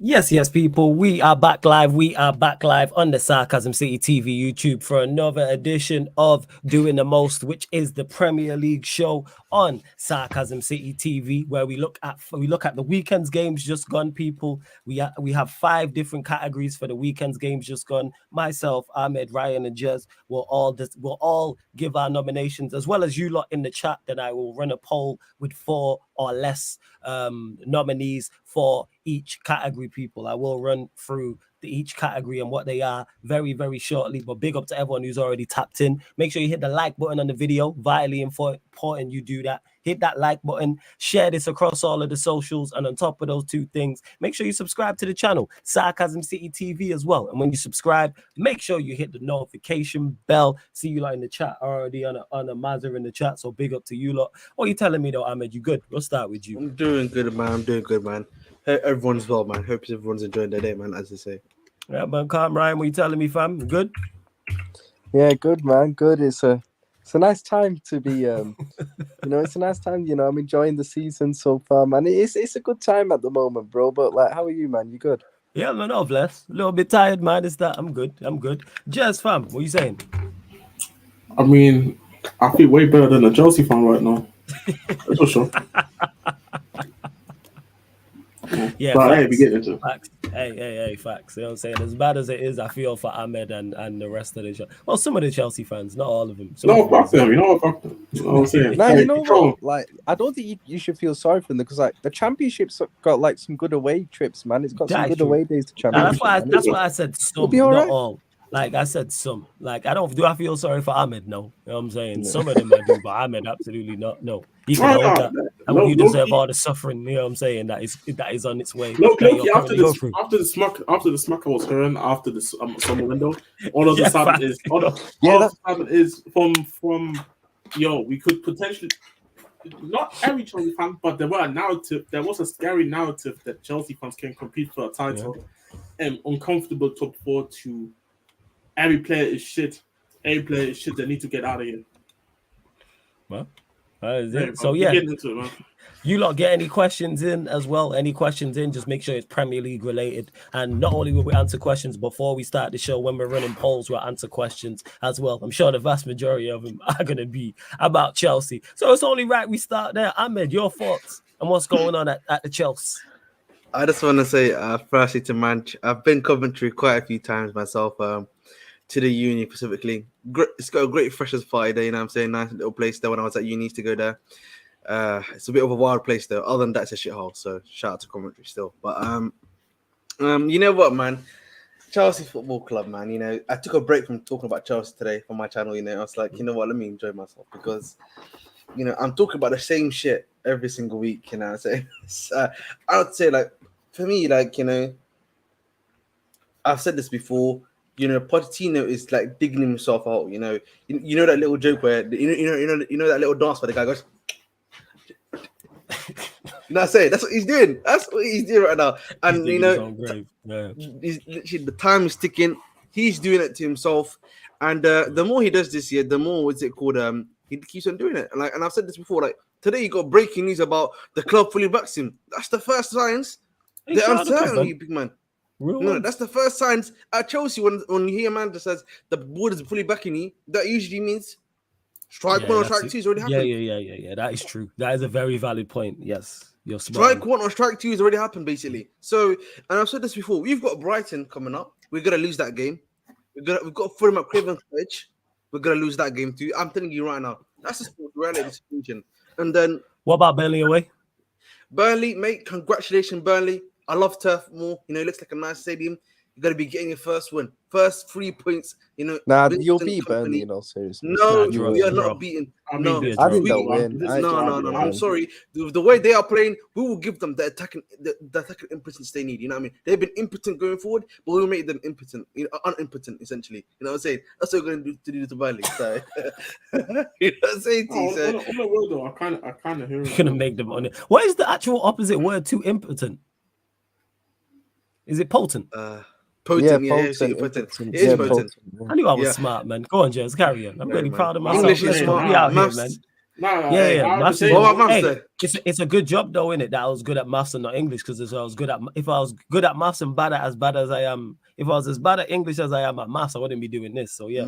Yes, people. We are back live. We are back live on the Sarcasm City TV YouTube for another edition of Doing the Most, which is the Premier League show on Sarcasm City TV, where we look at the weekend's games just gone. People, we have 5 different categories for the weekend's games just gone. Myself, Ahmed, Ryan, and Jez will all give our nominations, as well as you lot in the chat. Then I will run a poll with 4 or less nominees for each category. People, I will run through each category and what they are very, very shortly. But big up to everyone who's already tapped in. Make sure you hit the like button on the video. Vitally important you do that. Hit that like button, share this across all of the socials, and on top of those 2 things, make sure you subscribe to the channel, Sarcasm City TV, as well. And when you subscribe, make sure you hit the notification bell. See you lot in the chat already on a Mazza in the chat, so big up to you lot. What are you telling me though, Ahmed? You good? We'll start with you. I'm doing good, man. Hope everyone's well, man. Hope everyone's enjoying their day, man, as they say. Yeah, man. Calm, Ryan. What are you telling me, fam? Good? Yeah, good, man. Good. It's a nice time to be, it's a nice time, I'm enjoying the season so far, man. It's a good time at the moment, bro. But, like, how are you, man? You good? Yeah, man, no bless. A little bit tired, man. It's that. I'm good. Jazz, fam, what are you saying? I mean, I feel way better than a Chelsea fan right now. That's for sure. Yeah, but hey, we get into facts. Hey, facts. You know what I'm saying? As bad as it is, I feel for Ahmed and the rest of the some of the Chelsea fans, not all of them. Fuck them. You know what I'm saying? Nah, you know what? Like, I don't think you should feel sorry for them, because like the Championship's got like some good away trips, man. It's got some good away days to Championship. That's why I said some, not all. Like I said, some. Like I feel sorry for Ahmed? No. You know what I'm saying? No. Some of them I do, but Ahmed absolutely not. No. He can hold that. And you deserve all the suffering, you know what I'm saying, that is on its way. After the smack I was hearing after the summer window, all of the sudden is from we could potentially, not every Chelsea fan, but there was a scary narrative that Chelsea fans can compete for a title, and uncomfortable top 4 to every player is shit. Every player is shit. They need to get out of here. Well, that is it. So you lot get any questions in as well? Any questions in? Just make sure it's Premier League related. And not only will we answer questions before we start the show, when we're running polls, we'll answer questions as well. I'm sure the vast majority of them are going to be about Chelsea. So it's only right we start there. Ahmed, your thoughts on what's going on at the Chelsea? I just want to say, firstly to Manch, I've been Coventry quite a few times myself. To the uni specifically. It's got a great freshers party there, you know what I'm saying? Nice little place there when I was at uni, used to go there. It's a bit of a wild place though. Other than that, it's a shithole. So shout out to Coventry still. But you know what, man? Chelsea Football Club, man. You know, I took a break from talking about Chelsea today for my channel, you know. I was like, you know what, let me enjoy myself, because I'm talking about the same shit every single week, you know. So I would say, like, for me, like, I've said this before. Pochettino is like digging himself out. You know that little joke where you know that little dance where the guy goes. You know what I'm saying? That's what he's doing. That's what he's doing right now. And he's literally, the time is ticking. He's doing it to himself. And the more he does this year, the more he keeps on doing it. And I've said this before. Like today, you got breaking news about the club fully backs him. That's the first signs. They're uncertain, you big man. No, that's the first signs at Chelsea when you hear a man that says the board is fully backing you. That usually means strike 1 or strike 2 is already happened. Yeah. That is true. That is a very valid point. Yes, you're smart. Strike 1 or strike 2 has already happened, basically. So, and I've said this before. We've got Brighton coming up. We're gonna lose that game. We've got Fulham at Craven Cottage. We're gonna lose that game too. I'm telling you right now. That's the sport reality situation. And then what about Burnley away? Burnley, mate. Congratulations, Burnley. I love Turf Moor. It looks like a nice stadium. You're going to be getting your first win. First 3 points. Nah, you'll beat Burnley, seriously. No, we are not beating. No, I think they'll win. No. I'm sorry. The way they are playing, we will give them the attacking impotence they need. You know what I mean? They've been impotent going forward, but we'll make them impotent, unimpotent, essentially. You know what I'm saying? That's what we're going to do to Burnley. So, you know what I'm saying? I kind of hear it. You're going to make them on it. What is the actual opposite word to impotent? Is it potent? Potent, potent. It is potent. I knew I was smart, man. Go on, Jez, carry on. I'm really proud of myself. English is smart. We out here, man. Maths is What about maths hey, though? it's a good job though, innit? That I was good at maths and not English, because if I was good at maths and bad as I am, if I was as bad at English as I am at maths, I wouldn't be doing this. So yeah.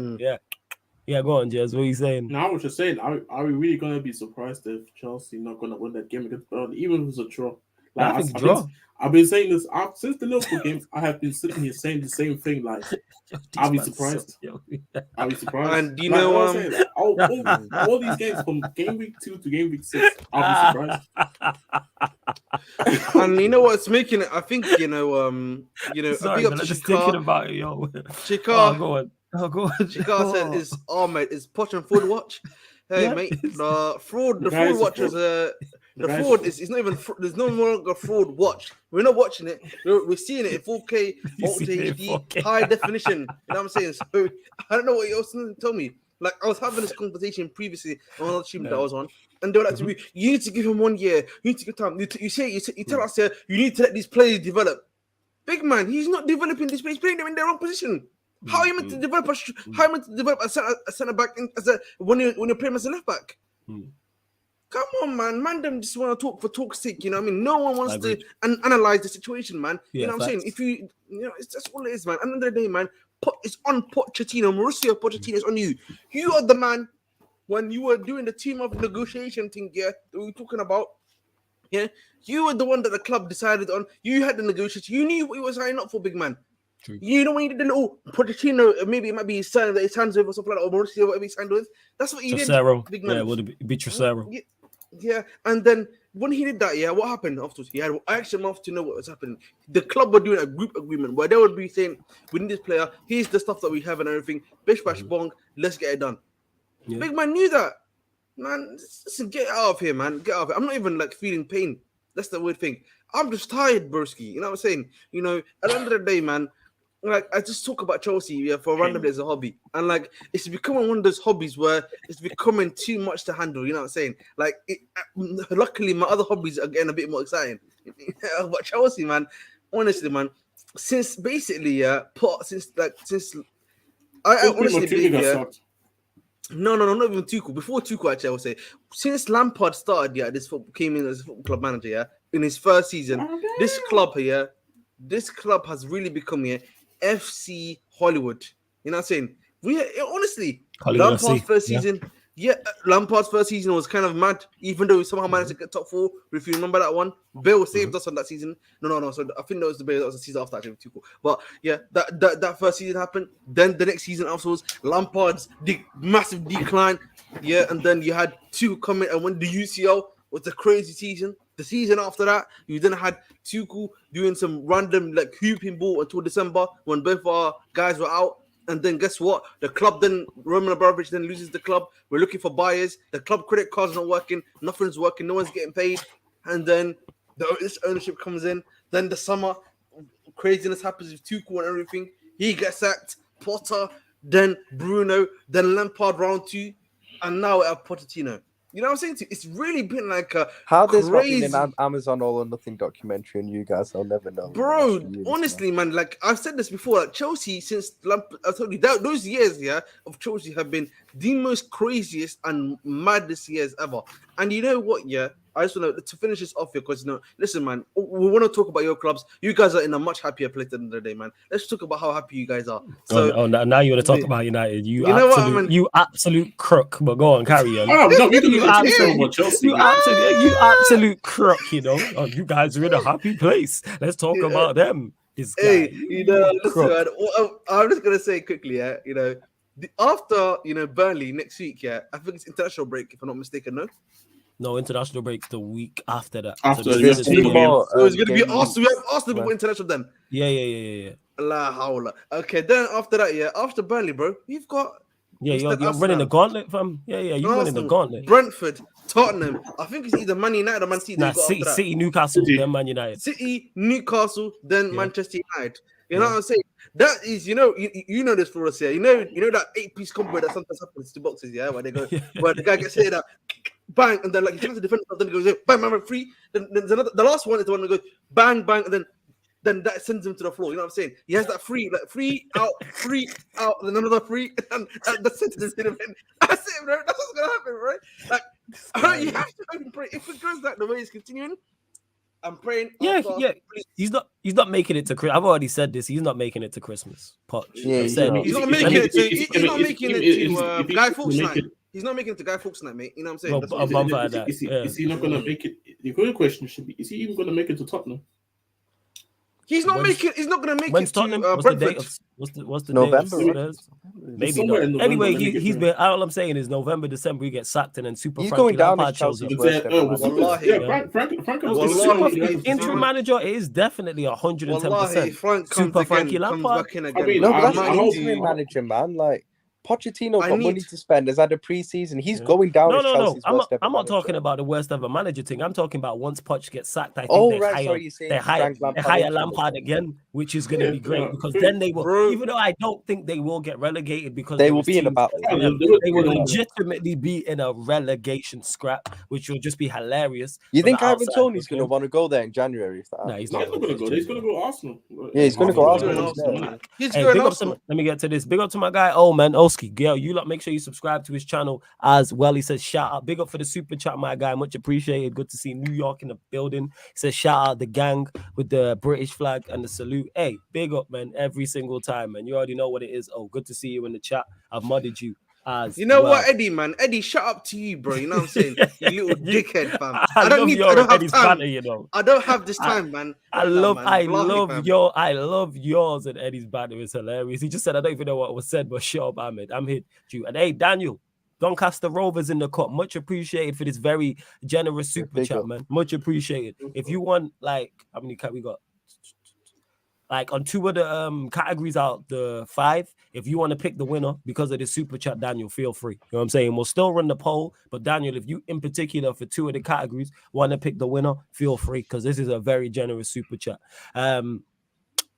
Go on, Jez. What are you saying? No, I was just saying, are we really gonna be surprised if Chelsea not gonna win that game against Burnley, even if it's a draw? Like, I think draw. I've been saying this since the Liverpool game. I have been sitting here saying the same thing. Like, I'll be surprised. I'll be surprised. And you know, all these games from game week 2 to game week 6, I'll be surprised. And you know what's making it? I think you know. Sorry, a big up man, to I'm just thinking Shikar. about it, yo. Shikar. Go on. Shikar said, "Is mate, is Poch and Fraud watch? Hey, mate, the fraud watch is the fraud is not even. There's no longer fraud watch. We're not watching it. We're seeing it in 4K, Ultra HD, high definition. You know what I'm saying? So I don't know what else to tell me. Like, I was having this conversation previously on another stream that I was on, and they were like to me, "You need to give him 1 year. You need to give time. You tell us here, you need to let these players develop." Big man, he's not developing these players. He's playing them in their own position. How are you meant to develop a centre back when you're playing as a left back? Come on, man. Man, them just want to talk for talk's sake. You know what I mean? No one wants to analyze the situation, man. You know what I'm saying? If you know, it's just all it is, man. At the end of the day, man, it's on Pochettino. Mauricio Pochettino is on you. You are the man when you were doing the team of negotiation thing, that we were talking about. Yeah, you were the one that the club decided on. You had the negotiation. You knew what you were signing up for, big man. True. You know when you did the little Pochettino, maybe it might be his son that his hands with or something like that, or Mauricio, whatever he signed with. That's what he did. Big man. Yeah, would it be Trocero? Yeah, and then when he did that, what happened afterwards? He had an extra month to know what was happening. The club were doing a group agreement where they would be saying, "We need this player. Here's the stuff that we have and everything. Bish bash bong. Let's get it done." Yeah. Big man knew that. Man, listen, get out of here, man. Get out of here. I'm not even like feeling pain. That's the weird thing. I'm just tired, broski. You know what I'm saying? You know, at the end of the day, man. Like, I just talk about Chelsea for randomly as a hobby, and like it's becoming one of those hobbies where it's becoming too much to handle. You know what I'm saying? Like, luckily my other hobbies are getting a bit more exciting. But Chelsea, man, honestly, man, since basically I honestly believe, no, not even Tuchel. Before Tuchel, actually, I would say, since Lampard started, came in as football club manager, in his first season, this club has really become FC Hollywood. You know what I'm saying? Honestly, Lampard's first season, Lampard's first season was kind of mad, even though we somehow managed to get top 4. If you remember that one, Bale saved us on that season. No. So I think that was the season after actually Tuchel. But yeah, that first season happened. Then the next season afterwards, Lampard's massive decline. Yeah, and then you had Tuchel coming and win the UCL. Was a crazy season. The season after that, you then had Tuchel doing some random like hooping ball until December when both our guys were out. And then guess what? The club then, Roman Abramovich then loses the club. We're looking for buyers. The club credit card's not working. Nothing's working. No one's getting paid. And then this ownership comes in. Then the summer, craziness happens with Tuchel and everything. He gets sacked. Potter, then Bruno, then Lampard round 2. And now we have Pochettino. You know what I'm saying? It's really been like a there's not been an Amazon All or Nothing documentary on you guys. I'll never know. Bro, honestly, man, like I've said this before, like Chelsea, since I told you that those years, of Chelsea have been the most craziest and maddest years ever. And you know what, I just want to finish this off here because, listen, man, we want to talk about your clubs. You guys are in a much happier place than the day, man. Let's talk about how happy you guys are. So, now you want to talk about United. You absolute crook. But go on, carry on. You absolute crook, you know. Oh, you guys are in a happy place. Let's talk about them. This guy. Hey, listen, man, I'm just going to say quickly, after, Burnley next week, I think it's international break, if I'm not mistaken, no? No, international break the week after that. So it's going to be Arsenal. We have Arsenal before international then. Yeah. La hawla. Okay, then after that, after Burnley, bro, you've got... you're running the gauntlet, fam. You're running the gauntlet. Brentford, Tottenham. I think it's either Man United or Man City. City, Newcastle, then Man United. City, Newcastle, then Manchester United. You know what I'm saying? That is, you know this for us here. You know that 8-piece combo that sometimes happens to boxes, where they go, where the guy gets hit up, bang, and then like he tries to defend himself, then he goes bang, free. Then the last one is the one that goes bang, and then then that sends him to the floor. You know what I'm saying? He has that free out, and another free, and that sends him to the bench. That's it, bro. That's what's gonna happen, right? Like, you have to pray. If it goes like the way it's continuing, I'm praying. Yeah. He's not making it to Christmas. I've already said this. He's not making it to Christmas. Poch. Yeah, I've said he's not making it to Guy Fawkes night. He's not making it to Guy Fawkes night, mate. You know what I'm saying? Is he not going to make it? The good question should be: is he even going to make it to Tottenham? He's not going to make when's it Tottenham? to Brentford. What's the November, date of right? Spurs? Maybe not. Anyway, he's been. All I'm saying is November, December, he gets sacked, and then He's going down as Chelsea's worst ever. Interim manager, it is definitely 110%. Super Frankie Lampard. No, but that's interim manager, man. Like, Pochettino got money to spend. Has had a pre-season. He's going down as Chelsea's worst ever. I'm not talking about the worst ever manager thing. I'm talking about once Poch gets sacked, I think they hire Lampard again, which is going to be great because then they will. Even though I don't think they will get relegated because they will be in a battle. They will legitimately be in a relegation scrap, which will just be hilarious. You think Ivan Toney's going to want to go there in January? No, he's not going to go. He's going to go Arsenal. Yeah, he's going to go Arsenal. Let me get to this. Big up to my guy, Oski. Girl, you lot make sure you subscribe to his channel as well. He says shout out, big up for the super chat, my guy, much appreciated. Good to see New York in the building. He says shout out the gang with the British flag and the salute. Hey, big up, man, every single time, man. You already know what it is. Oh, good to see you in the chat. I've modded you as you know well. what, Eddie, man. Eddie, shut up to you, bro. You know what I'm saying? You little dickhead, fam. I don't have time. Banter, you know. I don't have this time, man. I love yours and Eddie's banter. It's hilarious. He just said, I don't even know what was said, but shut up, Ahmed. I'm here to you. And hey, Daniel, Doncaster Rovers in the cup. Much appreciated for this very generous super chat, man. Much appreciated. If you want, like, how many we got? Like on 2 of the categories out the 5, if you want to pick the winner because of the super chat, Daniel, feel free. You know what I'm saying? We'll still run the poll, but Daniel, if you in particular for 2 of the categories want to pick the winner, feel free because this is a very generous super chat.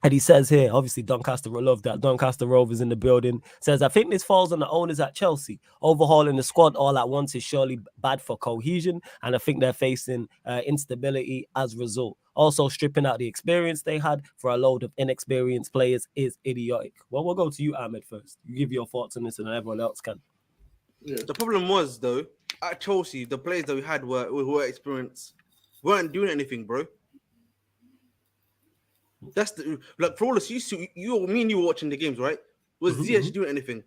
And he says here, obviously, Doncaster will love that. Doncaster Rovers in the building. Says, I think this falls on the owners at Chelsea. Overhauling the squad all at once is surely bad for cohesion, and I think they're facing instability as a result. Also, stripping out the experience they had for a load of inexperienced players is idiotic. Well, we'll go to you, Ahmed, first. You give your thoughts on this, and everyone else can. Yeah. The problem was, though, at Chelsea, the players that we had who were experienced weren't doing anything, bro. That's the for all us. You were watching the games, right? Was Ziyech doing anything?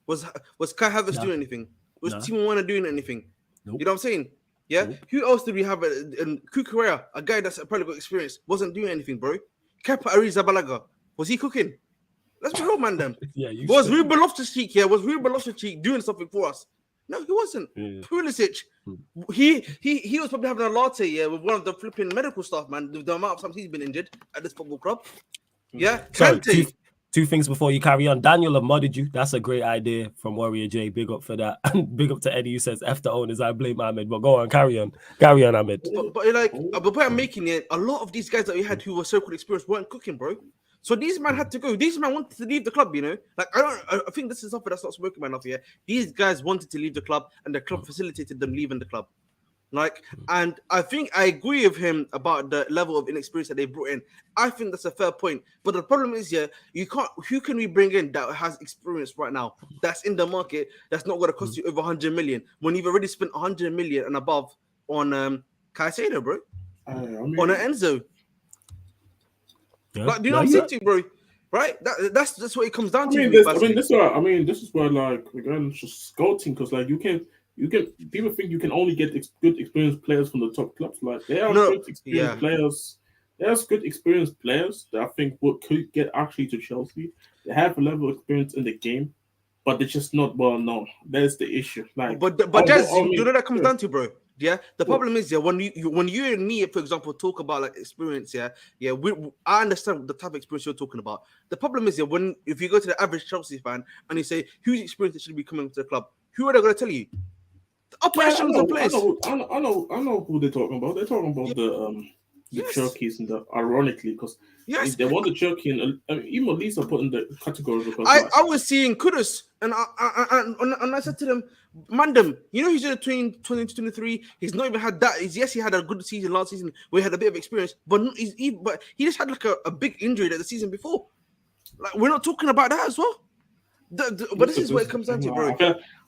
Was Kai Havertz doing anything? Was Timo Werner doing anything? Nope. You know what I'm saying? Yeah. Nope. Who else did we have? Kukurea, a guy that's probably got experience, wasn't doing anything, bro. Kepa Arrizabalaga, was he cooking? Let's be real, man. Them. Was Ruben Loftus-Cheek here? Was Ruben Loftus-Cheek doing something for us? No, he wasn't. Pulisic, he was probably having a latte with one of the flipping medical staff, man. The amount of times he's been injured at this football club. Yeah. Sorry, two things before you carry on. Daniel have modded you. That's a great idea from Warrior J. Big up for that. And big up to Eddie who says, F the owners, I blame Ahmed. But go on, carry on, Ahmed. But like, the point I'm making it, a lot of these guys that we had who were so-called experienced weren't cooking, bro. So these men had to go. These men wanted to leave the club, you know. Like I think this is something that's not spoken about enough here. These guys wanted to leave the club, and the club facilitated them leaving the club. Like, and I think I agree with him about the level of inexperience that they brought in. I think that's a fair point. But the problem is, you can't. Who can we bring in that has experience right now? That's in the market. That's not going to cost you over 100 million when you've already spent 100 million and above on Caicedo, bro, on an Enzo. Yeah. Like, do you know what I'm saying to you, bro? Right? That's what it comes down to. This is where like we're going just scouting because like you can people think you can only get good experienced players from the top clubs. Like there are good experienced players. There's good experienced players that I think could get actually to Chelsea. They have a level of experience in the game, but they're just not well known. That's the issue. Like, but that's you know what that comes down to, bro. Yeah, the problem is when you and me, for example, talk about like experience, I understand the type of experience you're talking about. The problem is if you go to the average Chelsea fan and you say whose experience should be coming to the club, who are they going to tell you? The upper echelons of players. I know who they're talking about. They're talking about the Cherokee in the ironically because they want the Cherokee and even Lisa put in the category because I was seeing Kudus and I said to them, Mandem, you know he's in between 2023. He's not even had that. Yes, he had a good season last season where he had a bit of experience, but he just had like a big injury that the season before. Like we're not talking about that as well. But this is what it comes down to, bro.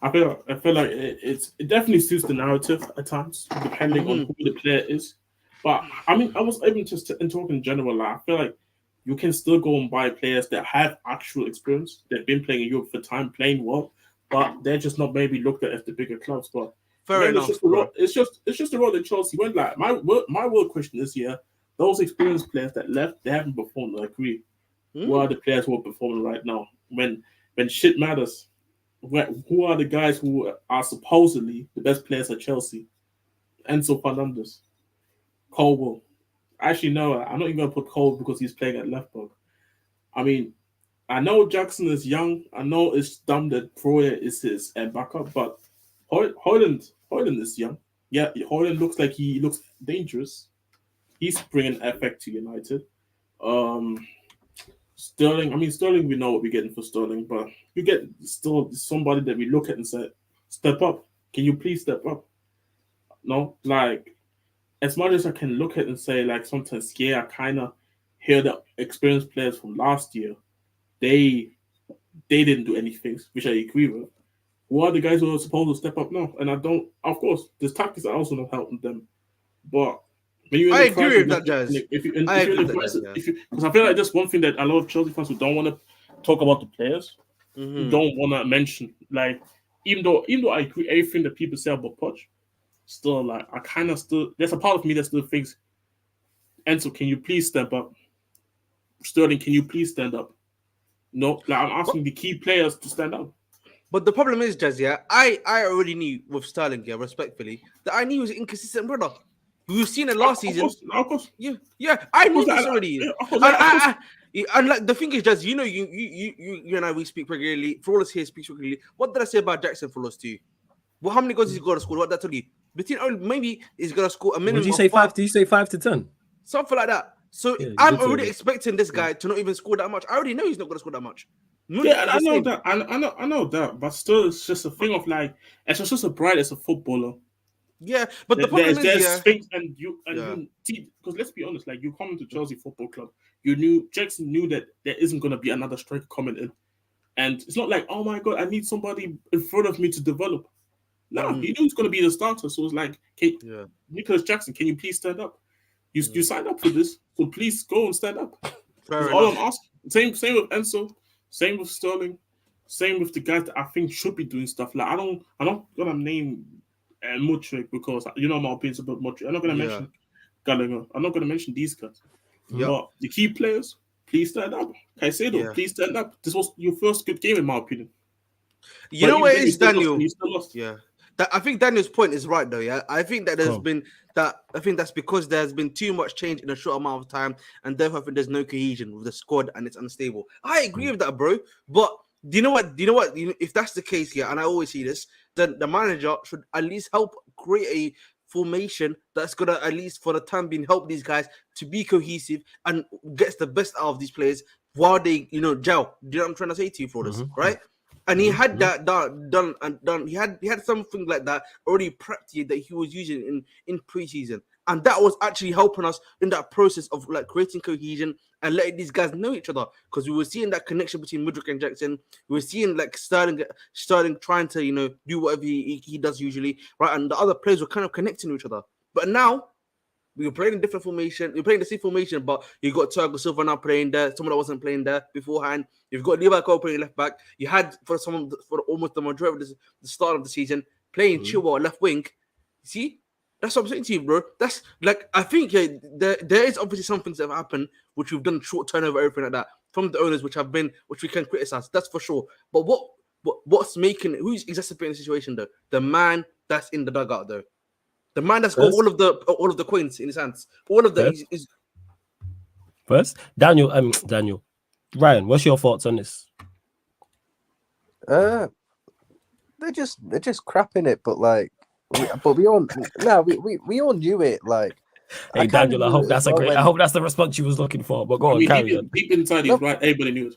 I feel like it definitely suits the narrative at times, depending on who the player is. But I mean, I was even just in talking in general. Like, I feel like you can still go and buy players that have actual experience. They've been playing in Europe for time, playing well, but they're just not maybe looked at as the bigger clubs. But fair enough. It's just the road that Chelsea went. Like my world question this year: those experienced players that left, they haven't performed. I agree. Who are the players who are performing right now? When shit matters, who are the guys who are supposedly the best players at Chelsea? Enzo Fernandez, Colwell. Actually, no, I'm not even going to put Cole because he's playing at left back. I mean, I know Jackson is young. I know it's dumb that Troyer is his backup, but Højlund is young. Yeah, Højlund looks like he looks dangerous. He's bringing effect to United. Sterling, we know what we're getting for Sterling, but you get still somebody that we look at and say, step up. Can you please step up? No, like, as much as I can look at and say, like, sometimes, yeah, I kind of hear the experienced players from last year, they didn't do anything, which I agree with. Who are the guys who are supposed to step up now? And I don't, of course, the tactics are also not helping them, but I agree with that, Jazz. Because I feel like that's one thing that a lot of Chelsea fans who don't want to talk about the players, who don't want to mention. Like, even though I agree everything that people say about Poch, still, like, I kind of still, there's a part of me that still thinks, Enzo, can you please step up? Sterling, can you please stand up? No, like, I'm asking the key players to stand up. But the problem is, Jazz, I already knew with Sterling, respectfully, that I knew he was an inconsistent brother. We've seen it last season. Of course. Yeah. I knew this already. And like the thing is, Jazz, you and I, we speak regularly. Flawless here speaks regularly. What did I say about Jackson Flawless to you? Well, how many goals is he going to score? What did I tell you? Between maybe he's going to score a minimum. Did you say 5? Did you say 5 to 10? Something like that. So I'm already expecting this guy to not even score that much. I already know he's not going to score that much. I know that. I know that. But still, it's just a thing of like, it's just as bright as a footballer. Yeah, but the problem is, things and you see, because let's be honest, like, you come into Chelsea Football Club, Jackson knew that there isn't going to be another striker coming in, and it's not like, oh my god, I need somebody in front of me to develop. No, he knew he's going to be the starter, so it's like, Nicholas Jackson, can you please stand up? You signed up for this, so please go and stand up. That's all I'm asking. Same with Enzo, same with Sterling, same with the guys that I think should be doing stuff. Like, I'm not gonna name Mudryk because you know my opinions about Mudryk. I'm not gonna mention Gallagher. I'm not gonna mention these guys. But the key players, please stand up. Caicedo, please stand up. This was your first good game, in my opinion. You know what it is, Daniel? Yeah. I think Daniel's point is right, though. Yeah, I think that there's been that. I think that's because there's been too much change in a short amount of time, and therefore I think there's no cohesion with the squad, and it's unstable. I agree with that, bro. But do you know what? If that's the case, and I always see this, then the manager should at least help create a formation that's gonna at least for the time being help these guys to be cohesive and gets the best out of these players while they gel. Do you know what I'm trying to say to you, for this, right? And he had that done. He had something like that already prepped that he was using in preseason, and that was actually helping us in that process of like creating cohesion and letting these guys know each other. Because we were seeing that connection between Mudryk and Jackson. We were seeing like Sterling trying to do whatever he does usually, right? And the other players were kind of connecting with each other. But now we were playing a different formation. You're playing the same formation, but you got Thiago Silva now playing there. Someone that wasn't playing there beforehand. You've got Levi Cole playing left back. You had for almost the majority of the start of the season playing Chilwell left wing. See, that's what I'm saying to you, bro. That's like I think there is obviously some things that have happened which we've done short turnover, everything like that from the owners, which we can criticize. That's for sure. But who's exacerbating the situation though? The man that's in the dugout though. The man that's got all of the coins in his hands. All of the First, Daniel, Ryan, what's your thoughts on this? They're just crap in it, but like, we all knew it. Like, Hey, Daniel, I hope that's I hope that's the response you was looking for. But go on, carry on. Deep inside, he's right. Everybody knew it.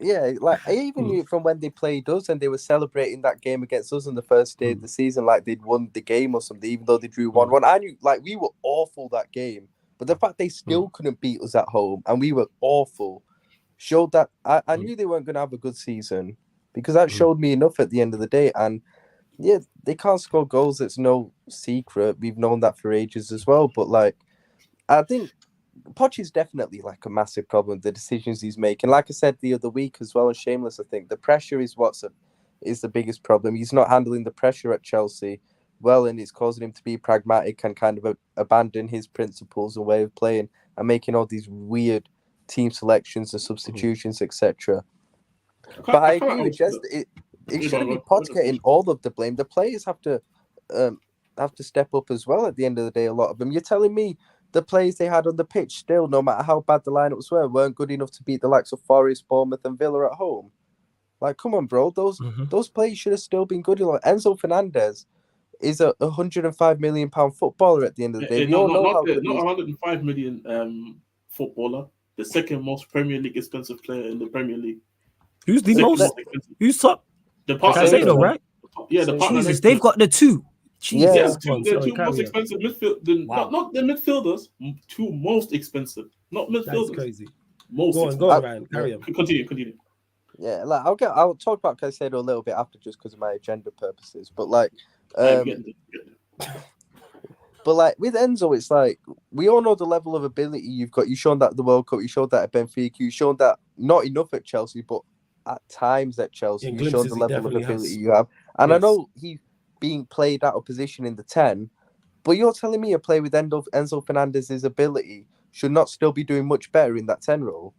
Yeah, like I even knew it from when they played us and they were celebrating that game against us on the first day of the season, like they'd won the game or something, even though they drew 1-1. I knew like we were awful that game, but the fact they still couldn't beat us at home and we were awful showed that I knew they weren't going to have a good season, because that showed me enough at the end of the day. And yeah, they can't score goals. It's no secret. We've known that for ages as well. But like, I think Poch is definitely like a massive problem, the decisions he's making. Like I said the other week as well, and Shameless, I think the pressure is is the biggest problem. He's not handling the pressure at Chelsea well, and it's causing him to be pragmatic and kind of abandon his principles and way of playing and making all these weird team selections and substitutions, etc. But I agree with Jess. It shouldn't be Poch getting all of the blame. The players have to step up as well at the end of the day, a lot of them. You're telling me the players they had on the pitch still, no matter how bad the lineups were, weren't good enough to beat the likes of Forest, Bournemouth and Villa at home? Like, come on, bro. Those players should have still been good enough. Enzo Fernandez is a £105 million footballer at the end of the day. We all know how good he is. Not 105 million footballer, the second most Premier League expensive player in the Premier League. Who's the most expensive? Who's top? The partner, right? Yeah, the partner. Jesus, they've got the two. Jesus, the two most expensive midfield. Not the midfielders. Two most expensive, not midfielders. That's crazy. Most. Go on, Ryan. Carry on. Continue. Yeah, like I'll talk about Caicedo a little bit after, just because of my agenda purposes. But like, but like with Enzo, it's like we all know the level of ability you've got. You shown that at the World Cup. You showed that at Benfica. You showed that not enough at Chelsea, but at times at Chelsea, you showed the level of ability you have. And I know he's being played out of position in the 10, but you're telling me a player with Enzo Fernandez's ability should not still be doing much better in that 10 role?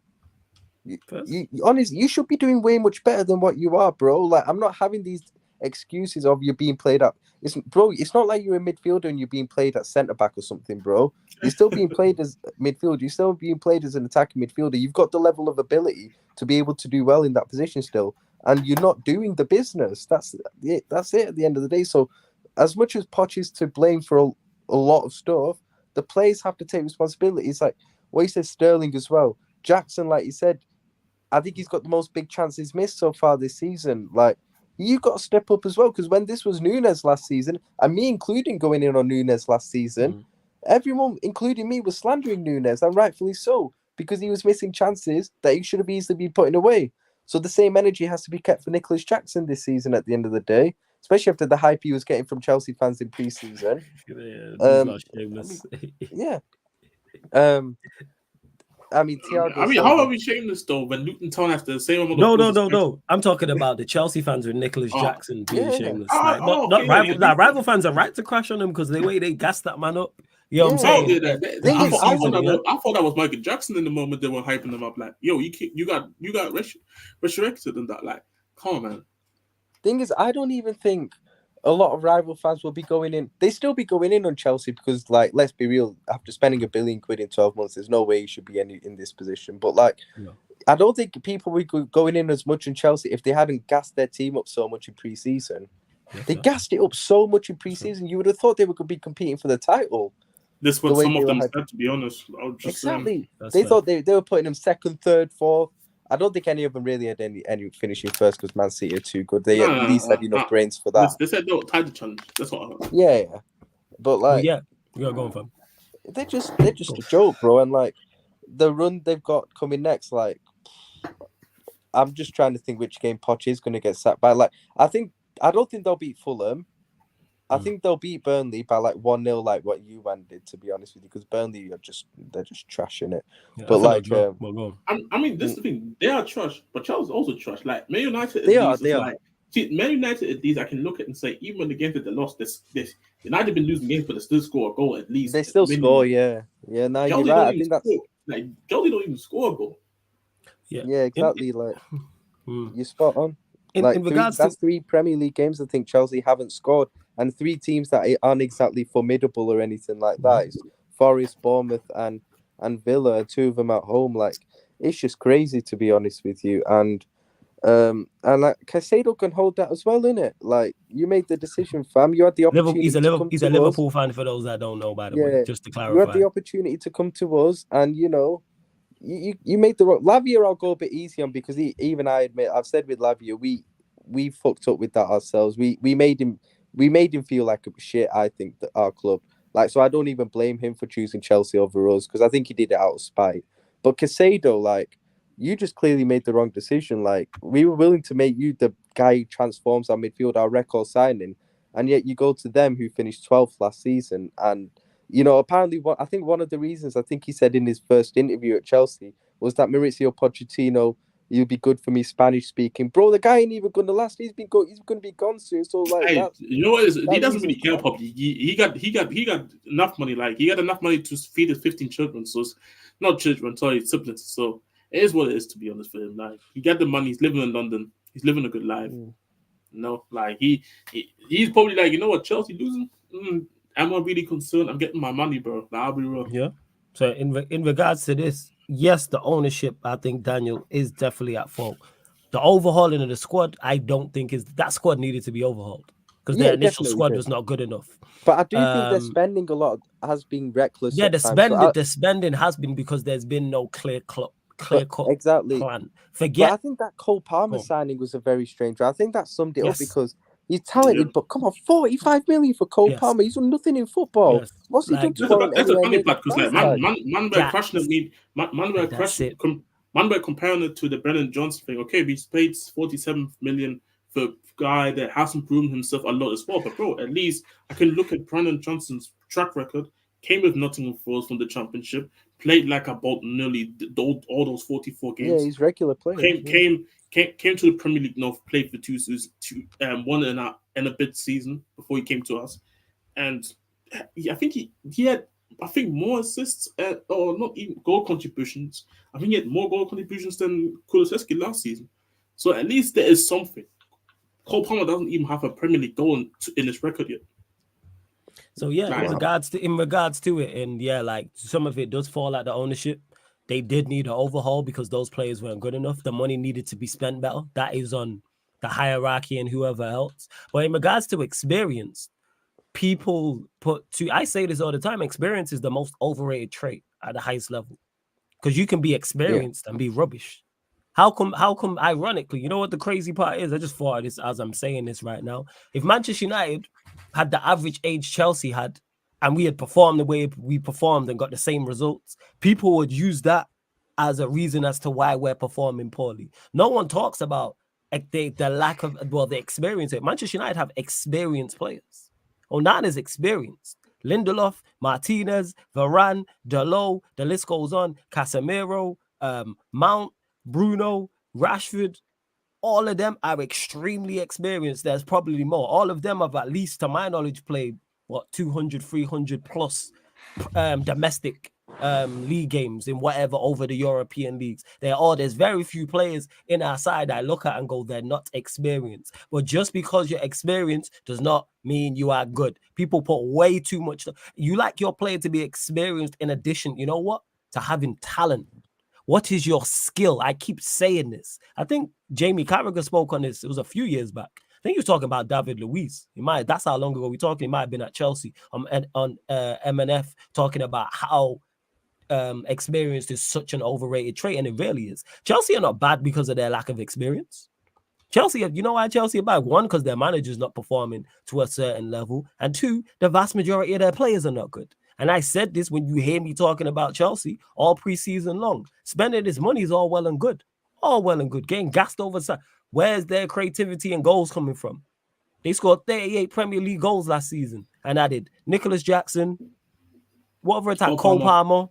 Honestly, you should be doing way much better than what you are, bro. Like, I'm not having these excuses of you being played up. It's not like you're a midfielder and you're being played at centre back or something, bro. You're still being played as midfielder. You're still being played as an attacking midfielder. You've got the level of ability to be able to do well in that position still, and you're not doing the business. That's it at the end of the day. So as much as Poch is to blame for a lot of stuff, the players have to take responsibility. It's like what he said, Sterling as well. Jackson, like you said, I think he's got the most big chances missed so far this season. Like, you got to step up as well, because when this was Nunes last season, and me including going in on Nunes last season, everyone, including me, was slandering Nunes, and rightfully so, because he was missing chances that he should have easily been putting away. So the same energy has to be kept for Nicholas Jackson this season at the end of the day, especially after the hype he was getting from Chelsea fans in pre-season. Thiago. How are we shameless though when Luton Town has the same amount of No. I'm talking about the Chelsea fans with Nicholas Jackson being shameless. Rival fans are right to crash on him because the way they gassed that man up. You know what I'm saying? I thought that was Michael Jackson in the moment they were hyping him up. Like, yo, you got resurrected and that. Like, come on, man. Thing is, I don't even think a lot of rival fans will be going in. They still be going in on Chelsea because, like, let's be real. After spending £1 billion in 12 months, there's no way you should be in this position. But like, I don't think people would be going in as much on Chelsea if they hadn't gassed their team up so much in pre-season. They gassed it up so much in pre-season. You would have thought they would be competing for the title. This is what some of them said, to be honest. Exactly. They thought they were putting them second, third, fourth. I don't think any of them really had any finishing first because Man City are too good. They at least had enough brains for that. They said they'll tie the challenge. That's what I heard. Yeah. But like, we are going for them. They're just a joke, bro. And like the run they've got coming next, like I'm just trying to think which game Poch is going to get sacked by. Like I don't think they'll beat Fulham. I think they'll beat Burnley by like 1-0, like what you did, to be honest with you, because Burnley they're just trashing it. Yeah, but like, I mean, this is the thing. They are trash, but Chelsea's also trash. Like Man United, they are. Like, Man United, at least I can look at and say, even when the games that they lost, this United been losing games, but they still score a goal at least. They still score, yeah. No, you're right. I think that's like Chelsea don't even score a goal. Yeah, exactly. Like you're spot on. In regards to 3 Premier League games, I think Chelsea haven't scored, and 3 teams that aren't exactly formidable or anything like that. It's Forest, Bournemouth, and Villa, 2 of them at home. Like, it's just crazy, to be honest with you. And And like Caicedo can hold that as well, innit? Like you made the decision, fam. You had the opportunity He's a to come He's to a us. Liverpool fan for those that don't know, by the way, Yeah, just to you had clarify. the opportunity to come to us, and you made the wrong. Lavia, I'll go a bit easy on because even I admit I've said with Lavia we fucked up with that ourselves. We made him feel like a shit. I think that our club, like, so I don't even blame him for choosing Chelsea over us because I think he did it out of spite. But Casado, like, you just clearly made the wrong decision. Like, we were willing to make you the guy who transforms our midfield, our record signing, and yet you go to them who finished 12th last season. And apparently, I think one of the reasons, I think he said in his first interview at Chelsea, was that Mauricio Pochettino, you'll be good for me Spanish speaking. Bro, the guy ain't even going to last. He's going to be gone soon. So like Hey, that. you know what? He doesn't reason's really care, gone. Poppy. He got enough money. Like he got enough money to feed his 15 children. So it's not children, sorry, siblings. So it is what it is, to be honest with him. Like he got the money. He's living in London. He's living a good life. Like he's probably like, you know what, Chelsea losing. I'm not really concerned. I'm getting my money, bro. Like, I'll be real. Yeah. So in regards to this, yes, the ownership, I think Daniel is definitely at fault. The overhauling of the squad, I don't think that squad needed to be overhauled because their initial squad was not good enough. But I do think their spending a lot has been reckless. Yeah, at times. the spending has been because there's been no clear cut plan. But I think that Cole Palmer signing was a very strange one. I think that summed it up because he's talented, but come on, 45 million for Cole Palmer. He's done nothing in football. Yes. What's he done to warrant That's a anywhere funny near part because like man were crashing at me. Man were comparing it to the Brennan Johnson thing. Okay, we paid 47 million for a guy that hasn't proven himself a lot as well. But bro, at least I can look at Brennan Johnson's track record. Came with Nottingham Forest from the Championship. Played like about nearly all those 44 games. Yeah, he's regular player. Came to the Premier League North, played for two 1 and a bit season before he came to us, and I think he had more assists or not even goal contributions. I think he had more goal contributions than Kulusevski last season. So at least there is something. Cole Palmer doesn't even have a Premier League goal in his record yet. So yeah, in regards to it, and yeah, like some of it does fall at the ownership. They did need an overhaul because those players weren't good enough. The money needed to be spent better. That is on the hierarchy and whoever else. But in regards to experience, people I say this all the time, experience is the most overrated trait at the highest level. Because you can be experienced and be rubbish. How come, ironically, you know what the crazy part is? I just thought of this as I'm saying this right now. If Manchester United had the average age Chelsea had, and we had performed the way we performed and got the same results, people would use that as a reason as to why we're performing poorly. No one talks about the lack of, the experience. Manchester United have experienced players. Onana's experienced. Lindelof, Martinez, Varane, Dalot, the list goes on. Casemiro, Mount, Bruno, Rashford, all of them are extremely experienced. There's probably more. All of them have, at least to my knowledge, played 200, 300 plus domestic league games in whatever over the European leagues. There's very few players in our side I look at and go, they're not experienced. But just because you're experienced does not mean you are good. People put way too much. You like your player to be experienced in addition, you know what? To having talent. What is your skill? I keep saying this. I think Jamie Carragher spoke on this. It was a few years back. I think he was talking about David Luiz. That's how long ago we're talking. He might have been at Chelsea on MNF talking about how experience is such an overrated trait, and it really is. Chelsea are not bad because of their lack of experience. Chelsea, you know why Chelsea are bad? One, because their manager's not performing to a certain level, and two, the vast majority of their players are not good. And I said this when you hear me talking about Chelsea all preseason long. Spending this money is all well and good. All well and good. Getting gassed over. Where's their creativity and goals coming from? They scored 38 Premier League goals last season and added Nicholas Jackson. What other attack? Cole Palmer.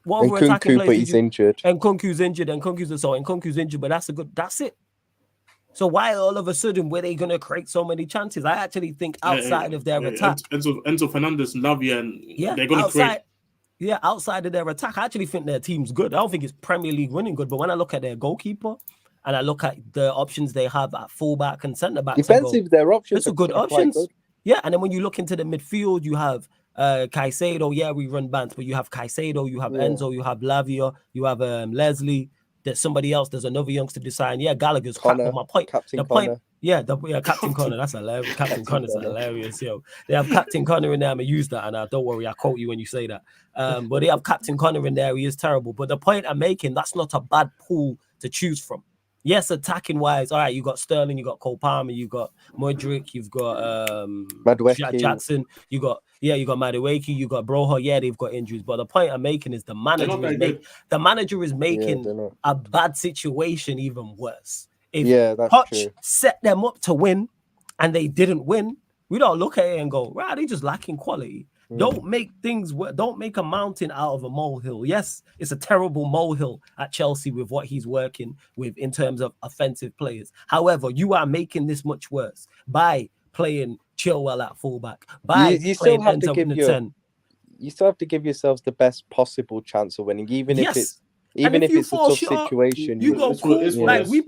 What other attacking players? But he's injured. And Nkunku's injured. Nkunku's injured, but that's it. So why all of a sudden were they going to create so many chances? I actually think outside of their attack, Enzo Fernandez, Lavia, and they're going to create. Yeah, outside of their attack, I actually think their team's good. I don't think it's Premier League running good, but when I look at their goalkeeper and I look at the options they have at fullback and centre back, defensive, their options are good options. Good. Yeah, and then when you look into the midfield, you have Caicedo. Yeah, we run bands, but you have Caicedo, you have Enzo, you have Lavia, you have Leslie. there's somebody else, there's another youngster to sign. Yeah, Gallagher's crap, but my point, Captain the point, Connor. yeah, Captain Connor, that's hilarious. Captain Connor's hilarious, yo. They have Captain Connor in there. I'm gonna use that, and don't worry, I quote you when you say that. But they have Captain Connor in there. He is terrible. But the point I'm making, that's not a bad pool to choose from. Yes, attacking wise, all right, you got Sterling, you got Cole Palmer, you got Modric, you've got Jackson, you got Madueke, you got Broha. Yeah, they've got injuries, but the point I'm making is the manager is making a bad situation even worse. If Poch set them up to win and they didn't win, we don't look at it and go, right, they just lacking quality. Don't make things work. Don't make a mountain out of a molehill. Yes, it's a terrible molehill at Chelsea with what he's working with in terms of offensive players. However, you are making this much worse by playing Chilwell at fullback. You still have to give you still have to give yourselves the best possible chance of winning, even if it's a tough situation. You go cool. Like we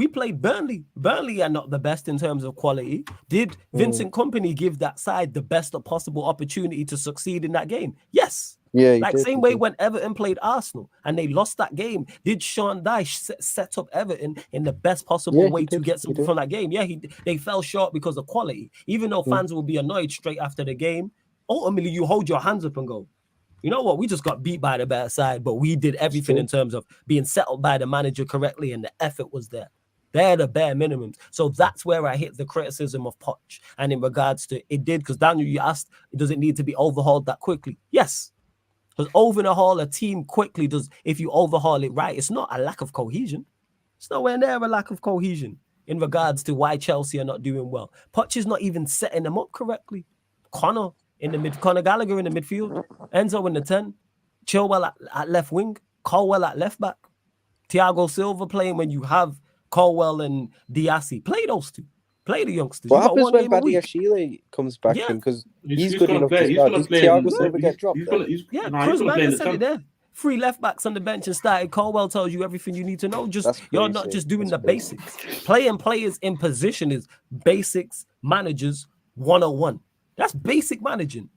played Burnley. Burnley are not the best in terms of quality. Did Vincent Kompany give that side the best possible opportunity to succeed in that game? Yes. Yeah. Like same way when Everton played Arsenal and they lost that game. Did Sean Dyche set up Everton in the best possible way to get something from that game? Yeah, they fell short because of quality. Even though fans will be annoyed straight after the game, ultimately you hold your hands up and go, you know what? We just got beat by the better side, but we did everything in terms of being settled by the manager correctly, and the effort was there. They're the bare minimums. So that's where I hit the criticism of Poch. And in regards to it did, because Daniel, you asked, does it need to be overhauled that quickly? Yes. Because overhaul a team quickly does, if you overhaul it right, it's not a lack of cohesion. It's nowhere near a lack of cohesion in regards to why Chelsea are not doing well. Poch is not even setting them up correctly. Conor Gallagher in the midfield, Enzo in the 10, Chilwell at left wing, Colwell at left back, Thiago Silva playing when you have Colwell and Diassi. Play those two. Play the youngsters. What happens when Badiashile comes back in? Because he's good enough to start. Does Thiago Silva get dropped? Chris Mann said it there. 3 left backs on the bench and started. Colwell tells you everything you need to know. You're not just doing the basics. Playing players in position is basics, managers 101. That's basic managing.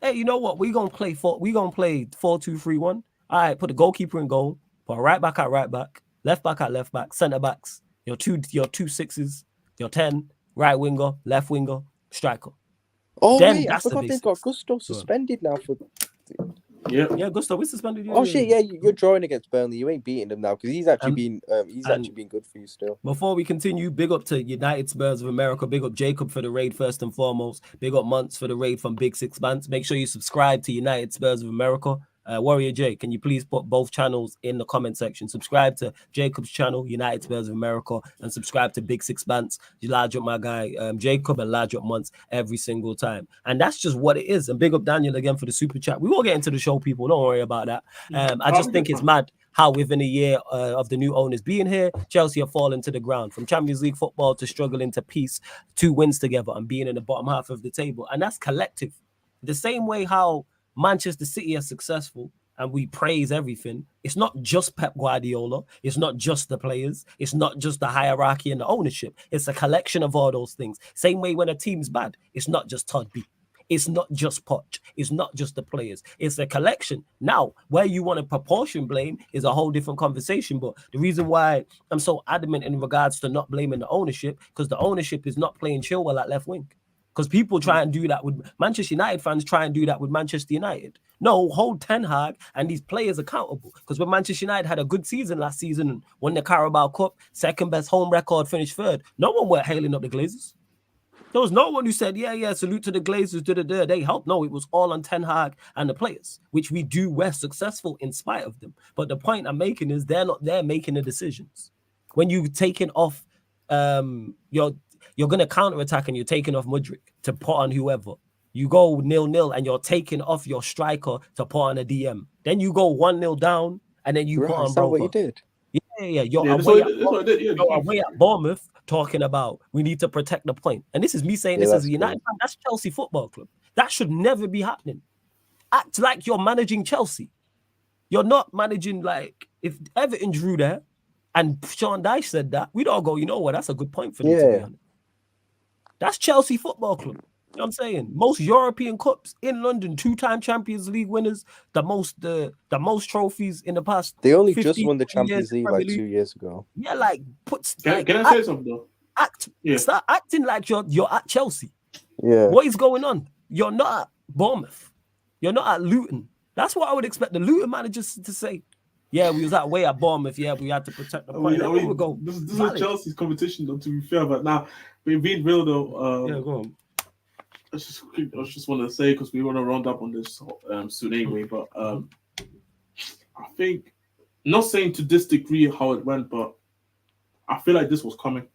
Hey, you know what? We're gonna play 4-2-3-1. All right, put the goalkeeper in goal, put a right back at right back, left back at left back, centre backs, your two sixes, your 10, right winger, left winger, striker. Oh, wait, I forgot they've got Gusto suspended now for. Yeah, Gusto is suspended. You're drawing against Burnley. You ain't beating them now because he's actually been good for you still. Before we continue, big up to United Spurs of America. Big up Jacob for the raid first and foremost. Big up Months for the raid from Big Six Bands. Make sure you subscribe to United Spurs of America. Warrior Jake, can you please put both channels in the comment section? Subscribe to Jacob's channel, United Spurs of America, and subscribe to Big Six Bands. You large up my guy Jacob and large up Months every single time. And that's just what it is. And big up Daniel again for the super chat. We will get into the show, people. Don't worry about that. I just think it's mad how within a year of the new owners being here, Chelsea have fallen to the ground. From Champions League football to struggling to piece 2 wins together and being in the bottom half of the table. And that's collective. The same way how Manchester City are successful and we praise everything. It's not just Pep Guardiola. It's not just the players. It's not just the hierarchy and the ownership. It's a collection of all those things. Same way when a team's bad, it's not just Todd B. It's not just Poch. It's not just the players. It's a collection. Now, where you want to proportion blame is a whole different conversation. But the reason why I'm so adamant in regards to not blaming the ownership, because the ownership is not playing Chilwell at left wing. Because people try and do that with Manchester United fans, try and do that with Manchester United. No, hold Ten Hag and these players accountable. Because when Manchester United had a good season last season and won the Carabao Cup, second best home record, finished 3rd, no one were hailing up the Glazers. There was no one who said, yeah, salute to the Glazers, they helped. No, it was all on Ten Hag and the players, which we do. We're successful in spite of them. But the point I'm making is they're not there making the decisions. When you've taken off you're going to counter-attack and you're taking off Modric to put on whoever. You go 0-0 and you're taking off your striker to put on a DM. Then you go 1-0 down and then you put on Brover. What you did? Yeah. You're away at Bournemouth talking about we need to protect the point. And this is me saying this as a United fan. That's Chelsea Football Club. That should never be happening. Act like you're managing Chelsea. You're not managing like if Everton drew there and Sean Dyche said that, we'd all go, you know what, that's a good point for them to be honest. That's Chelsea Football Club. You know what I'm saying? Most European cups in London, 2-time Champions League winners, the most trophies in the past. They only 50 just won the Champions years, League Premier like 2 years ago. Yeah, like Can I say something though? Start acting like you're at Chelsea. Yeah. What is going on? You're not at Bournemouth. You're not at Luton. That's what I would expect the Luton managers to say. Yeah, we was away at Bournemouth. Yeah, we had to protect the point. This is Chelsea's competition, though, to be fair. But now, being real, though, yeah, go on. I just want to say, because we want to round up on this soon anyway, but I think, not saying to this degree how it went, but I feel like this was coming.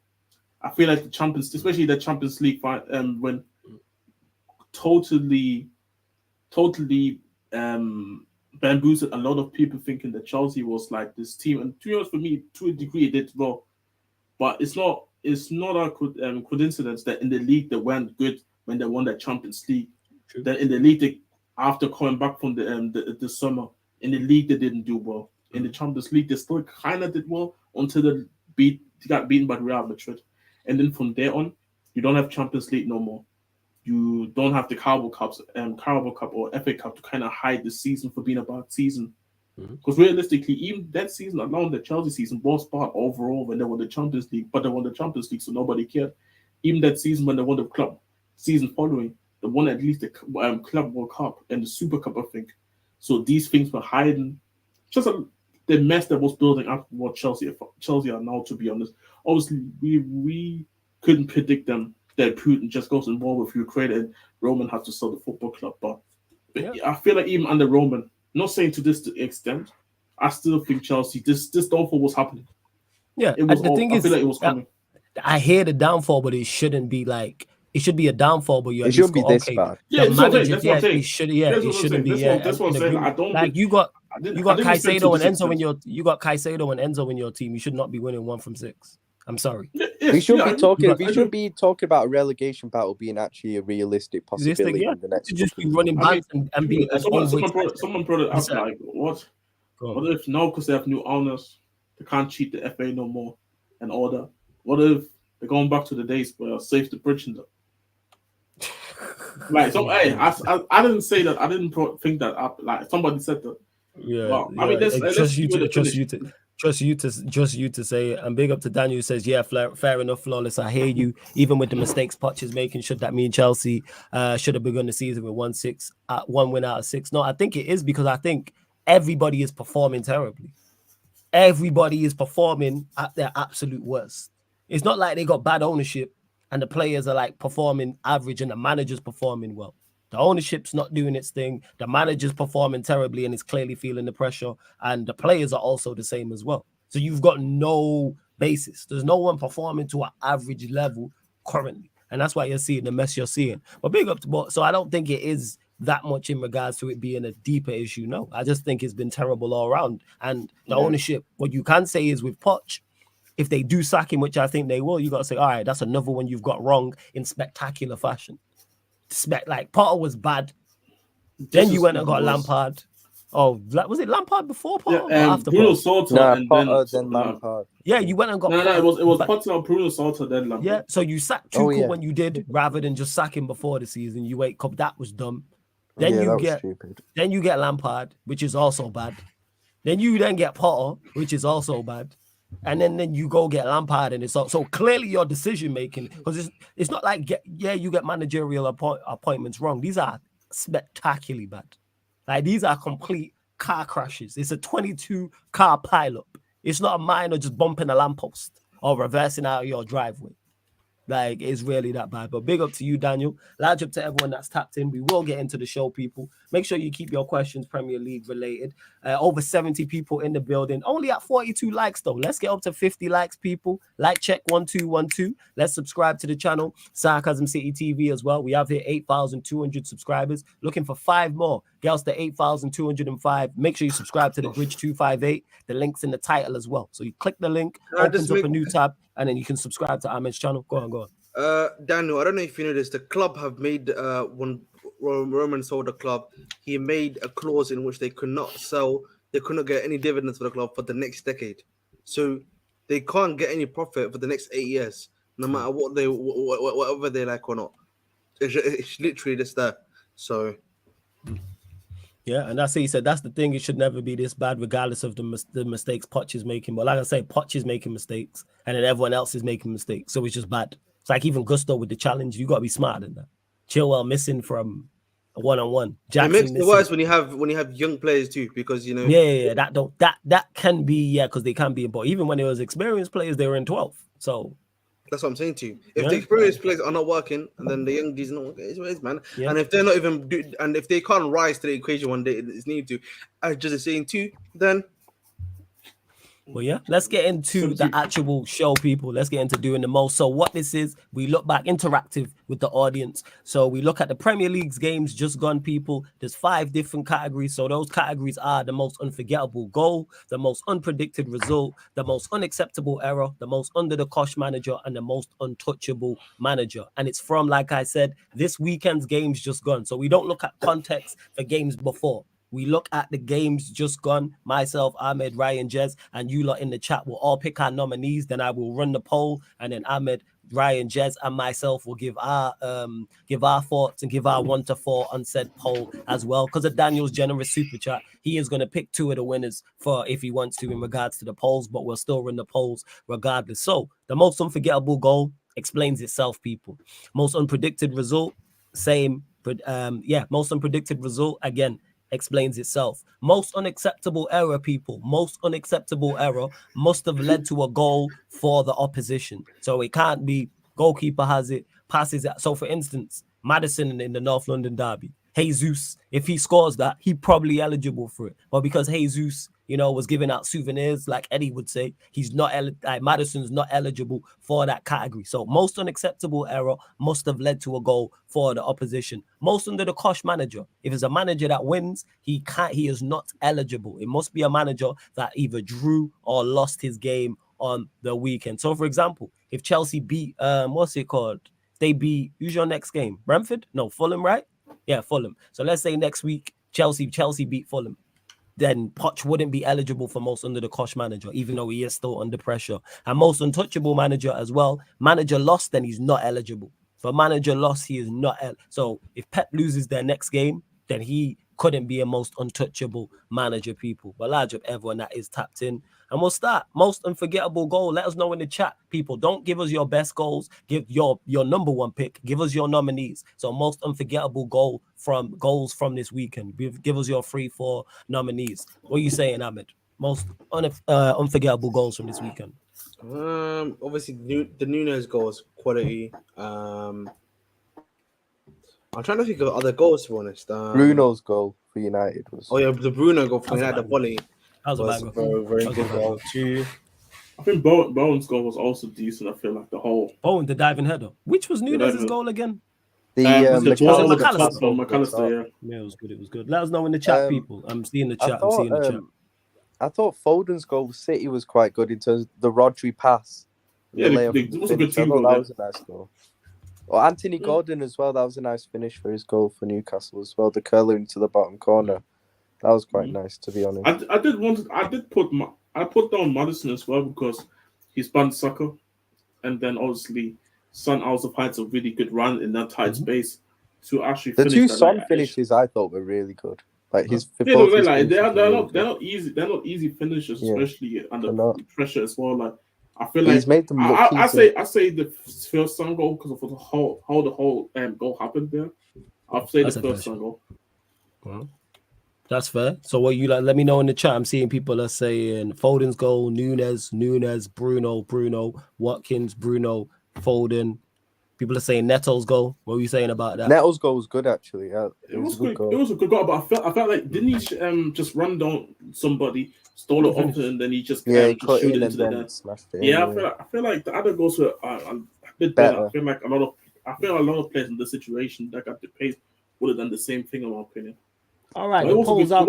I feel like the Champions, especially the Champions League, when totally bamboozled a lot of people thinking that Chelsea was like this team. And to be honest, for me, to a degree, it did well. But it's not a coincidence that in the league they weren't good when they won the Champions League. True. That in the league, after coming back from the summer, in the league they didn't do well. In the Champions League, they still kind of did well until they got beaten by Real Madrid. And then from there on, you don't have Champions League no more. You don't have the Carabao Cup or FA Cup to kind of hide the season for being a bad season. Because realistically, even that season alone, the Chelsea season was bad overall when they won the Champions League, but they won the Champions League, so nobody cared. Even that season when they won the club season following, they won at least the Club World Cup and the Super Cup, I think. So these things were hiding. Just the mess that was building up what Chelsea are now, to be honest. Obviously, we couldn't predict them. That Putin just goes in war with Ukraine and Roman has to sell the football club. But I feel like even under Roman, not saying to this extent, I still think Chelsea, this downfall was happening. Yeah, it was. I feel like it was coming. I hear the downfall, but it shouldn't be like. It should be a downfall, but you. It shouldn't be this bad. Yeah, that's what I'm saying. It should. Yeah, it shouldn't be. That's what I'm saying. I don't like you got Caicedo and Enzo in your. You got Caicedo and Enzo in your team. You should not be winning 1 from 6. I'm sorry. We shouldn't be talking. We shouldn't be talking about a religation battle being actually a realistic possibility in the next. Just be running back and be. Someone brought it up like what? What if now because they have new owners, they can't cheat the FA no more and all that? What if they're going back to the days where save the bridge and that? Like so, hey, I didn't say that. I didn't think that up. Like somebody said that. Yeah, well, I mean, trust you to say it. And big up to Daniel who says, yeah, fair enough, flawless. I hear you. Even with the mistakes Poch is making, should that mean Chelsea should have begun the season with 1 win out of 6? No, I think it is because I think everybody is performing terribly. Everybody is performing at their absolute worst. It's not like they got bad ownership and the players are like performing average and the manager's performing well. The ownership's not doing its thing. The manager's performing terribly and is clearly feeling the pressure. And the players are also the same as well. So you've got no basis. There's no one performing to an average level currently. And that's why you're seeing the mess you're seeing. But big up to both. So I don't think it is that much in regards to it being a deeper issue. No, I just think it's been terrible all around. And the ownership, what you can say is with Poch, if they do sack him, which I think they will, you got to say, all right, that's another one you've got wrong in spectacular fashion. Like Potter was bad. Then you went and got Lampard. Oh, was it Lampard before Potter or after Bruno Salter and Potter, then Lampard. Yeah, you went and got. No, it was Potter, Bruno Salter, then Lampard. Yeah, so you sacked Tuchel when you did, rather than just sack him before the season. You wake up, that was dumb. Then you get Lampard, which is also bad. Then you get Potter, which is also bad. And then you go get Lampard, and it's so clearly your decision making, because it's not like you get managerial appointments wrong. These are spectacularly bad. Like these are complete car crashes. It's a 22 car pileup. It's not a minor just bumping a lamppost or reversing out of your driveway. Like, it's really that bad. But big up to you, Daniel. Large up to everyone that's tapped in. We will get into the show, people. Make sure you keep your questions Premier League related. Over 70 people in the building. Only at 42 likes, though. Let's get up to 50 likes, people. Like check 1212. Let's subscribe to the channel. Sarcasm City TV as well. We have here 8,200 subscribers. Looking for 5 more. Girls to 8,205. Make sure you subscribe to the Bridge 258. The link's in the title as well. So you click the link, opens up a new tab, and then you can subscribe to Ahmed's channel. Go on. Daniel, I don't know if you know this. The club have made when Roman sold the club, he made a clause in which they could not get any dividends for the club for the next decade. So they can't get any profit for the next 8 years, no matter what whatever they like or not. It's literally just that. So. Yeah, and that's it. He said that's the thing. It should never be this bad, regardless of the mistakes Poch is making. But like I say, Poch is making mistakes, and then everyone else is making mistakes. So it's just bad. It's like even Gusto with the challenge. You got to be smarter than that. Chilwell missing from a one-on-one. It makes it worse when you have young players too, because you know. Yeah. That can be because they can be. But even when it was experienced players, they were in 12th. So. That's what I'm saying to you. If the experienced players are not working, and then the young D's not working, it's what it is, man. Yeah. And if they're not even and if they can't rise to the equation one day, it's needed to. As just saying too, then. Well, yeah, let's get into the actual show, people. Let's get into doing the most. So what this is, we look back interactive with the audience. So we look at the Premier League's games just gone, people. There's 5 different categories. So those categories are the most unforgettable goal, the most unpredicted result, the most unacceptable error, the most under the cosh manager, and the most untouchable manager. And it's from, like I said, this weekend's games just gone. So we don't look at context for games before. We look at the games just gone. Myself, Ahmed, Ryan, Jez, and you lot in the chat will all pick our nominees. Then I will run the poll, and then Ahmed, Ryan, Jez, and myself will give our thoughts and give our 1 to 4 unsaid poll as well. Because of Daniel's generous super chat, he is going to pick 2 of the winners for if he wants to in regards to the polls, but we'll still run the polls regardless. So the most unforgettable goal explains itself, people. Most unpredicted result, same. Most unpredicted result again. Explains itself. Most unacceptable error, people. Most unacceptable error must have led to a goal for the opposition. So it can't be goalkeeper has it, passes it. So for instance, Maddison in the North London derby, Jesus, if he scores that, he probably eligible for it. But because Jesus, was giving out souvenirs, like Eddie would say, he's not Maddison's not eligible for that category. So most unacceptable error must have led to a goal for the opposition. Most under the cosh manager. If it's a manager that wins, he is not eligible. It must be a manager that either drew or lost his game on the weekend. So for example, if Chelsea beat they beat, who's your next game? Brentford? No, Fulham, right? Yeah, Fulham. So let's say next week Chelsea beat Fulham. Then Poch wouldn't be eligible for most under the cosh manager, even though he is still under pressure. And most untouchable manager as well. Manager lost, then he's not eligible. For manager lost, he is not. So if Pep loses their next game, then he couldn't be a most untouchable manager, people. But large up everyone that is tapped in. And we'll start. Most unforgettable goal. Let us know in the chat, people. Don't give us your best goals. Give your number 1 pick. Give us your nominees. So most unforgettable goals from this weekend. Give us your 3-4 nominees. What are you saying, Ahmed? Most unforgettable goals from this weekend. Obviously the Nunes goal was quality. I'm trying to think of other goals, to be honest. Bruno's goal for United was. Oh yeah, the Bruno goal for United, the volley. That was a very good goal too. I think Bowen's goal was also decent. I feel like Bowen, the diving header. Which was Nunes' goal again? McAllister, yeah, it was good. It was good. Let us know in the chat, people. I'm seeing the chat. I thought Foden's goal for City was quite good in terms of the Rodri pass. Yeah, it was a good team goal. That was a nice goal. Or Anthony Gordon as well. That was a nice finish for his goal for Newcastle as well. The curler into the bottom corner. That was quite nice, to be honest. I put down Maddison as well because he's banned Saka, and then obviously Son also had a really good run in that tight space to actually finish. The 2 Son finishes I thought were really good. Like they're not easy. They're not easy finishes, especially under pressure as well. Like I feel like he's made them look I say the first Son goal because of the whole goal happened there. I'll say the first Son goal. Well, that's fair. So what you like? Let me know in the chat. I'm seeing people are saying Foden's goal, Nunes, Bruno, Watkins, Bruno, Foden. People are saying Neto's goal. What were you saying about that? Neto's goal was good, actually. Yeah, it was a good goal. It was a good goal, but I felt like didn't he just run down somebody, stole it off, and then he just he cut shoot in it into and the then smashed it. Yeah, I feel like the other goals were a bit better. I feel a lot of players in this situation that got the pace would have done the same thing, in my opinion. All right, it was a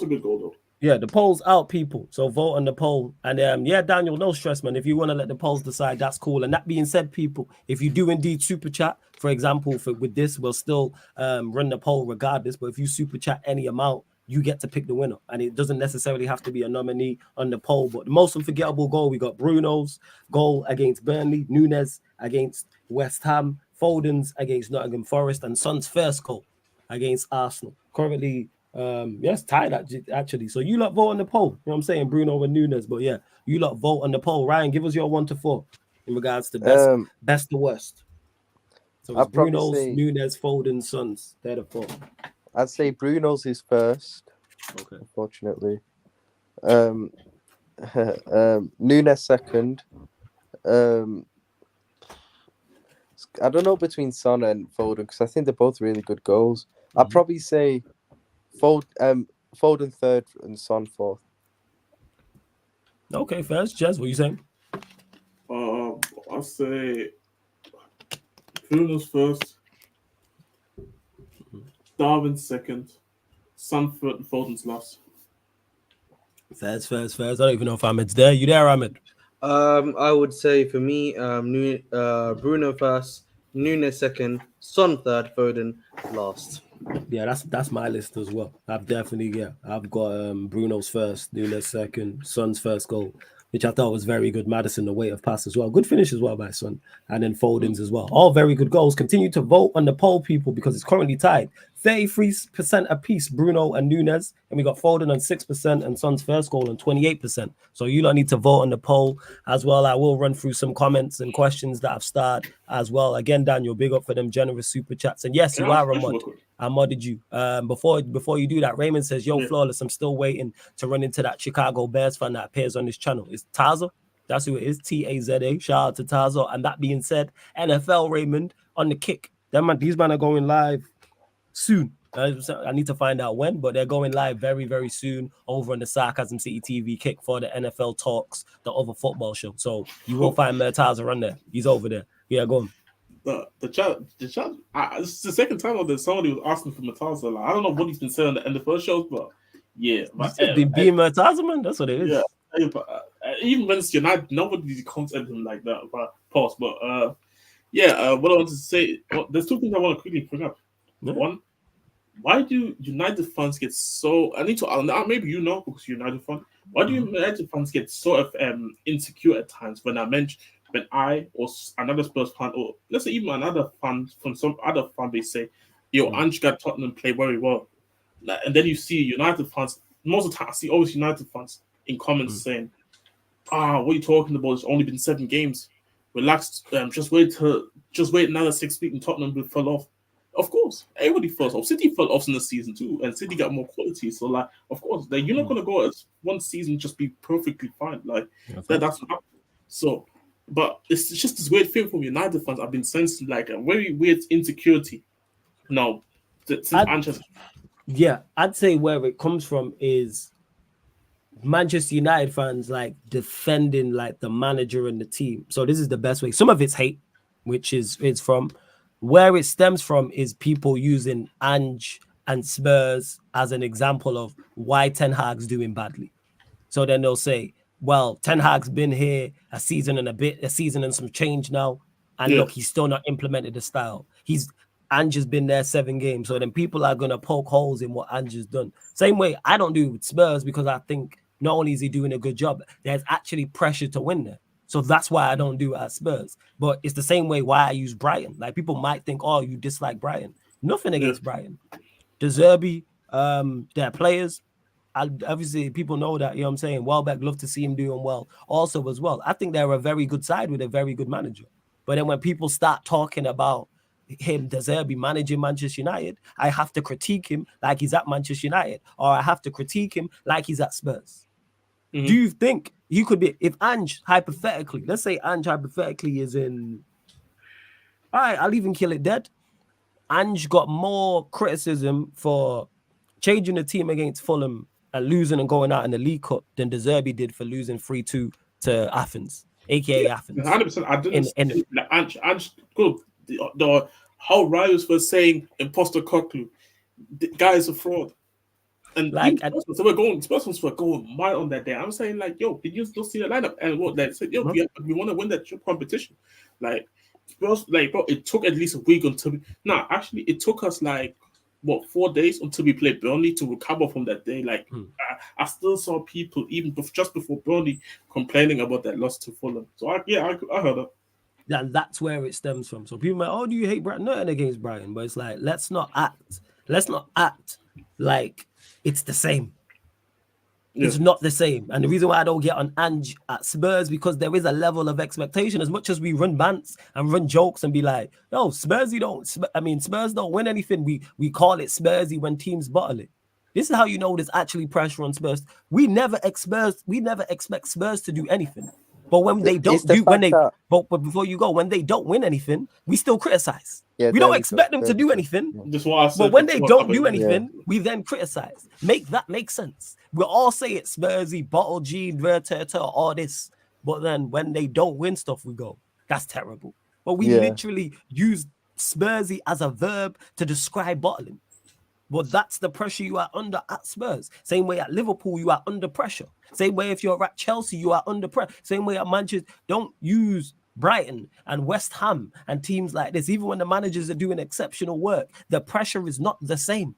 good goal though. Yeah, the poll's out, people. So vote on the poll. And Daniel, no stress, man. If you want to let the polls decide, that's cool. And that being said, people, if you do indeed super chat, for example, with this, we'll still run the poll regardless. But if you super chat any amount, you get to pick the winner. And it doesn't necessarily have to be a nominee on the poll. But the most unforgettable goal, we got Bruno's goal against Burnley, Nunes against West Ham, Foden's against Nottingham Forest, and Son's first goal against Arsenal. Currently, yes, tied actually. So you lot vote on the poll. You know what I'm saying? Bruno and Nunes. But yeah, you lot vote on the poll. Ryan, give us your 1 to 4 in regards to best to worst. So it's Bruno's, Nunes, Foden, Sons. They're the 4. I'd say Bruno's is first. Okay. Unfortunately. Nunes second. I don't know between Son and Foden because I think they're both really good goals. I'd probably say Foden third and Son fourth. Okay, first, Jez, what are you saying? I'll say Bruno's first, Darwin second, Son third, and Foden's last. First. I don't even know if Ahmed's there. You there, Ahmed? I would say for me, Bruno first, Nunes second, Son third, Foden last. Yeah, that's my list as well. I've got Bruno's first, Nunes second, Son's first goal, which I thought was very good. Maddison, the weight of pass as well. Good finish as well by Son. And then Foden's as well. All very good goals. Continue to vote on the poll, people, because it's currently tied. 33% apiece, Bruno and Nunes. And we got Foden on 6% and Son's first goal on 28%. So you don't need to vote on the poll as well. I will run through some comments and questions that I've started as well. Again, Daniel, big up for them generous super chats. And yes, you are a mod. I modded you. Before you do that, Raymond says, yo, Flawless, I'm still waiting to run into that Chicago Bears fan that appears on this channel. It's Tazo. That's who it is, Taza. Shout out to Tazo. And that being said, NFL Raymond on the kick. These men are going live soon. I need to find out when, but they're going live very, very soon over on the Sarcasm City TV kick for the NFL Talks, the other football show. So you will find Taza on there. He's over there. Yeah, go on. The chat. This is the second time that somebody was asking for Mataza. Like, I don't know what he's been saying in the first shows, but yeah, being Mataza, man, that's what it is. Yeah, but even when it's United, nobody comes at him like that. But pause. But what I wanted to say, there's two things I want to quickly bring up. Yeah. One, why do United fans get so? I need to. Maybe you know because you're United fan. Why do United fans get so insecure at times when I or another Spurs fan, or let's say even another fan from some other fan base say, yo, Ange got Tottenham play very well. And then you see United fans, most of the time I see always United fans in comments saying, what are you talking about? It's only been 7 games. Relax, just wait another 6 weeks and Tottenham will fall off. Of course, everybody falls off. City fell off in the season too, and City got more quality. So, like, of course, you're not going to go as one season just be perfectly fine. Like, that's not. So, but it's just this weird thing from United fans. I've been sensing like a very weird insecurity. No, I'd say where it comes from is Manchester United fans like defending like the manager and the team. So this is the best way. Some of it's hate, which is from where it stems from is people using Ange and Spurs as an example of why Ten Hag's doing badly. So then they'll say, well, Ten Hag's been here a season and some change now. And look, he's still not implemented the style. Ange has been there 7 games. So then people are going to poke holes in what Ange has done. Same way I don't do it with Spurs because I think not only is he doing a good job, there's actually pressure to win there. So that's why I don't do it at Spurs. But it's the same way why I use Brighton. Like people might think, oh, you dislike Brighton. Nothing against Brighton. De Zerbi, their players, obviously people know that, you know what I'm saying? Welbeck, love to see him doing well also as well. I think they're a very good side with a very good manager. But then when people start talking about him, De Zerbi managing Manchester United, I have to critique him like he's at Manchester United, or I have to critique him like he's at Spurs. Do you think you could be, if Ange hypothetically, let's say Ange hypothetically is in, all right, I'll even kill it dead. Ange got more criticism for changing the team against Fulham and losing and going out in the League Cup than De Zerbi did for losing 3-2 to Athens, aka Athens. 100%. I didn't Ange good. The whole rivals were saying imposter Cocklu, the guy is a fraud. And like, Spurs were going wild on that day. I'm saying, like, yo, did you still see the lineup? And what they said, yo, we want to win that competition. Like, Spurs, like, bro, it took at least a week until actually, it took us like 4 days until we played Burnley to recover from that day. Like, I still saw people even just before Burnley complaining about that loss to Fulham. So I heard it. And that's where it stems from. So people are like, oh, do you hate Brighton? Nothing against Brighton, but it's like, let's not act like it's the same. Yeah. It's not the same. And the reason why I don't get on Ange at Spurs, because there is a level of expectation. As much as we run bants and run jokes and be like, no, Spurs don't win anything. We call it Spursy when teams bottle it. This is how you know there's actually pressure on Spurs. We never expect Spurs to do anything. But when they don't but before you go, when they don't win anything, we still criticize. Yeah, we don't expect them to do anything. Just what I said, but when they don't do anything, we then criticize. Make that make sense. We'll all say it's Spursy, Bottle G, all this. But then when they don't win stuff, we go, that's terrible. But we literally use Spursy as a verb to describe bottling. But that's the pressure you are under at Spurs. Same way at Liverpool, you are under pressure. Same way if you're at Chelsea, you are under pressure. Same way at Manchester. Don't use Brighton and West Ham and teams like this. Even when the managers are doing exceptional work, the pressure is not the same.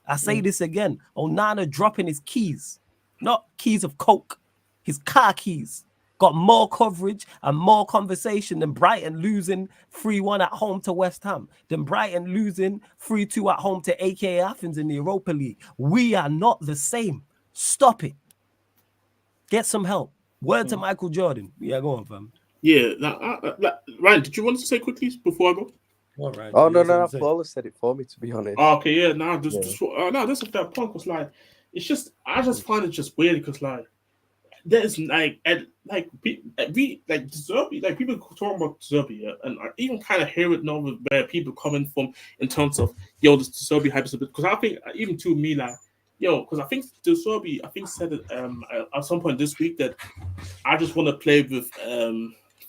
I say this again. Onana dropping his keys, not keys of coke, his car keys. Got more coverage and more conversation than Brighton losing 3-1 at home to West Ham, than Brighton losing 3-2 at home to AK Athens in the Europa League. We are not the same. Stop it. Get some help. Word to Michael Jordan. Yeah, go on, fam. Yeah. Ryan, did you want to say quickly before I go? All right. Oh, no. Paula said it for me, to be honest. Okay, yeah. This is a fair point, because, like, it's just, I just find it just weird, because, like, there's De Zerbi, like, people talking about De Zerbi, yeah, and I even kind of hear it now where people coming from in terms of, yo, this De Zerbi hype is a bit, because I think, even to me, like, yo, because I think De Zerbi, said it at some point this week that I just want to play with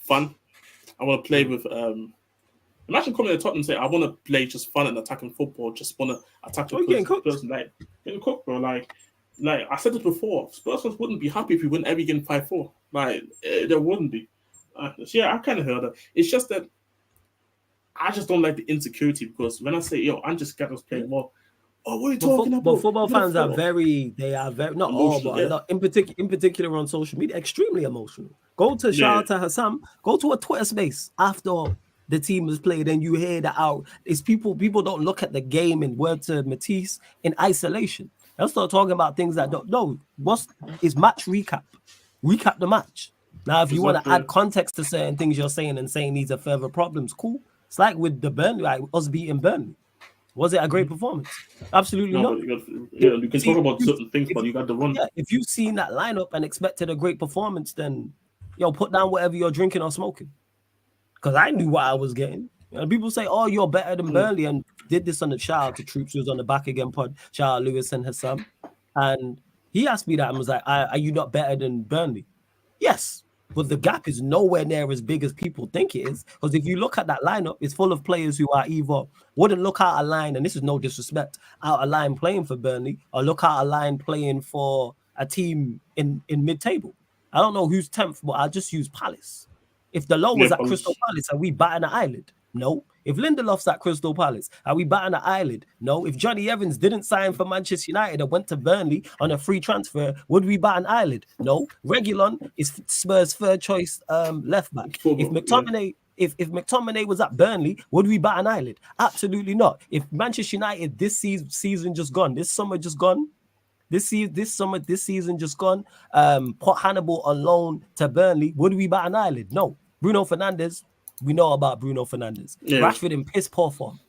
fun. I want to play with imagine coming to Tottenham and say, I want to play just fun and attacking football, just want to attack the person, like, getting cooked, bro, like I said this before, Spurs fans wouldn't be happy if we win every game 5-4. Like, there wouldn't be. I kind of heard that. It's just that I just don't like the insecurity, because when I say, yo, I'm just scared of playing more. Oh, what are you talking about? But football fans are very not emotional, all, but in particular on social media, extremely emotional. Go to shout out to Hassam, go to a Twitter space after the team has played, and you hear that out. It's people don't look at the game, in word to Matisse, in isolation. They'll start talking about things that don't know. Is match recap? Recap the match. Now, if you want to add context to certain things you're saying and saying these are further problems, cool. It's like with the Burnley, like us beating Burnley. Was it a great performance? Absolutely not. You can talk about certain things, but you got the run. Yeah, if you've seen that lineup and expected a great performance, then put down whatever you're drinking or smoking. Because I knew what I was getting. And people say, oh, you're better than Burnley, and did this on the shout out to Troops, who was on the Back Again pod, shout out Lewis and Hassam. And he asked me that and was like, are you not better than Burnley? Yes, but the gap is nowhere near as big as people think it is. Because if you look at that lineup, it's full of players who are either wouldn't look out of line, and this is no disrespect, out of line playing for Burnley, or look out of line playing for a team in mid-table. I don't know who's 10th, but I'll just use Palace. If the low was at Crystal Palace, are we batting an eyelid? No. If Lindelof's at Crystal Palace, are we batting an eyelid? No. If Johnny Evans didn't sign for Manchester United and went to Burnley on a free transfer, would we bat an eyelid? No. Reguilon is Spurs' third choice left back. If McTominay, if McTominay was at Burnley, would we bat an eyelid? Absolutely not. If Manchester United this season just gone, this summer just gone, this season just gone, put Hannibal on loan to Burnley, would we bat an eyelid? No. Bruno Fernandes, we know about Bruno Fernandes. Yeah. Rashford in piss poor form.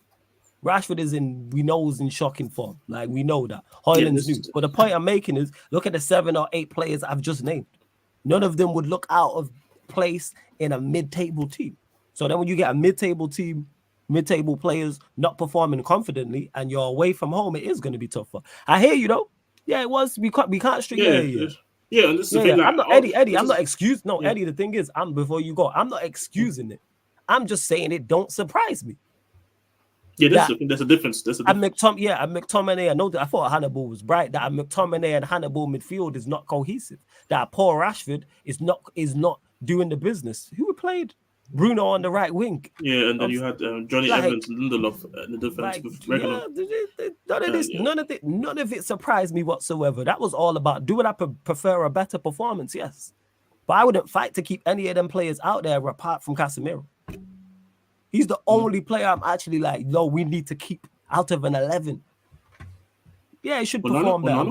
Rashford is in shocking form. Like, we know that. Højlund's new. But the point I'm making is, look at the 7 or 8 players I've just named. None of them would look out of place in a mid-table team. So then when you get a mid-table team, mid-table players not performing confidently, and you're away from home, it is going to be tougher. I hear you, though. Yeah, it was. We can't string you. Yeah, and this is the thing. Like, I'm not Eddie. I'm not excused. No, Eddie. The thing is, before you go, I'm not excusing it. I'm just saying it don't surprise me. Yeah, there's a difference. And McTominay. I know that I thought Hannibal was bright. That McTominay and Hannibal midfield is not cohesive. That poor Rashford is not doing the business. Who played Bruno on the right wing? Yeah, and then you had Johnny Evans and Lindelof in the defense with Reguilon. None of it surprised me whatsoever. That was all about, do I prefer a better performance? Yes. But I wouldn't fight to keep any of them players out there apart from Casemiro. He's the only player I'm actually like, no, we need to keep out of an 11. Yeah, he should perform better,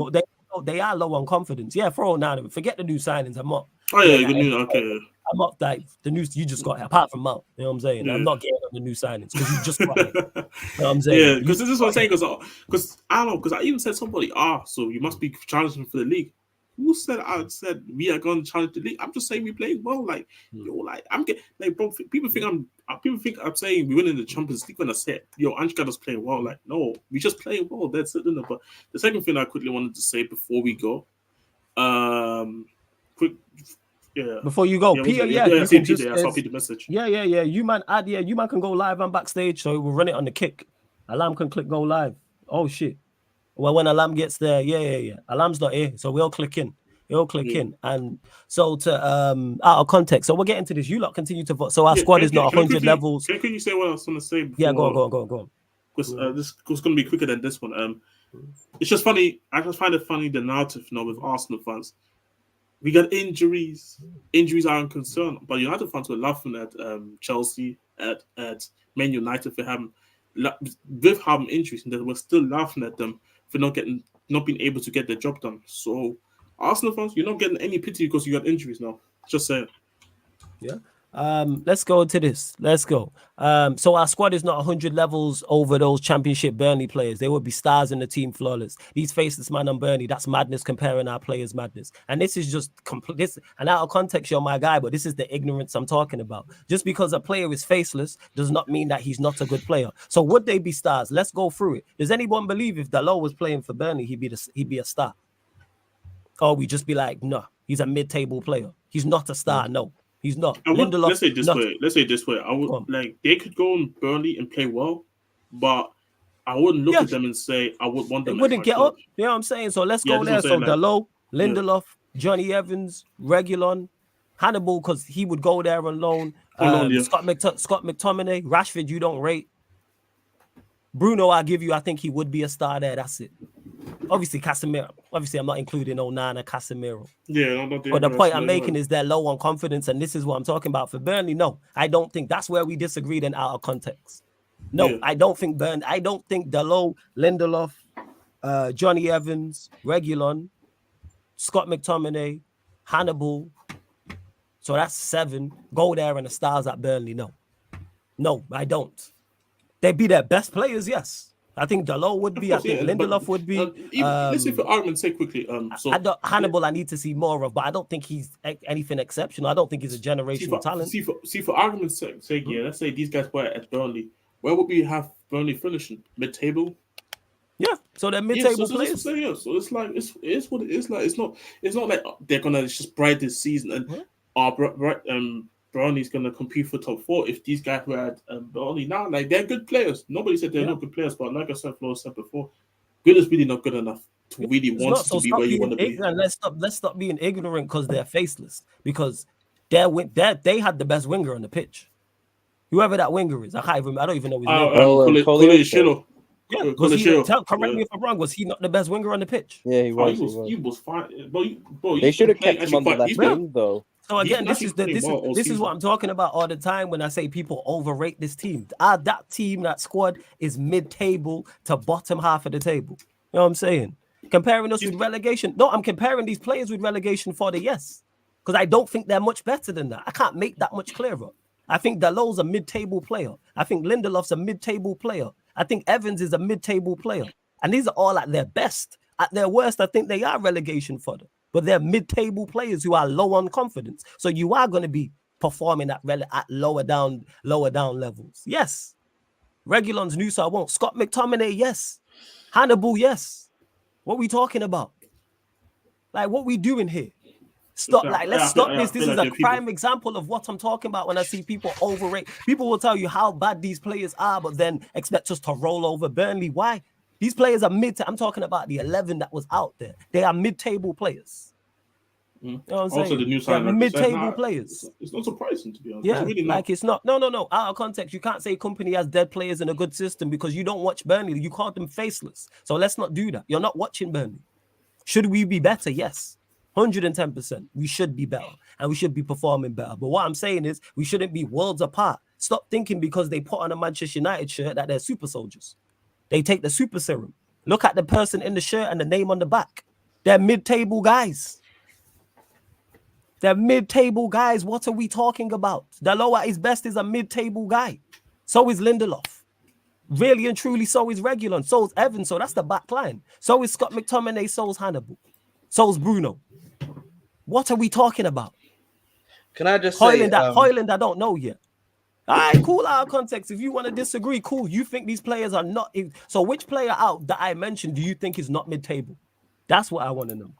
but they are low on confidence. Yeah, for all now, forget the new signings. I'm not. Oh yeah, good news. Okay. I'm not like the news you just got apart from Mount. You know what I'm saying? I'm not getting on the new signings because you just got it. You know what I'm saying? Yeah, because this is what I'm saying. Because I don't know. Because I even said somebody, so you must be challenging for the league. Who said I said we are going to challenge the league? I'm just saying we playing well. Like I'm getting like bro. People think I'm saying we win in the Champions League when I said Anjika's playing well. Like no, we just playing well. That's it. But the second thing I quickly wanted to say before we go, quick. Yeah. Before you go, Peter, I saw Peter's message. Yeah. You man can go live and backstage, so we'll run it on the kick. Alarm can click go live. Oh shit. Well, when Alarm gets there, yeah. Alarm's not here, so we'll click in. He'll click in. And so to out of context, so we'll get into this. You lot continue to vote. So our squad is not 100 levels. Can you say what I was going to say before? Yeah, go on. Because this was going to be quicker than this one. It's just funny. I just find it funny the narrative with Arsenal fans. We got injuries. Injuries aren't concerned, but United fans were laughing at Chelsea, at Man United for having injuries, and they were still laughing at them for not being able to get their job done. So, Arsenal fans, you're not getting any pity because you got injuries now. Just saying. Yeah. Let's go into this. Let's go. So our squad is not 100 levels over those Championship Burnley players. They would be stars in the team, flawless. These faceless man on Burnley, that's madness comparing our players' madness. And this is just complete. And out of context, you're my guy, but this is the ignorance I'm talking about. Just because a player is faceless does not mean that he's not a good player. So would they be stars? Let's go through it. Does anyone believe if Dalot was playing for Burnley, he'd be a star? Or we just be like, no, he's a mid-table player. He's not a star, no. He's not. Let's say it this way. I would like they could go in Burnley and play well, but I wouldn't look at them and say I would want them. They wouldn't get up. You know what I'm saying? So let's go there. So Dalot, Lindelof, Johnny Evans, Reguilon, Hannibal, because he would go there on loan. Scott McTominay, Rashford, you don't rate. Bruno, I think he would be a star there. That's it. Obviously, Casemiro. Obviously, I'm not including Onana, Casemiro. Yeah, but the point I'm making is they're low on confidence, and this is what I'm talking about for Burnley. No, I don't think that's where we disagreed and out of context. No, I don't think I don't think Dalot, Lindelof, Johnny Evans, Reguilon, Scott McTominay, Hannibal. So that's 7. Go there and the stars at Burnley. No, I don't. They'd be their best players, yes. I think Dalot would be. I think Lindelof would be. Let's say for argument's sake, quickly. Hannibal, I need to see more of, but I don't think he's anything exceptional. I don't think he's a generational talent. For argument's sake, let's say these guys were at Burnley. Where would we have Burnley finishing? Mid-table. Yeah, so they're mid-table players. So it's like it's what it is. Like it's not like they're gonna just bright this season and Burnley's gonna compete for top 4 if these guys were at Burnley now. Like they're good players. Nobody said they're not good players, but like I said, Flo said before, good is really not good enough to really want to be where you want to be. Let's stop being ignorant because they're faceless. Because they had the best winger on the pitch. Whoever that winger is, I don't even know his name. Correct me if I'm wrong. Was he not the best winger on the pitch? Yeah, he was. He was fine. They should have kept him on the left wing, though. So again, this is what I'm talking about all the time when I say people overrate this team. That squad is mid-table to bottom half of the table. You know what I'm saying? Comparing us with relegation. No, I'm comparing these players with relegation for the yes. Because I don't think they're much better than that. I can't make that much clearer. I think Dalot's a mid-table player. I think Lindelof's a mid-table player. I think Evans is a mid-table player. And these are all at their best. At their worst, I think they are relegation fodder. But they're mid-table players who are low on confidence. So you are going to be performing at lower down levels. Yes. Reguilon's new, so I won't. Scott McTominay, yes. Hannibal, yes. What are we talking about? Like, what are we doing here? Let's stop this. This is a prime example of what I'm talking about when I see people overrate. People will tell you how bad these players are, but then expect us to roll over Burnley. Why? These players are I'm talking about the 11 that was out there. They are mid-table players. You know what I'm saying? Also, the new side mid-table players. It's not surprising, to be honest. Yeah, it's really not. like it's not. No. Out of context, you can't say company has dead players in a good system because you don't watch Burnley. You call them faceless. So let's not do that. You're not watching Burnley. Should we be better? Yes. 110%. We should be better and we should be performing better. But what I'm saying is we shouldn't be worlds apart. Stop thinking because they put on a Manchester United shirt that they're super soldiers. They take the super serum. Look at the person in the shirt and the name on the back. They're mid-table guys. They're mid-table guys. What are we talking about? Dalot at his best is a mid-table guy. So is Lindelof. Really and truly, so is Reguilon. So is Evans. So that's the back line. So is Scott McTominay. So is Hannibal. So is Bruno. What are we talking about? Can I just Højlund, say... Højlund, I don't know yet. All right, cool, out of context. If you want to disagree, cool. You think these players are not... So which player out that I mentioned do you think is not mid-table? That's what I want to know.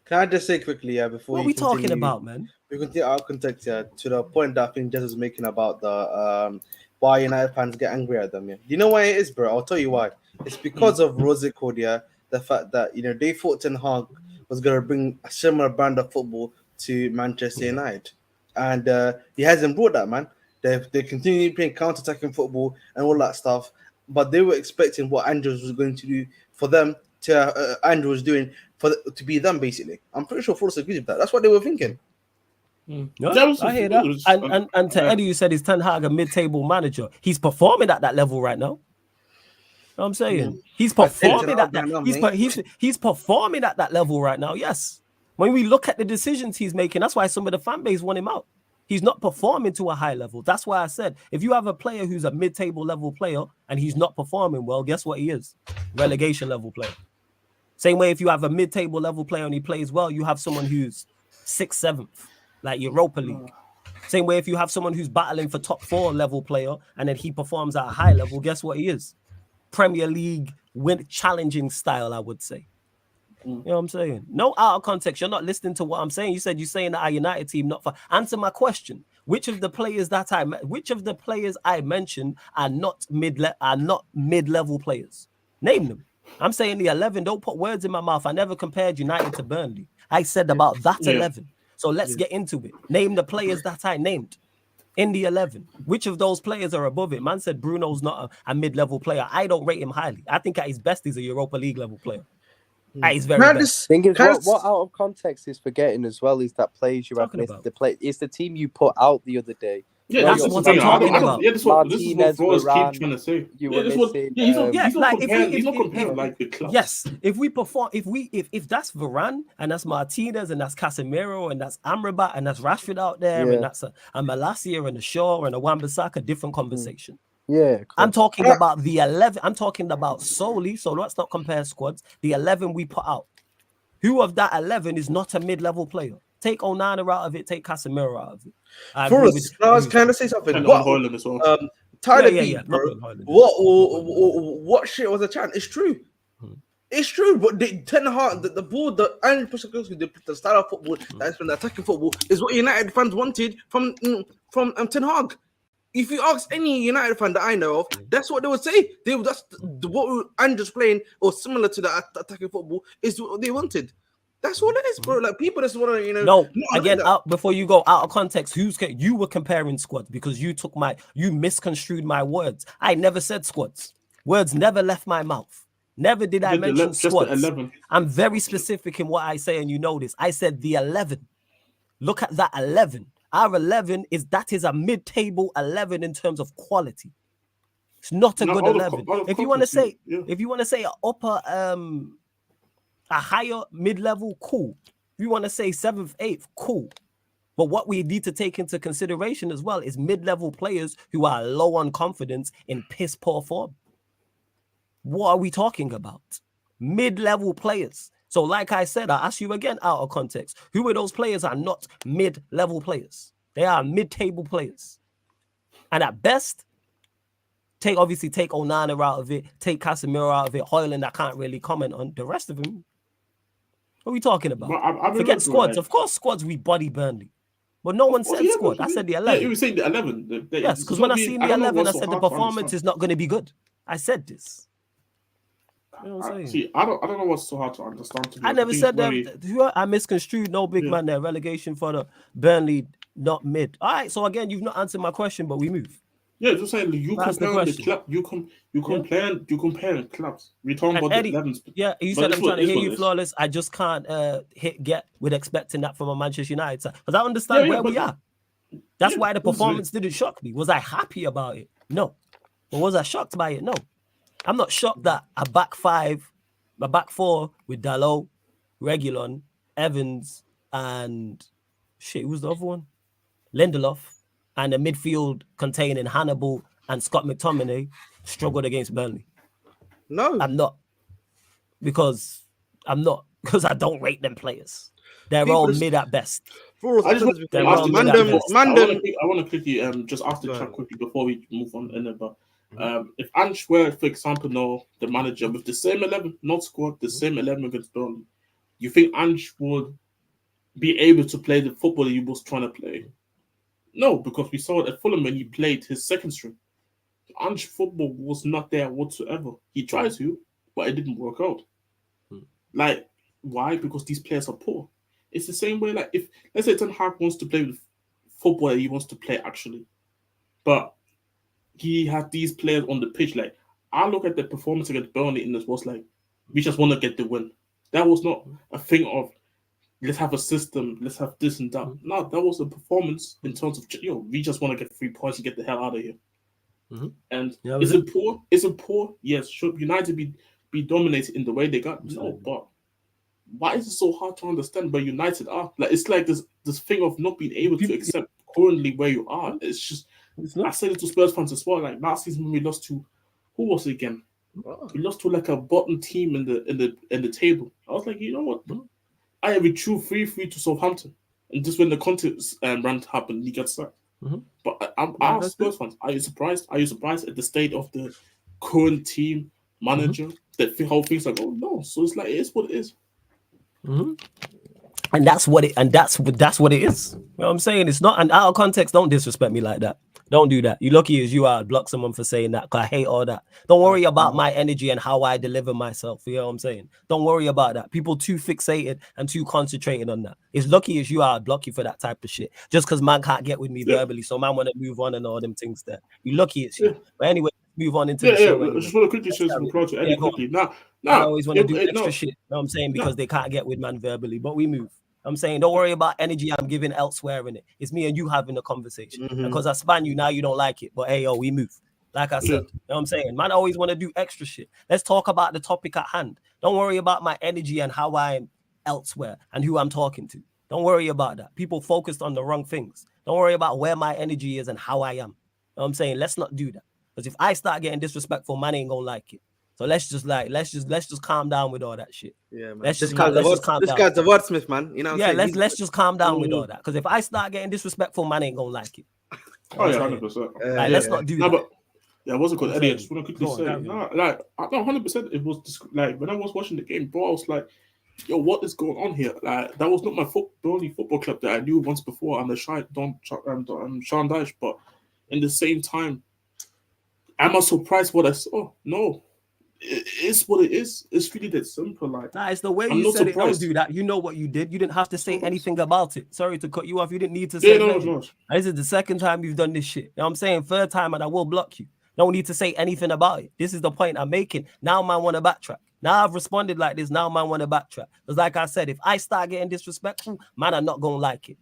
Can I just say quickly, before what are we talking about, man? We continue our context here to the point that I think Jess was making about the why United fans get angry at them. Yeah, you know why it is, bro? I'll tell you why. It's because of Rose Cordia, the fact that they thought Ten Hag was going to bring a similar brand of football to Manchester United, and he hasn't brought that, man. They continue playing counter-attacking football and all that stuff, but they were expecting what Andrews was going to do for them. Andrew was doing to be them, basically. I'm pretty sure Forrest agrees with that. That's what they were thinking. No, I hear that. And to Eddie, you said he's Ten Hag a mid-table manager. He's performing at that level right now. You know what I'm saying? He's performing at that. He's performing at that level right now. Yes. When we look at the decisions he's making, that's why some of the fan base want him out. He's not performing to a high level. That's why I said, if you have a player who's a mid-table level player and he's not performing well, guess what he is? Relegation level player. Same way if you have a mid-table level player and he plays well, you have someone who's 6th, 7th, like Europa League. Same way if you have someone who's battling for top 4 level player and then he performs at a high level, guess what he is? Premier League challenging style, I would say. You know what I'm saying? No out of context. You're not listening to what I'm saying. You said you're saying that our United team not for. Answer my question. Which of the players I mentioned are not mid-level players? Name them. I'm saying the 11. Don't put words in my mouth. I never compared United to Burnley. I said about that 11. So let's get into it. Name the players that I named in the 11. Which of those players are above it? Man said Bruno's not a mid-level player. I don't rate him highly. I think at his best he's a Europa League level player. He's very best. Thing is, what out of context is forgetting as well is that players you have missed. It's the team you put out the other day. Yeah, that's what I'm talking about. Yeah, this is what Flores keep trying to say. You were missing. He's not comparing like the club. Yes, if we perform, if that's Varane and that's Martinez and that's Casemiro and that's Amrabat and that's Rashford out there and that's a Malacia and a Shaw and a Wan-Bissaka, different conversation. Yeah, cool. I'm talking about the 11. I'm talking about solely. So let's not compare squads. The 11 we put out. Who of that 11 is not a mid-level player? Take Onana out of it. Take Casemiro out of it. For us, I was trying to say something. Tyler, what shit was a chant? It's true. It's true, but Ten Hag, the board, the Iron the style of football that's been attacking football is what United fans wanted from Ten Hag. If you ask any United fan that I know of, that's what they would say. That's what Andrew's playing or similar to that attacking football is what they wanted. That's what it is, bro. Like people just want to, No, again, before you go out of context, you were comparing squads because you misconstrued my words. I never said squads. Words never left my mouth. Never did I mention squads. I'm very specific in what I say, and you know this. I said the 11. Look at that 11. Our 11 is a mid-table 11 in terms of quality. It's not a good 11. If you want to say, a upper, a higher mid-level, cool. If you want to say 7th, 8th, cool. But what we need to take into consideration as well is mid-level players who are low on confidence in piss poor form. What are we talking about? Mid-level players. So like I said, I ask you again out of context. Who of those players are not mid-level players? They are mid-table players. And at best, take Onana out of it, take Casemiro out of it, Højlund I can't really comment on. The rest of them, what are we talking about? Forget squads. Of course, squads we body Burnley. But no one said squad. I said the 11. Yeah, you were saying the 11. Yes, because when I seen the 11, I said the performance is not going to be good. I said this. You know what I'm saying? I don't know what's so hard to understand. I never said that. I misconstrued no big man there. Relegation for the Burnley, not mid. All right. So again, you've not answered my question, but we move. Yeah, just saying you compare the club. You compare clubs. We're talking about Eddie, the 11s. Yeah, you said I'm trying to hear you, Flawless. I just can't get with expecting that from a Manchester United side because I understand where we are. That's why the performance didn't shock me. Was I happy about it? No. But was I shocked by it? No. I'm not shocked that a back four with Dalot, Reguilon, Evans, and who's the other one? Lindelof, and a midfield containing Hannibal and Scott McTominay struggled against Burnley. No. I'm not. Because I don't rate them players. They're all mid at best. I want to quickly just ask the chat quickly before we move on. But if Ange were, for example, the manager with the same 11, not squad, the same 11 against Burnley, you think Ange would be able to play the football he was trying to play? No, because we saw it at Fulham when he played his second string. Ange football was not there whatsoever. He tried to, but it didn't work out. Like, why? Because these players are poor. It's the same way, like, if, let's say Ten Hag wants to play with football that he wants to play, actually, but he had these players on the pitch. Like, I look at the performance against Burnley and it was like, we just want to get the win. That was not a thing of, let's have a system, let's have this and that. No, that was a performance in terms of, we just want to get 3 points and get the hell out of here. And is it poor? Is it poor? Yes. Should United be dominated in the way they got? No, but why is it so hard to understand where United are? Like, it's like this thing of not being able to accept currently where you are. It's just, I said it to Spurs fans as well. Like, last season when we lost to, who was it again? We lost to like a bottom team in the table. I was like, you know what? I withdrew 3-3 to Southampton, and just when the contest rant happened, he got sacked. But I asked Spurs fans, are you surprised? Are you surprised at the state of the current team manager? That how things are going? No. So it's like, it is what it is. And that's what it is. You know what I'm saying? It's not, and out of context, don't disrespect me like that. Don't do that. You lucky as you are, I'd block someone for saying that, because I hate all that. Don't worry about my energy and how I deliver myself. You know what I'm saying? Don't worry about that. People too fixated and too concentrated on that. It's lucky as you are, I'd block you for that type of shit. Just because man can't get with me verbally, so man want to move on and all them things there. You lucky as you. But anyway, move on into the show. I just want to quickly say something to Eddie quickly. Now, I always want to do extra shit. You know what I'm saying? Because they can't get with man verbally, but we move. I'm saying, don't worry about energy I'm giving elsewhere in it. It's me and you having a conversation. Because I span you, now you don't like it. But hey, we move. Like I said, you know what I'm saying? Man, I always want to do extra shit. Let's talk about the topic at hand. Don't worry about my energy and how I'm elsewhere and who I'm talking to. Don't worry about that. People focused on the wrong things. Don't worry about where my energy is and how I am. You know what I'm saying? Let's not do that. Because if I start getting disrespectful, man ain't gonna like it. So let's just calm down with all that shit. Yeah, man. Let's just calm down. This guy's the wordsmith, man. You know what I'm saying? Let's just calm down with all that. Because if I start getting disrespectful, man ain't gonna like it. Oh yeah, 100%. Let's not do that. But yeah, it wasn't good. Eddie, I just want to quickly say, 100%. It was like when I was watching the game, bro, I was like, yo, what is going on here? Like, that was not my only football club that I knew once before, and the Sean Dyche. But in the same time, am I surprised what I saw? No. It is what it is. It's really that simple. Like, it's the way you said it. Don't do that. You know what you did. You didn't have to say anything about it. Sorry to cut you off. You didn't need to say anything. This is the second time you've done this shit. You know what I'm saying? Third time, and I will block you. Don't need to say anything about it. This is the point I'm making. Now man want to backtrack. Now I've responded like this. Now man want to backtrack. Because like I said, if I start getting disrespectful, man, I'm not going to like it. You know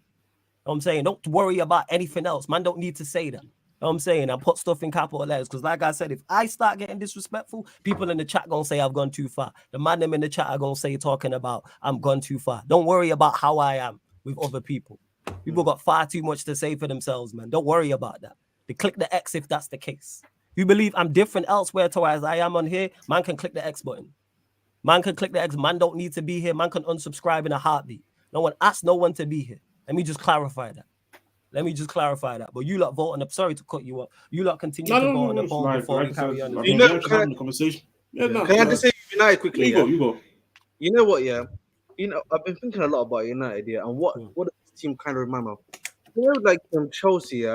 what I'm saying? Don't worry about anything else. Man don't need to say that. You know what I'm saying? I put stuff in capital letters because, like I said, if I start getting disrespectful, people in the chat gonna say I've gone too far. The man them in the chat are gonna say talking about I'm gone too far. Don't worry about how I am with other people. People got far too much to say for themselves, man. Don't worry about that. They click the X if that's the case. If you believe I'm different elsewhere to as I am on here, man can click the X button. Man can click the X. Man don't need to be here. Man can unsubscribe in a heartbeat. No one asked no one to be here. Let me just clarify that. But you lot voting up. Sorry to cut you up. You lot continue to vote on the phone before we carry on. You know, can I just say United quickly? You go. You know what? Yeah. You know, I've been thinking a lot about United, yeah, and what does this team kind of remind me of? You know, like Chelsea, yeah.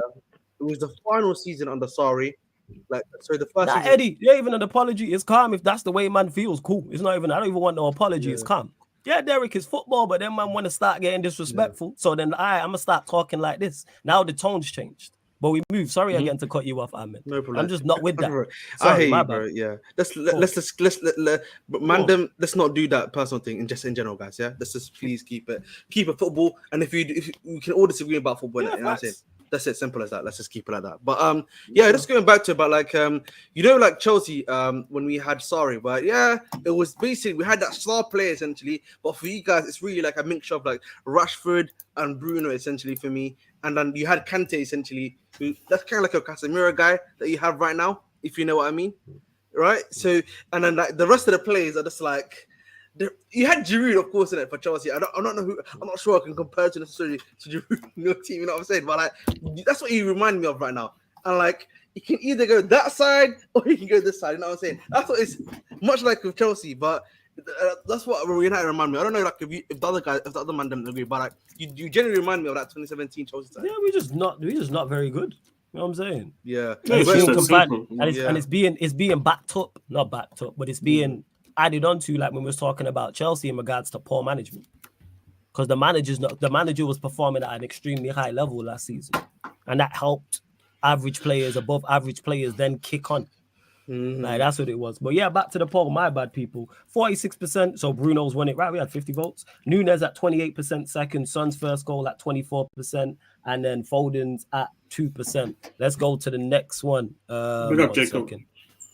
It was the final season under Sarri. Like, so the first season... Eddie, yeah, even an apology is calm. If that's the way man feels, cool. It's not even, I don't even want no apology. It's calm. Yeah, Derek, is football, but then man want to start getting disrespectful. So then I'm going to start talking like this. Now the tone's changed. But we move. Sorry again to cut you off, Ahmed. No problem. I'm just not with that. Sorry, I hate you, bro. Yeah. Let's not do that personal thing in general, guys. Yeah. Let's just please keep it football. And if you can all disagree about football, you know what I'm saying? That's it, simple as that. Let's just keep it like that. But yeah, just going back to about like like Chelsea when we had Sarri, but yeah, it was basically we had that star player essentially. But for you guys, it's really like a mixture of like Rashford and Bruno essentially for me, and then you had Kante essentially. That's kind of like a Casemiro guy that you have right now, if you know what I mean, right? So and then like the rest of the players are just like. You had Giroud, of course, in it for Chelsea. I don't know who. I'm not sure I can compare to necessarily to Giroud in your team. You know what I'm saying? But like, that's what you remind me of right now. And like, you can either go that side or you can go this side. You know what I'm saying? That's what it's much like with Chelsea. But that's what United remind me. I don't know, like if the other man doesn't agree, but like, you generally remind me of that 2017 Chelsea side. Yeah, we're just not very good. You know what I'm saying? Yeah, and it's being backed up, not backed up, but it's being added on to, like when we was talking about Chelsea in regards to poor management, because the manager was performing at an extremely high level last season, and that helped average players, above average players, then kick on. Like that's what it was. But yeah, back to the poll. My bad, people. 46%. So Bruno's won it, right? We had 50 votes. Nunes at 28% second. Son's first goal at 24%, and then Foden's at 2%. Let's go to the next one. Big up Jacob. Second.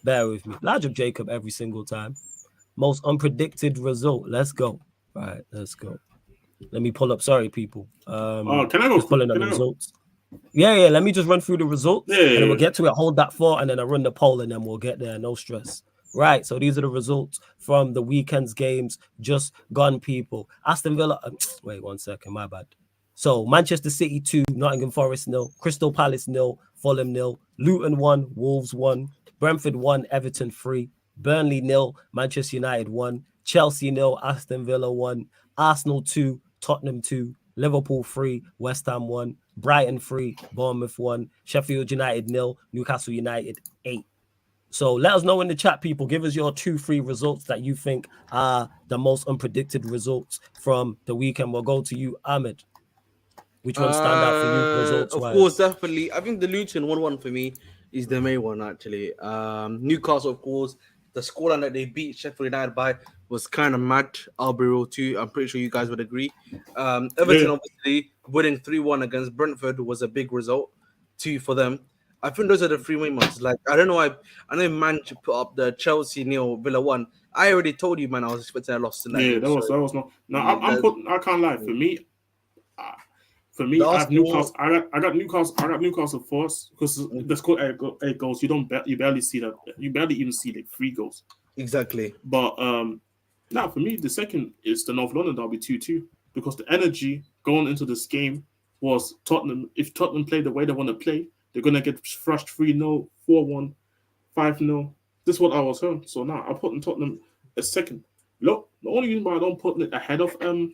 Bear with me. Large up Jacob every single time. Most unpredicted result. Let's go. All right, let's go. Let me pull up. Sorry, people. Can I go? Just pulling up the results. Yeah. Let me just run through the results, and then we'll get to it. Hold that thought, and then I run the poll, and then we'll get there. No stress. Right. So these are the results from the weekend's games just gone, people. Aston Villa. Wait 1 second. My bad. So Manchester City 2, Nottingham Forest 0, Crystal Palace 0, Fulham 0, Luton 1, Wolves 1, Brentford 1, Everton 3, Burnley 0, Manchester United 1, Chelsea 0, Aston Villa 1, Arsenal 2, Tottenham 2, Liverpool 3, West Ham 1, Brighton 3, Bournemouth 1, Sheffield United 0, Newcastle United 8. So let us know in the chat, people. Give us your 2-3 results that you think are the most unpredicted results from the weekend. We'll go to you, Ahmed. Which one stand out for you results-wise? Of course, definitely. I think the Luton 1-1 for me is the main one, actually. Newcastle, of course, the scoreline that they beat Sheffield United by was kind of mad. I'll be real too. I'm pretty sure you guys would agree. Everton, obviously, winning 3-1 against Brentford was a big result too for them. I think those are the 3 main ones. Like, I don't know. I know Man should put up the Chelsea nil Villa 1. I already told you, man, I was expecting a loss in that. Yeah, game, that was not. No, I can't lie. For me, I have Newcastle. I got Newcastle first because they scored 8 goals. You barely see that. You barely even see like 3 goals. Exactly. But now for me, the second is the North London derby 2-2 because the energy going into this game was Tottenham. If Tottenham play the way they want to play, they're gonna get thrashed 3-0, 4-1, 5-0. This is what I was hearing. So now I'm putting Tottenham as second. Look, the only reason why I don't put it ahead of the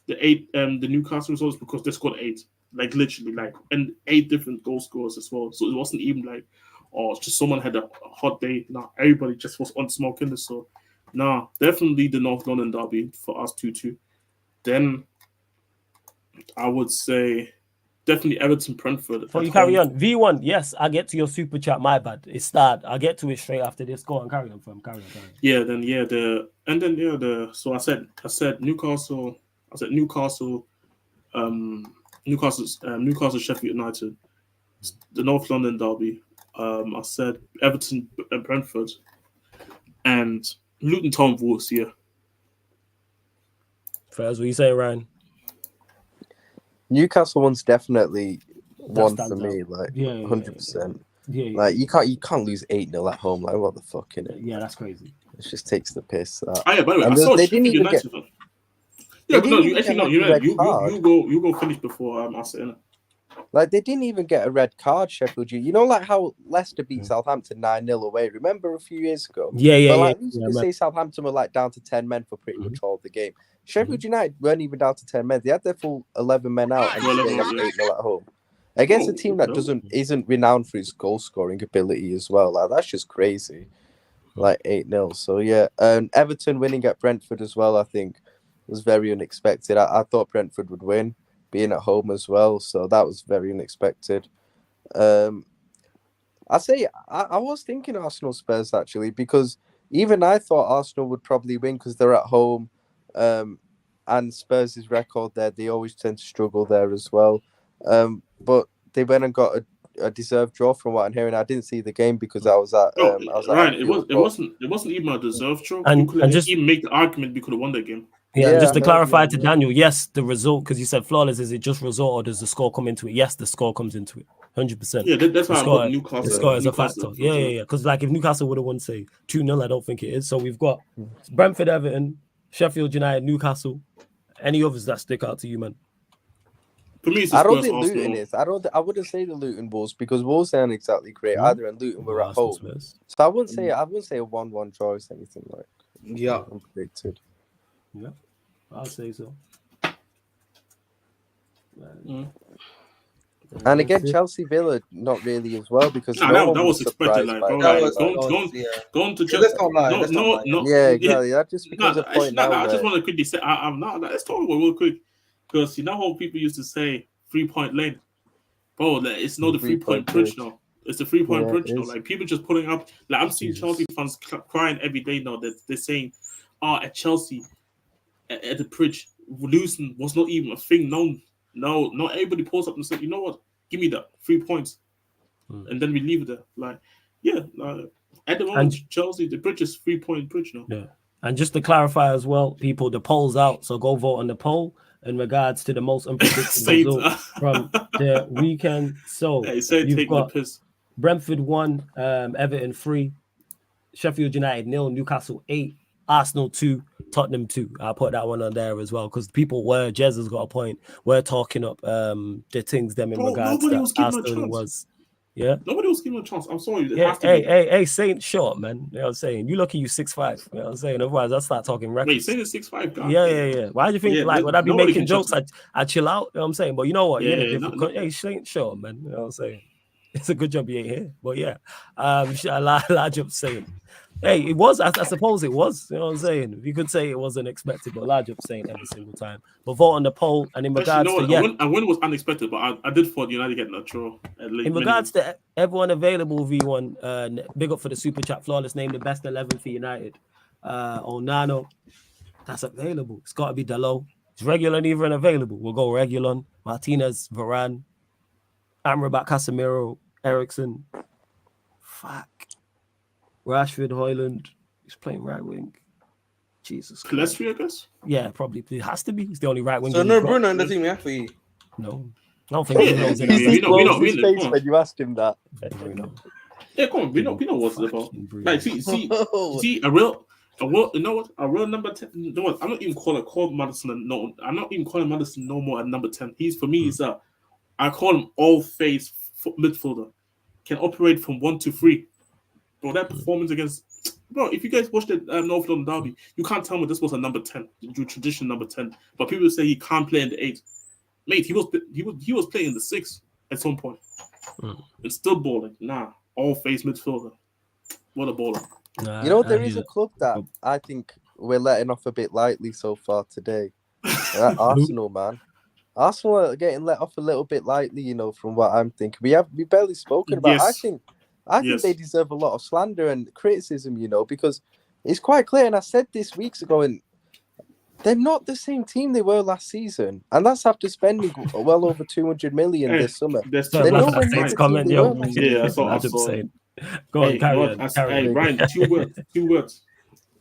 Newcastle results because they scored 8, like literally, like, and 8 different goal scorers as well. So it wasn't even like, oh, it's just someone had a hot day. No, everybody just was on smoking this. So, no, definitely the North London derby for us 2-2. Then I would say definitely Everton Brentford. Before you carry on, V1, yes, I get to your super chat. My bad. It's start. I'll get to it straight after this. Go on, carry on, fam. Carry on. So I said Newcastle. I said Newcastle, Newcastle, Sheffield United, the North London derby. I said Everton and Brentford, and Luton Town Wolves. Yeah. Fairs, what you saying, Ryan? Newcastle one's definitely one for me. Like 100%. Yeah. Like you can't lose 8-0 at home. Like what the fuck, innit? Yeah, that's crazy. It just takes the piss. That. By the way, I saw Sheffield United. Yeah, but no, you actually no. You go finish before I say. Like they didn't even get a red card, Sheffield. You know, like how Leicester beat Southampton 9-0 away. Remember a few years ago? Yeah. You can say Southampton were like down to 10 men for pretty much all of the game. Sheffield United weren't even down to 10 men. They had their full 11 men out and they lost 8-0 at home against a team that isn't renowned for its goal scoring ability as well. Like that's just crazy. Like 8-0. So yeah, Everton winning at Brentford as well. I think was very unexpected. I thought Brentford would win, being at home as well. So that was very unexpected. I was thinking Arsenal Spurs actually, because even I thought Arsenal would probably win because they're at home. And Spurs' record there, they always tend to struggle there as well. but they went and got a deserved draw from what I'm hearing. I didn't see the game because I was at Ryan, Anfield, it wasn't even a deserved draw. And- You could and just- even make the argument we could have won that game. Yeah, Yeah, just to I heard, clarify yeah, to yeah. Daniel, yes, the result, because you said flawless, is it just result or does the score come into it? Yes, the score comes into it, 100%. Yeah, that's why I score, got Newcastle. The score is a Newcastle factor. for Yeah, sure. yeah. Because like if Newcastle would have won, say 2-0, I don't think it is. So we've got Brentford, Everton, Sheffield United, Newcastle. Any others that stick out to you, man? For me, it's I don't Spurs, think Arsenal. Luton is. I wouldn't say the Luton Wolves because Wolves aren't exactly great either, and Luton were at Arsenal, home. Spurs. So I wouldn't say a 1-1 draw is anything like Yeah. unpredicted. Yeah, I'll say so. And again, Chelsea Villa not really as well because Nah, no that one was expected. surprised Like, by bro, that. going to Let's Chelsea. not lie. Let's not lie. Yeah, exactly. That just becomes a point now. I just want to quickly say, I'm not. Let's talk about it real quick because you know how people used to say 3-point lane, bro. Like, it's not the 3-point bridge now. It's the 3-point bridge now. Like people just putting up. Like I'm seeing Chelsea fans crying every day now that they're saying, at Chelsea, at the bridge, losing was not even a thing. No, not everybody pulls up and said, you know what, give me that 3 points, and then we leave it there. Like, yeah, at the moment, Chelsea, the bridge is 3-point bridge now. Yeah, and just to clarify as well, people, the poll's out, so go vote on the poll in regards to the most unpredictable result from the weekend. So you've got Brentford 1, Everton 3, Sheffield United 0, Newcastle 8, Arsenal 2, Tottenham 2. I'll put that one on there as well because people Jez has got a point. We're talking up the things them in regards to Arsenal was. Yeah. Nobody was giving a chance. I'm sorry. Yeah, hey, Saint short, man. You know what I'm saying? You lucky you 6'5". You know what I'm saying? Otherwise, I'll start talking records. Wait, Saint is 6'5", guy. Yeah. Why do you think would I be making jokes? I chill out, you know what I'm saying? But you know what? You're in a different country. Hey, Saint short, man. You know what I'm saying? It's a good job you ain't here. But yeah. Large up saying. Hey, it was. I suppose it was. You know what I'm saying? You could say it wasn't expected, but large up saying every single time. But vote on the poll, and in regards to a win was unexpected, but I did thought United getting a draw. In regards to everyone available, V1, big up for the super chat. Flawless name the best 11 for United. Onana, that's available. It's got to be Dalot. It's Regulon even available. We'll go Regulon, Martinez, Varane, Amrabat, Casemiro, Ericsson. Fuck. Rashford, Højlund, he's playing right wing. Jesus Christ. Palestri, I guess? Yeah, probably. It has to be. He's the only right wing. So no Bruno in the team, yeah, for you? No. I don't think Bruno's in his face when you asked him that. Yeah, come on. We know what's it about. Like, see, a real, you know what? A real number 10. You know what? I'm not even calling Madison. No, I'm not even calling Madison no more at number 10. He's for me. I call him all-phase midfielder. Can operate from 1 to 3. Bro, that performance against if you guys watched the North London derby, you can't tell me this was a number 10, the traditional number 10. But people say he can't play in the 8. Mate, he was playing in the 6 at some point. And still balling. Nah, all-phase midfielder. What a baller. You know, there is a club that I think we're letting off a bit lightly so far today. Arsenal, man. Arsenal are getting let off a little bit lightly, you know, from what I'm thinking. We barely spoken about. Yes. I think they deserve a lot of slander and criticism, you know, because it's quite clear. And I said this weeks ago, and they're not the same team they were last season, and that's after spending well over 200 million this summer. They're nowhere near the team they were last season. That's what I'm saying. Go on, carry on. Ryan, 2 words.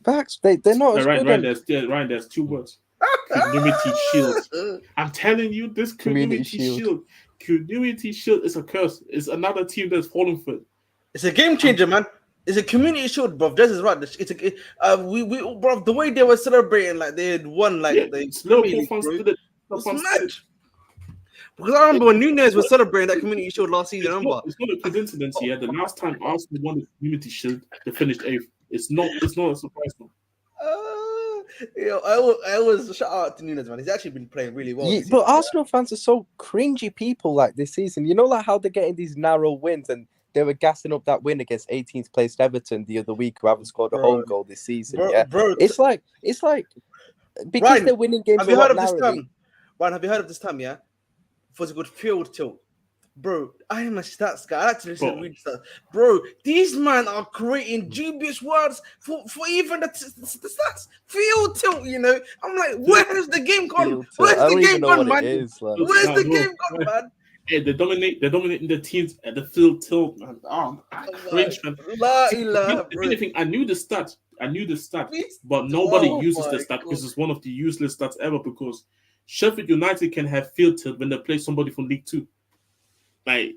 Facts. They're not as good. Ryan, there's 2 words. Community shield. I'm telling you, this community shield. Community shield is a curse. It's another team that's falling for it. It's a game changer, man. It's a community shield, bro. This is right. It's bro. The way they were celebrating, like they had won, like Liverpool fans did it. It's mad. Because I remember when Nunez was celebrating that community shield last season. It's not a coincidence here. The last time Arsenal won the community shield, they finished 8th. It's not a surprise. I always shout out to Nunez, man. He's actually been playing really well. Yeah, but Arsenal fans are so cringy people like this season. You know, like how they're getting these narrow wins, and they were gassing up that win against 18th placed Everton the other week, who haven't scored a home goal this season. Bro, it's like because Ryan, they're winning games. Have you heard of this term? Ryan, have you heard of this term? Yeah, for a good field tilt. Bro, I am a stats guy. I like to listen to read stats. Bro, these men are creating dubious words for even the stats. Field tilt, you know. I'm like, where's the game gone? Where's the game gone, man? Where's the game gone, man? Yeah, they're dominating the teams at the field tilt, man. Cringe, man. If anything, I knew the stat, but nobody uses the stat because it's one of the useless stats ever. Because Sheffield United can have field tilt when they play somebody from League Two. Like,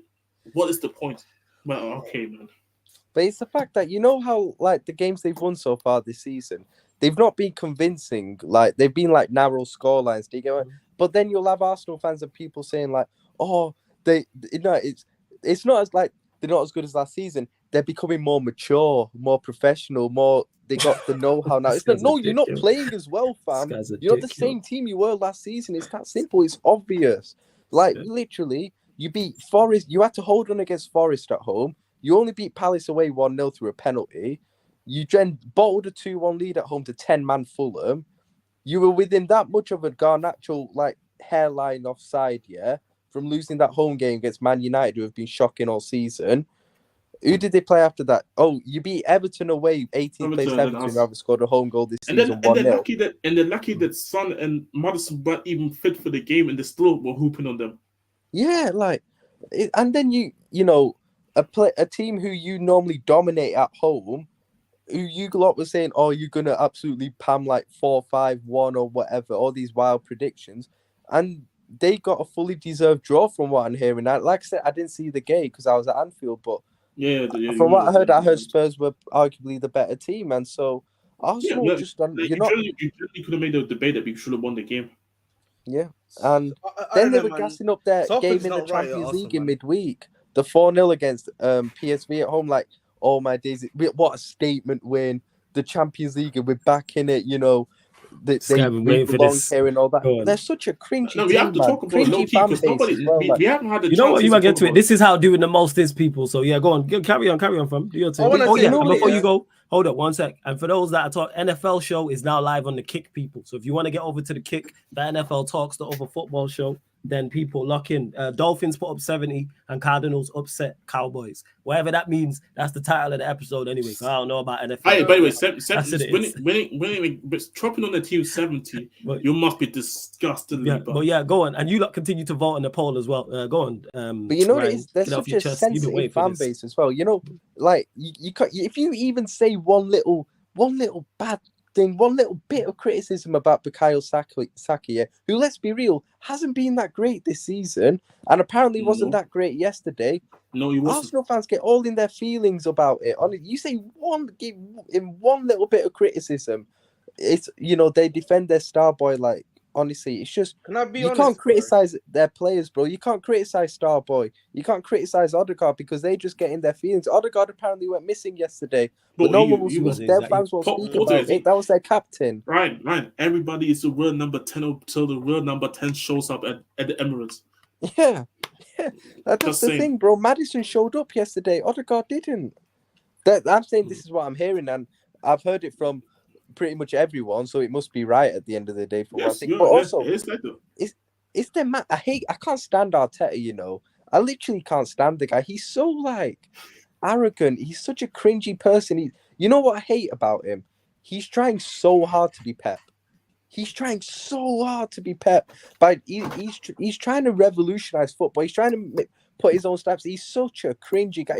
what is the point? Well, okay, man. But it's the fact that you know how like the games they've won so far this season, they've not been convincing. Like they've been like narrow scorelines. Do you get what? But then you'll have Arsenal fans and people saying like, "Oh, it's not as like they're not as good as last season. They're becoming more mature, more professional, more. They got the know-how now. It's like, no, you're not playing as well, fam. You're not the same team you were last season. It's that simple. It's obvious. Like literally, you beat Forest. You had to hold on against Forest at home. You only beat Palace away 1-0 through a penalty. You then bottled a 2-1 lead at home to 10-man Fulham. You were within that much of a Garnacho like hairline offside, from losing that home game against Man United, who have been shocking all season. Who did they play after that? Oh, you beat Everton away, 18th place Everton, who haven't scored a home goal this season. And they're lucky that Son and Madison weren't even fit for the game, and they still were hooping on them. Yeah, and then you know. A team who you normally dominate at home, who you lot were saying, oh, you're going to absolutely pam like 4-5-1 or whatever, all these wild predictions. And they got a fully deserved draw from what I'm hearing. Like I said, I didn't see the game because I was at Anfield, but from what I heard Spurs were arguably the better team. And so Arsenal you could have made a debate that we should have won the game. Yeah. And then they were gassing up their game in the Champions League in midweek. The 4-0 against PSV at home, like, oh my days, what a statement win. The Champions League, and we're back in it, you know. We belong here and all that. They're such a cringy team, we have to talk about low key because we haven't had the You know what? You might get to it. This is how doing the most is, people. So yeah, go on. Carry on, fam. Do your thing. Before you go, hold up 1 sec. And for those that are talking, NFL show is now live on the Kick, people. So if you want to get over to the Kick, the NFL Talks, the Over Football show, then people lock in. Dolphins put up 70 and Cardinals upset Cowboys. Whatever that means, that's the title of the episode anyway. So I don't know about NFL. Hey, by the way, winning, dropping on the team 70, you must be disgusted. But yeah, go on. And you lot continue to vote on the poll as well. Go on. But you know, there's such a sensitive fan base as well. You know, like you can't, if you even say one little bad thing, one little bit of criticism about Bukayo Saka, who, let's be real, hasn't been that great this season, and apparently wasn't that great yesterday. No, he wasn't. Arsenal fans get all in their feelings about it. You say one little bit of criticism, it's, you know, they defend their star boy like. Honestly, it's just you can't criticize their players, bro. You can't criticize Starboy. You can't criticize Odegaard because they just get in their feelings. Odegaard apparently went missing yesterday, but no one was. Their fans won't speak about it. That was their captain. Right. Everybody is the real number 10 until the real number 10 shows up at the Emirates. Yeah. That's the thing, bro. Maddison showed up yesterday. Odegaard didn't. I'm saying this is what I'm hearing, and I've heard it from pretty much everyone, so it must be right at the end of the day for one thing. But also, it's the man. I can't stand Arteta. You know, I literally can't stand the guy. He's so like arrogant. He's such a cringy person. You know what I hate about him? He's trying so hard to be Pep. He's trying so hard to be Pep, but he's trying to revolutionize football. He's trying to put his own steps. He's such a cringy guy.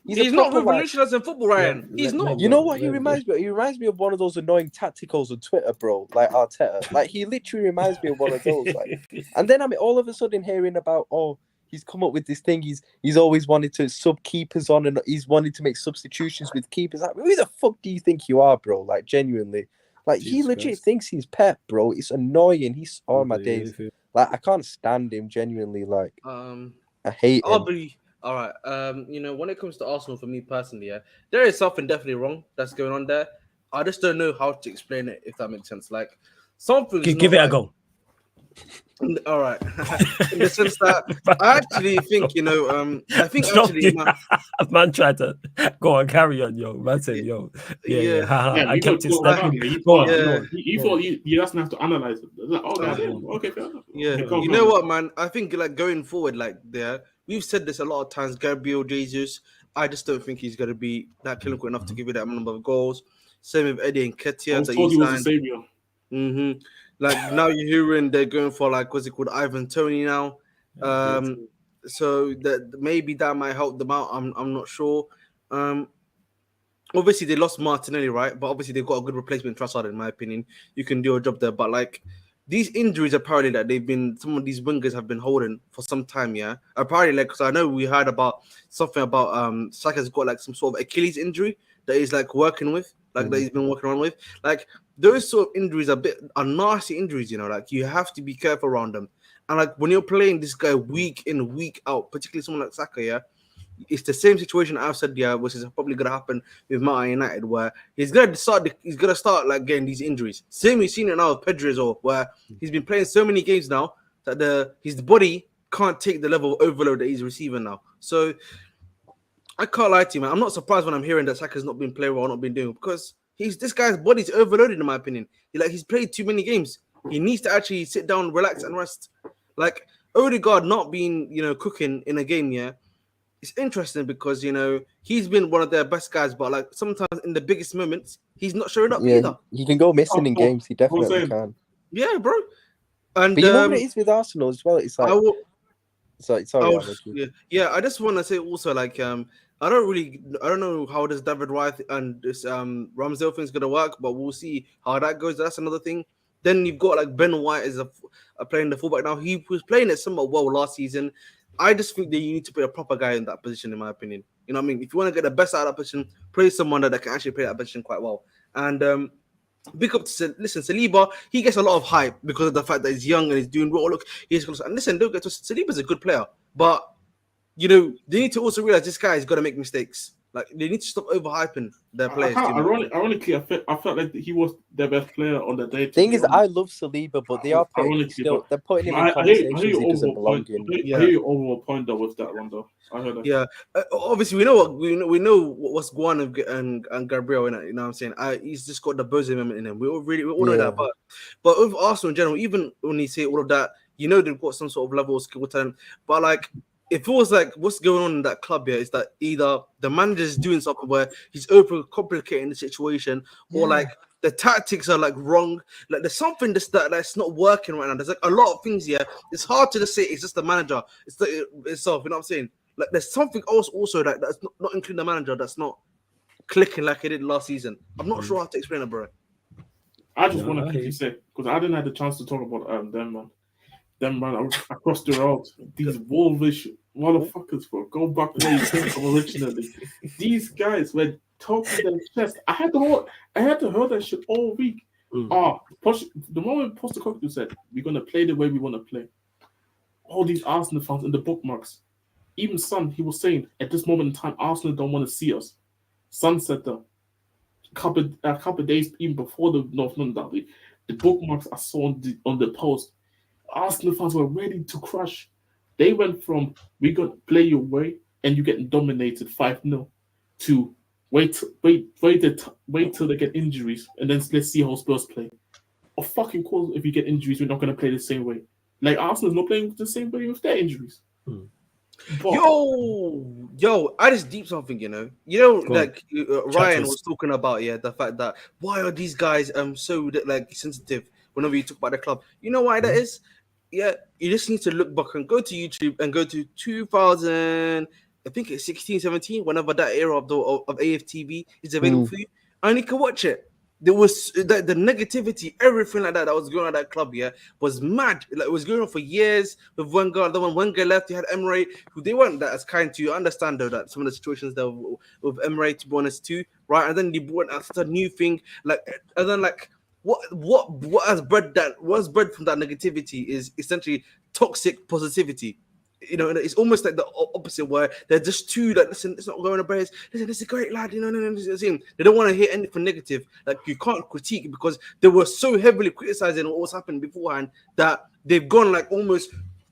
He's not revolutionizing football, Ryan. He's not. You know what he reminds me of? He reminds me of one of those annoying tacticals on Twitter, bro. Like Arteta. Like he literally reminds me of one of those. Like, and then I'm all of a sudden hearing about, oh, he's come up with this thing. He's always wanted to sub keepers on, and he's wanted to make substitutions with keepers. Like, who the fuck do you think you are, bro? Like, genuinely. Like, Jesus he legit Christ. Thinks he's Pep, bro. It's annoying. He's my days. Like, I can't stand him, genuinely. Like, I hate him. All right. You know, when it comes to Arsenal, for me personally, there is something definitely wrong that's going on there. I just don't know how to explain it, if that makes sense. Like, something. Give it a go. All right. In the sense that I actually think, you know, I think actually, man tried to go on, carry on, yo. Man said, yo, I kept it stuck. He thought he doesn't have to analyze it. Like, okay, fair enough. Yeah, you know what, man? I think like going forward, like we've said this a lot of times. Gabriel Jesus, I just don't think he's going to be that clinical enough to give you that number of goals. Same with Eddie Nketiah. I thought he was a savior. Like now you're hearing they're going for like what's it called, Ivan Toney now. So that maybe that might help them out. I'm not sure. Obviously they lost Martinelli, right? But obviously they've got a good replacement, Trossard, in my opinion. You can do a job there. But like these injuries, apparently that some of these wingers have been holding for some time. Yeah, apparently, like, because I know we heard about something about Saka's got like some sort of Achilles injury that he's like working with, like that he's been working on with. Like those sort of injuries are nasty injuries. You know, like you have to be careful around them. And like when you're playing this guy week in, week out, particularly someone like Saka, yeah, it's the same situation I've said, yeah, which is probably gonna happen with Man United, where he's gonna start like getting these injuries. Same we've seen it now with Pedro as well, where he's been playing so many games now that his body can't take the level of overload that he's receiving now. So I can't lie to you, man. I'm not surprised when I'm hearing that Saka's not been playing well, not been doing, because this guy's body's overloaded in my opinion. He's played too many games. He needs to actually sit down, relax, and rest. Like Odegaard not being, cooking in a game, yeah. It's interesting because he's been one of their best guys, but like sometimes in the biggest moments, he's not showing up either. He can go missing in games. He definitely can. Yeah, bro. And but you know what it is with Arsenal as well. It's like yeah. I just want to say also, like, I don't know how this David Wright and this Ramsdale thing's gonna work, but we'll see how that goes. That's another thing. Then you've got like Ben White as playing the fullback now. He was playing it somewhat well last season. I just think that you need to put a proper guy in that position, in my opinion. You know what I mean? If you want to get the best out of that position, play someone that can actually play that position quite well. And big up to Saliba. He gets a lot of hype because of the fact that he's young and he's doing well. Look, and listen, don't get to Saliba's a good player, but they need to also realize this guy is gonna make mistakes. Like they need to stop overhyping their players. Ironically, I felt like he was their best player on the day. Thing is, I love Saliba, but they are they're putting him in conversations he doesn't belong in. I hear your overall point though with that one though. I heard that. Yeah, obviously we know what's going on and Gabriel in it. You know what I'm saying? He's just got the Boze moment in him. We all know that. But with Arsenal in general, even when you say all of that, they've got some sort of level of skill talent. But like, it feels like what's going on in that club here is that either the manager's doing something where he's overcomplicating the situation, or like the tactics are like wrong. Like there's something that's not working right now. There's like a lot of things here. It's hard to just say it's just the manager. It's itself. You know what I'm saying? Like there's something else also that's not including the manager that's not clicking like it did last season. I'm not sure how to explain it, bro. I just want to quickly say, because I didn't have the chance to talk about them man across the road. These wolvish motherfuckers, bro. Go back to originally. These guys were talking their chest. I had to hear that shit all week. The moment Postecoglou said we're gonna play the way we want to play, all these Arsenal fans in the bookmarks, even Son, he was saying at this moment in time, Arsenal don't want to see us. Son said that a couple of days even before the North London derby, the bookmarks I saw on the post. Arsenal fans were ready to crush. They went from we're gonna play your way and you getting dominated 5-0 to wait till they get injuries and then let's see how Spurs play. Of fucking course, if you get injuries, we're not gonna play the same way. Like Arsenal's not playing the same way with their injuries. But, yo, I just deep something, like Ryan was talking about, the fact that why are these guys so like sensitive whenever you talk about the club? You know why that is? Yeah, you just need to look back and go to YouTube and go to 2000, I think it's 16, 17, whenever that era of AFTV is available for you, and you can watch it. There was the negativity, everything like that was going on at that club, was mad. Like, it was going on for years with Wenger. Then when Wenger left, you had Emery, who they weren't that as kind to. You understand, though, that some of the situations there with Emery, to be honest, too, right? And then they brought a new thing, like, and then like, what has bred from that negativity is essentially toxic positivity. It's almost like the opposite, where they're just too like, listen, it's not going to Bears. Listen, this is a great lad. No. They don't want to hear anything negative. Like, you can't critique because they were so heavily criticizing what was happening beforehand that they've gone like almost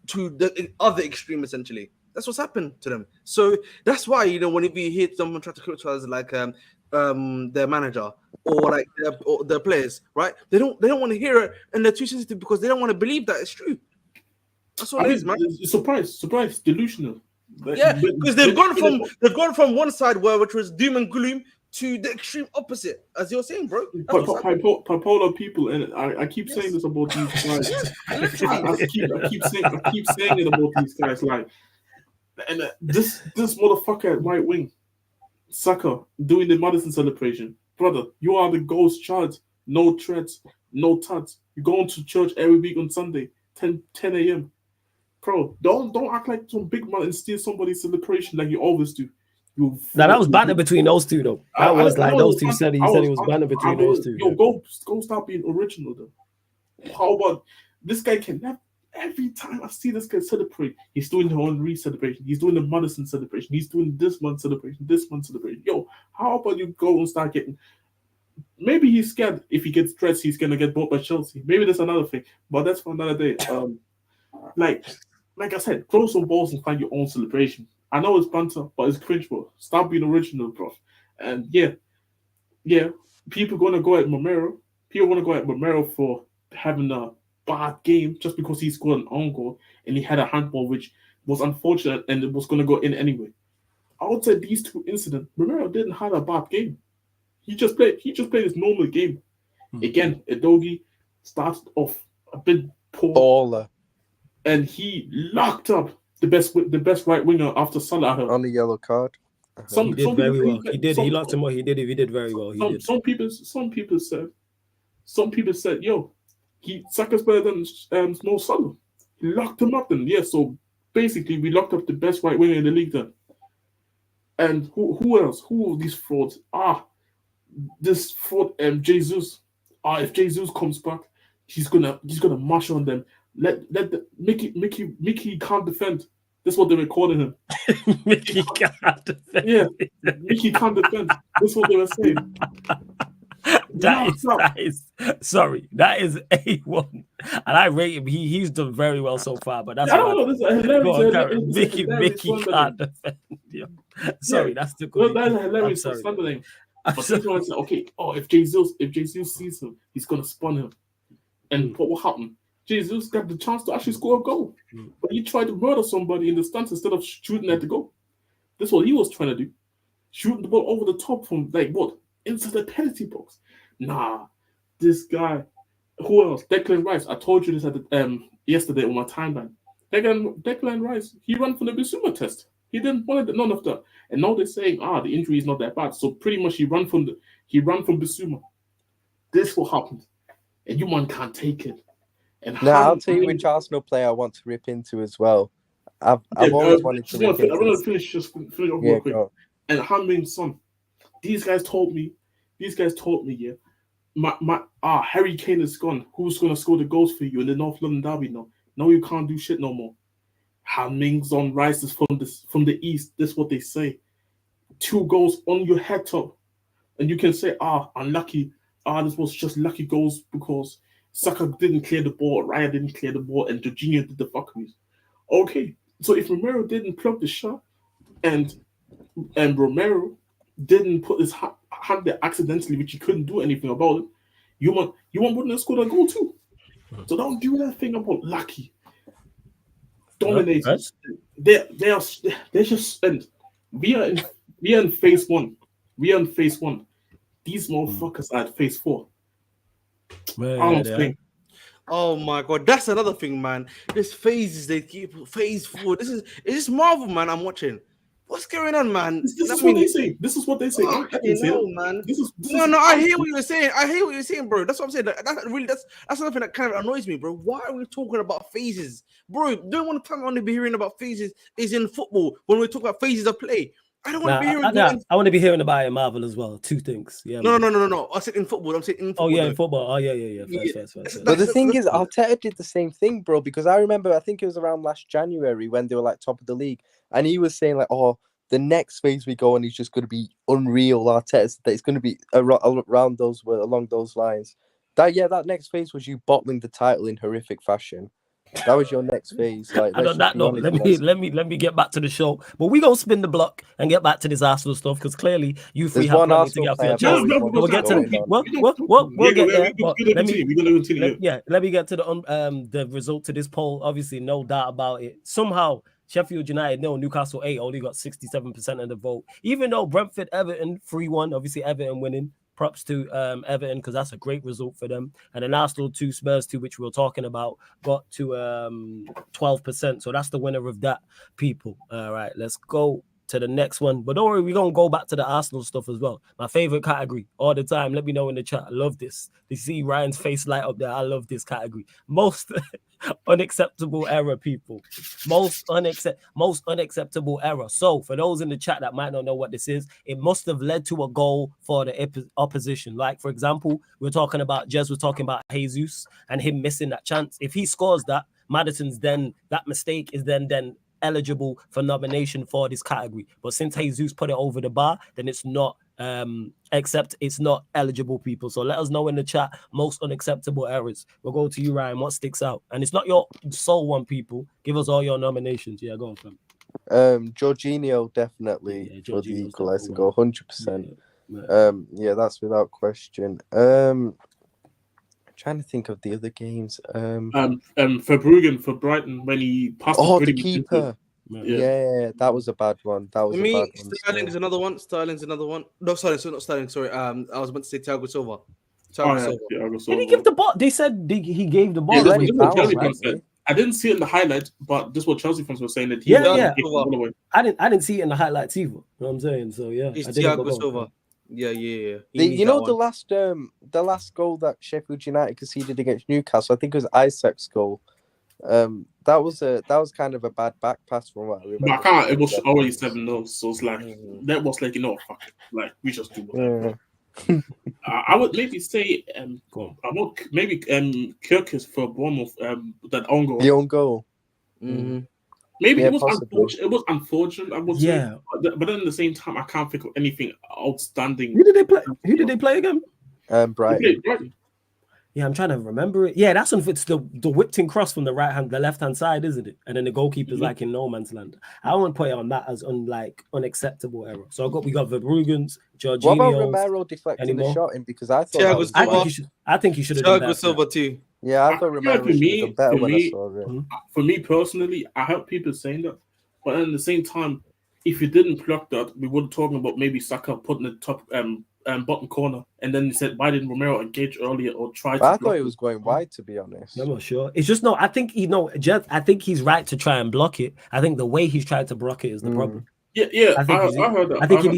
to the other extreme. Essentially, that's what's happened to them. So that's why whenever you hear someone try to criticize like their manager or like their players, right? They don't want to hear it, and they're too sensitive because they don't want to believe that it's true. That's what it is, man. Surprise, delusional. Because they've gone from one side which was doom and gloom to the extreme opposite, as you're saying, bro. Bipolar people, and I keep saying this about these guys. I keep saying it about these guys. Like, And this motherfucker at right wing, Saka, doing the Madison celebration. Brother, you are the ghost child. No threats, no tuts. You're going to church every week on Sunday, 10 a.m. Bro, don't act like some big man and steal somebody's celebration like you always do. Now that was banter between those two, though. That was like those two said. He said it was banter between those two. Yo, go stop being original, though. How about this guy can never? Every time I see this guy celebrate, he's doing the Henry celebration, he's doing the Madison celebration, he's doing this month celebration, this month celebration. Yo, how about you go and start getting? Maybe he's scared if he gets dressed, he's gonna get bought by Chelsea. Maybe that's another thing, but that's for another day. Like I said, throw some balls and find your own celebration. I know it's banter, but it's cringe, bro. Stop being original, bro. And yeah, people gonna go at Romero. People wanna go at Romero for having a bad game just because he scored an own goal and he had a handball which was unfortunate and it was going to go in anyway. I would say these two incidents, Romero didn't have a bad game. He just played his normal game. Again, Edogi started off a bit poor. Baller. And he locked up the best right winger after Salah on the yellow card. He did very well. He locked him up. He did very well. Some people said, yo, Saka's better than Mo Salah. He locked him up then. Yeah, so basically we locked up the best right winger in the league then. And who else? Who are these frauds? This fraud Jesus. If Jesus comes back, he's gonna mash on them. Let Mickey can't defend. That's what they were calling him. Mickey can't defend. Yeah, Mickey can't defend. That's what they were saying. That is A1, and I rate him. He's done very well so far. But that's Mickey can't defend. Yeah. Sorry, that's the good. That's a hilarious standing. But someone said, okay, if Jesus sees him, he's gonna spawn him. And what happened? Jesus got the chance to actually score a goal, but he tried to murder somebody in the stands instead of shooting at the goal. That's what he was trying to do, shooting the ball over the top from inside the penalty box. Nah, this guy. Who else? Declan Rice. I told you this at the, yesterday on my timeline. Declan Rice. He ran from the Bissouma test. He didn't want none of that. And now they're saying, the injury is not that bad. So pretty much he ran from Bissouma. This will happen, and you man can't take it. And I'll tell you which Arsenal player I want to rip into as well. I've always wanted to rip into. I want to finish off real quick. And Han Son. These guys told me, yeah, Harry Kane is gone. Who's going to score the goals for you in the North London derby now? No, you can't do shit no more. Han Son rises from the east. That's what they say. 2 goals on your head top. And you can say, unlucky. This was just lucky goals because Saka didn't clear the ball, Raya didn't clear the ball, and Jorginho did the fuckeries. Okay, so if Romero didn't plug the shot and Romero didn't put his hand there accidentally, which he couldn't do anything about it, you wouldn't have scored a goal too. So don't do that thing about lucky. Dominators. They're just, and we are in phase 1. We are in phase 1. These motherfuckers are at phase 4. Oh my god, that's another thing, man. This phases they keep phase 4. Is this Marvel, man? I'm watching. What's going on, man? This is what they say. This is what they say. Man. No. I hear what you're saying. Bro. That's what I'm saying. That's something that kind of annoys me, bro. Why are we talking about phases, bro? The only time I want to be hearing about phases is in football when we talk about phases of play. I don't want to be hearing. I want to be hearing about it in Marvel as well. 2 things. Yeah. No. I said in football. I'm saying in football. Oh yeah, in football. Oh yeah. First. But the thing is, Arteta did the same thing, bro. Because I remember, I think it was around last January when they were like top of the league, and he was saying like, the next phase we go on is just going to be unreal. Arteta said that it's going to be along those lines. That next phase was you bottling the title in horrific fashion. That was your next phase. Like, and on that note, let me get back to the show. But we gonna spin the block and get back to this Arsenal stuff because clearly you three have plenty to get off your chest. We'll get to we'll get there. Let me get to the result to this poll. Obviously, no doubt about it. Somehow Sheffield United, Newcastle 8 only got 67% of the vote. Even though Brentford, Everton 3-1, obviously Everton winning. Props to Everton, because that's a great result for them. And then Arsenal 2, Spurs 2, which we were talking about, got to 12%. So that's the winner of that, people. All right, let's go to the next one. But don't worry, we're going to go back to the Arsenal stuff as well. My favorite category all the time. Let me know in the chat. I love this. You see Ryan's face light up there. I love this category. Most unacceptable error, people. Most unacceptable error. So for those in the chat that might not know what this is, it must have led to a goal for the opposition. Like, for example, we're talking about, Jez was talking about Jesus and him missing that chance. If he scores that, Maddison's then, that mistake is then eligible for nomination for this category. But since Jesus put it over the bar, then it's not it's not eligible, people. So let us know in the chat most unacceptable errors. We'll go to you, Ryan. What sticks out? And it's not your sole one, people. Give us all your nominations. Yeah, go on, fam. Jorginho definitely for the equalizer goal, 100%. Yeah, that's without question. Trying to think of the other games. Verbruggen for Brighton when he passed. The keeper. Yeah, that was a bad one. That was a bad one. Sterling's another one. No, sorry, so not Sterling. Sorry, I was meant to say Thiago Silva. Did he give the ball? They said he gave the ball. I didn't see it in the highlight, but this is what Chelsea fans were saying that I didn't see it in the highlights either. You know what I'm saying? So yeah, it's Thiago Silva. Yeah. The last goal that Sheffield United conceded against Newcastle, I think it was Isaac's goal. That was kind of a bad back pass from what I remember. But it was already 7-0, so it's like that was like, fuck it. Like we just do whatever. I would maybe say Kirkus for Bournemouth, that own goal. The own goal. Mm-hmm. Maybe it was unfortunate. It was unfortunate, I would say. But then at the same time, I can't think of anything outstanding. Who did they play again? Brighton. Yeah, I'm trying to remember it. Yeah, that's when it's the whipped-in cross from the left-hand side, isn't it? And then the goalkeeper's like in no man's land. I won't put it on that as unacceptable error. So we got Verbruggen's, Jorginho's. What about Romero deflecting the shot in? Because I thought I think he should have done that. Thiago Silva too. Yeah, I thought Romero should have done better when I saw it. For me personally, I heard people saying that, but at the same time, if you didn't pluck that, we were talking about maybe Saka putting the top bottom corner, and then he said, why didn't Romero engage earlier or try to? I thought it was going wide, to be honest. I'm not sure. It's just I think I think he's right to try and block it. I think the way he's tried to block it is the problem. Yeah. I heard that. I think he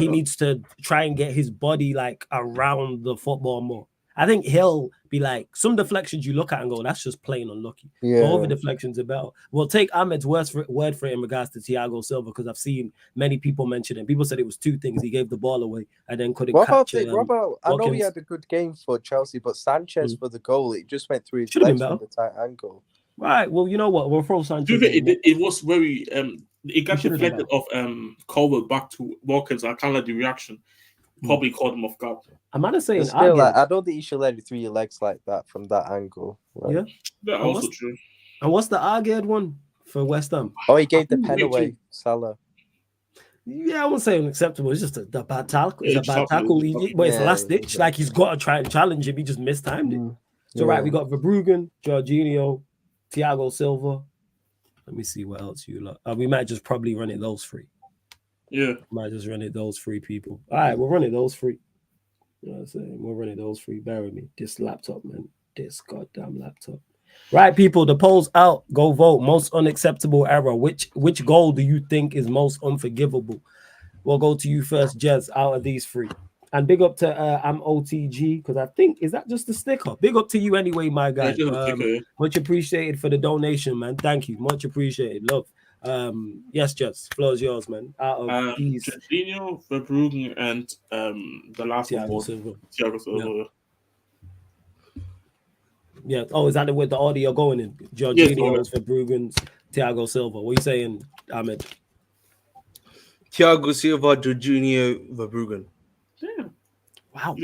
needs to try and get his body like around the football more. I think he'll be like, some deflections you look at and go, that's just plain unlucky. Yeah. Over deflections are better. We'll take Ahmed's word for it in regards to Thiago Silva, because I've seen many people mention it. People said it was two things. He gave the ball away and then couldn't catch it. I know he had a good game for Chelsea, but Sanchez for the goal, it just went through his legs from the tight angle. Right. Well, you know what? We'll throw Sanchez. It was very it got deflected off Colwell back to Watkins. I can't let the reaction. Probably caught him off guard. I'm not saying I don't think you should let it through your legs like that from that angle. Yeah, also true. And what's the Argade one for West Ham? Oh, he gave the pen away, Salah. Yeah, I wouldn't say unacceptable. It's just a bad tackle. It's a bad tackle. But it's last ditch. Like, he's got to try and challenge him. He just mistimed it. So right, we got Verbruggen, Jorginho, Thiago Silva. Let me see what else you like. We might just probably run it those three. Yeah. Might just run it those three people. All right, we'll run it those three. You know what I'm saying? We'll run it those three. Bear with me. This laptop, man. This goddamn laptop. Right, people, the poll's out. Go vote. Most unacceptable error. Which goal do you think is most unforgivable? We'll go to you first, Jez, out of these three. And big up to I'm OTG, because I think, is that just a sticker? Big up to you anyway, my guy. Much appreciated for the donation, man. Thank you. Much appreciated. Love. Yes, Jess, floor is yours, man. Out of these, Jorginho, Verbruggen, and the last one was Thiago Silva. Yeah. Oh, is that with the audio going in? Jorginho, Verbruggen, Thiago Silva. What are you saying, Ahmed? Thiago Silva, Jorginho, Verbruggen. Yeah. Wow.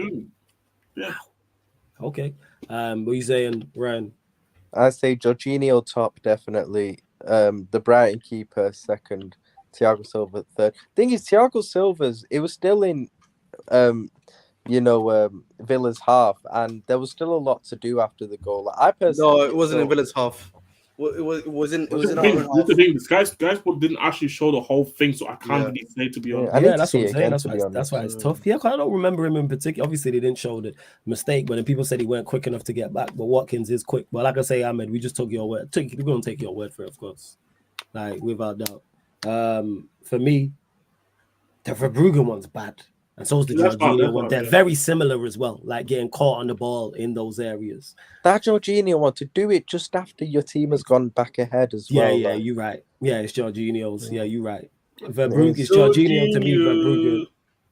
Yeah. Okay. What are you saying, Ryan? I say Jorginho top, definitely. The Brighton keeper second, Thiago Silva third. Thing is, Thiago Silva's, it was still in Villa's half, and there was still a lot to do after the goal. Like, I personally it wasn't in Villa's half. it was in That's our the thing. half. That's the thing. This guys didn't actually show the whole thing, so I can't really say, to be honest. I need to that's see what it I'm saying. again, That's why it's tough. Yeah, 'cause I don't remember him in particular. Obviously, they didn't show the mistake, but then people said he weren't quick enough to get back. But Watkins is quick. But like I say, Ahmed, we just took your word. We're gonna take your word for it, of course, like without doubt. For me, the Verbruggen one's bad, and so is the Jorginho one. They're very similar as well, like getting caught on the ball in those areas. That Jorginho one, to do it just after your team has gone back ahead as well. Yeah, like. you're right. Yeah, it's Jorginho's. Yeah, you're right. It's It's Jorginho to me, Verbruggen,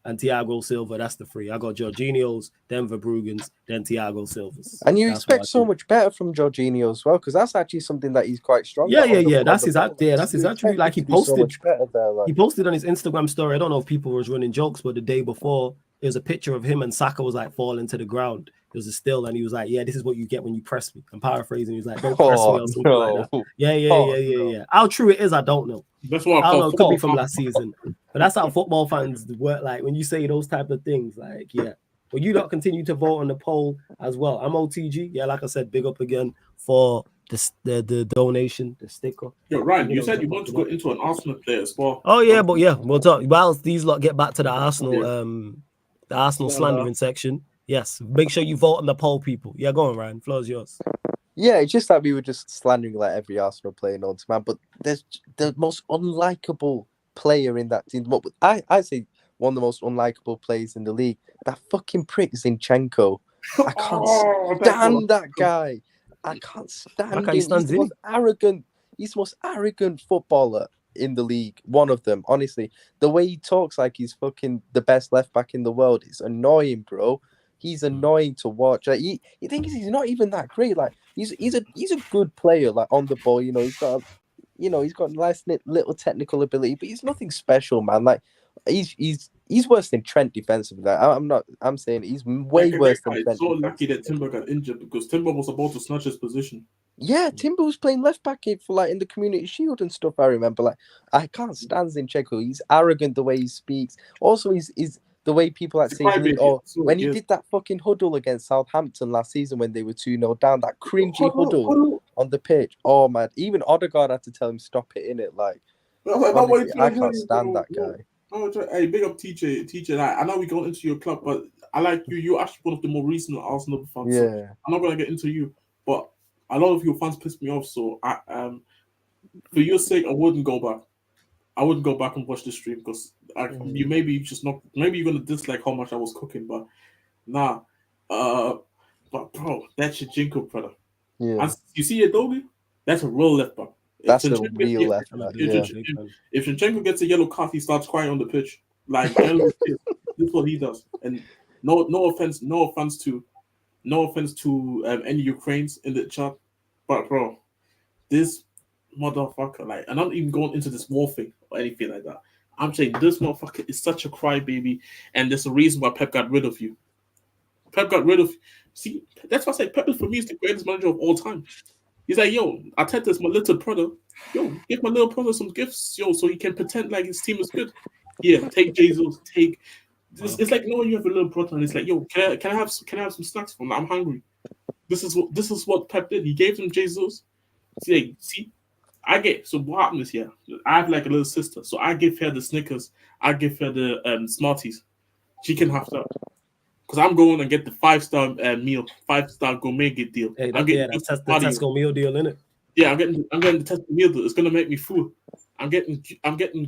and Thiago Silva. That's the three. I got Jorginho's, then Verbruggen's, then Thiago Silva's. And you expect so much better from Jorginho as well, because that's actually something that he's quite strong at. Yeah. That's his That's his attribute. Like he posted, so much better there, like. He posted on his Instagram story. I don't know if people was running jokes, but the day before, there's a picture of him and Saka was like falling to the ground. It was a still, and he was like, "Yeah, this is what you get when you press me." I'm paraphrasing. He was like, "Don't press me," or something like that. Yeah. How true it is, I don't know. That's what I don't know. It could be from last season, but that's how football fans work. Like when you say those type of things, like Well, you don't continue to vote on the poll as well. I'm OTG. Yeah, like I said, big up again for the donation, the sticker. Yo, Ryan, you said you want to go into an Arsenal player as well. Oh yeah, but we'll talk. Whilst these lot get back to the Arsenal slandering section. Yes, make sure you vote on the poll, people. Yeah, go on, Ryan. Floor's yours. Yeah, it's just that we were just slandering like every Arsenal player known to man, but there's the most unlikable player in that team. I say one of the most unlikable players in the league. That fucking prick Zinchenko. I can't stand that guy. I can't stand him. He's the most arrogant. He's the most arrogant footballer in the league. One of them, honestly. The way he talks like he's fucking the best left back in the world is annoying, bro. He's annoying to watch. Like, you think he's not even that great. Like he's a good player. Like on the ball, he's got nice little technical ability, but he's nothing special, man. Like he's worse than Trent defensively. Like, I'm saying he's way worse than Trent. It's so lucky that Timber got injured because Timber was about to snatch his position. Yeah, Timber was playing left back for like in the Community Shield and stuff. I remember. Like I can't stand Zinchenko. He's arrogant the way he speaks. Also, he's the way people say when he did that fucking huddle against Southampton last season when they were 2-0 down, that cringy huddle on the pitch. Oh man, even Odegaard had to tell him stop it in it. Like honestly, I can't stand that guy. Hey, big up TJ. I know we go into your club, but I like you. You're actually one of the more recent Arsenal fans. Yeah, so I'm not gonna get into you, but a lot of your fans piss me off. So for your sake, I wouldn't go back. I wouldn't go back and watch the stream because maybe you're gonna dislike how much I was cooking, but nah. But bro, that's your Jinko brother. Yeah. And you see Adobe? That's a real left back. That's a real left back. If Zinchenko gets a yellow card, he starts crying on the pitch. Like this is what he does. And no offense to any Ukrainians in the chat, but bro, this motherfucker, like, and I'm not even going into this war thing or anything like that. I'm saying this motherfucker is such a crybaby, and there's a reason why Pep got rid of you. See, that's why I say Pep for me is the greatest manager of all time. He's like, yo, Arteta's my little brother. Yo, give my little brother some gifts, yo, so he can pretend like his team is good. Yeah, take Jesus, take. It's like knowing you have a little brother, and it's like, yo, can I have some snacks for him? I'm hungry. This is what Pep did. He gave him Jesus. See, so what happened is here. I have like a little sister, so I give her the Snickers. I give her the Smarties. She can have that. Because I'm going and get the 5-star meal, 5-star gourmet deal. Hey, that's the Tesco meal deal, isn't it? Yeah, I'm getting the Tesco meal deal. It's gonna make me full. I'm getting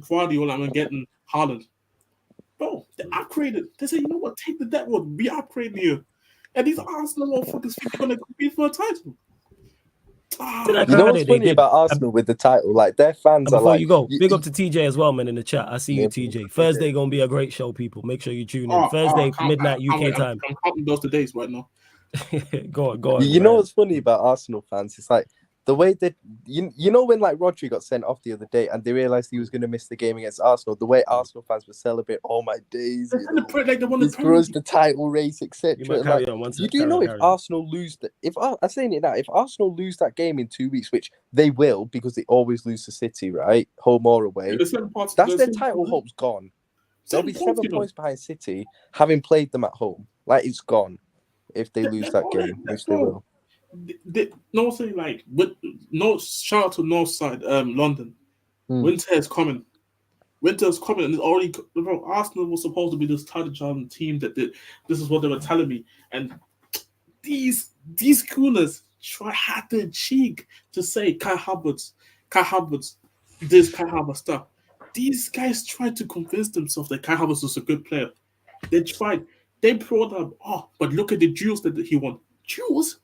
Guardiola. I'm getting Haaland. Bro, they upgraded. They say, you know what? Take the debt one. We upgrading here, and these Arsenal motherfuckers are gonna compete for a title. You know what's funny about Arsenal with the title? Like their fans are like. Before you go, big up to TJ as well, man, in the chat. I see you, TJ. Thursday gonna be a great show, people. Make sure you tune in. Thursday midnight UK time. I'm counting those days right now. Go on. You know what's funny about Arsenal fans? It's like the way that you know when like Rodri got sent off the other day and they realized he was going to miss the game against Arsenal. The way Arsenal fans would celebrate, oh my days, this grows the title race, etc. You do know if Arsenal lose I'm saying it now, if Arsenal lose that game in 2 weeks, which they will because they always lose to City, right, home or away, that's their title hopes gone. They'll be 7 points behind City, having played them at home. Like it's gone if they lose that game, which they will. no saying like, but no shout out to North Side, London. Winter is coming. Winter's coming, and it's already. Bro, Arsenal was supposed to be this title challenge team that did. This is what they were telling me, and these coolers had the cheek to say Kai Havertz, this Kai Havertz stuff. These guys tried to convince themselves that Kai Havertz was a good player. They tried. They brought up, but look at the jewels that he won. Jewels.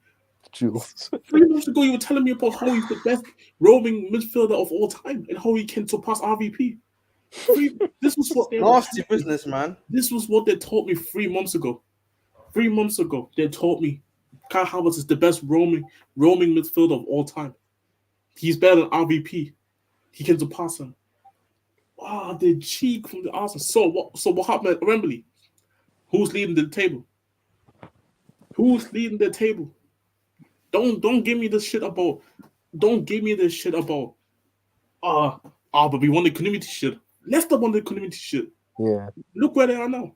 3 months ago, you were telling me about how he's the best roaming midfielder of all time and how he can surpass RVP. This was what nasty business, man. This was what they told me 3 months ago. 3 months ago, they told me Kai Havertz is the best roaming midfielder of all time. He's better than RVP. He can surpass him. The cheek from the Arsenal. So what happened at Wembley? Who's leading the table? Who's leading the table? Don't give me this shit about. Don't give me this shit about. But we won the community shit. Leicester won the community shit. Yeah. Look where they are now.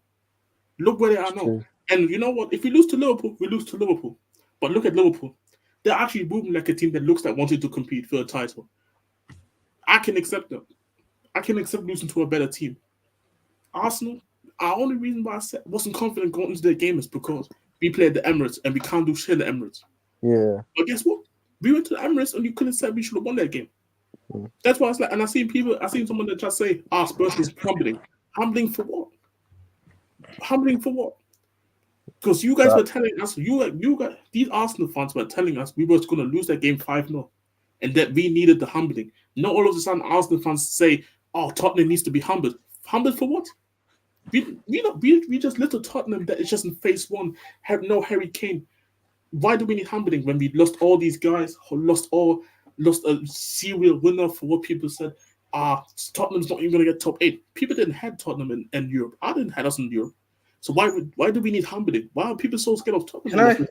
True. And you know what? If we lose to Liverpool, we lose to Liverpool. But look at Liverpool. They're actually moving like a team that looks like wanting to compete for a title. I can accept that. I can accept losing to a better team. Arsenal, our only reason why I wasn't confident going into the game is because we played the Emirates and we can't do shit in the Emirates. Yeah. But guess what? We went to the Emirates and you couldn't say we should have won that game. That's why it's like, and I seen someone that just say, Spurs was humbling. Humbling for what? Humbling for what? Because you guys were telling us, these Arsenal fans were telling us we were going to lose that game 5-0 and that we needed the humbling. Not all of a sudden Arsenal fans say, Tottenham needs to be humbled. Humbled for what? We just little Tottenham that is just in phase one, have no Harry Kane. Why do we need humbling when we lost all these guys, lost a serial winner for what people said? Tottenham's not even going to get top 8. People didn't have Tottenham in Europe. I didn't have us in Europe. So why do we need humbling? Why are people so scared of Tottenham?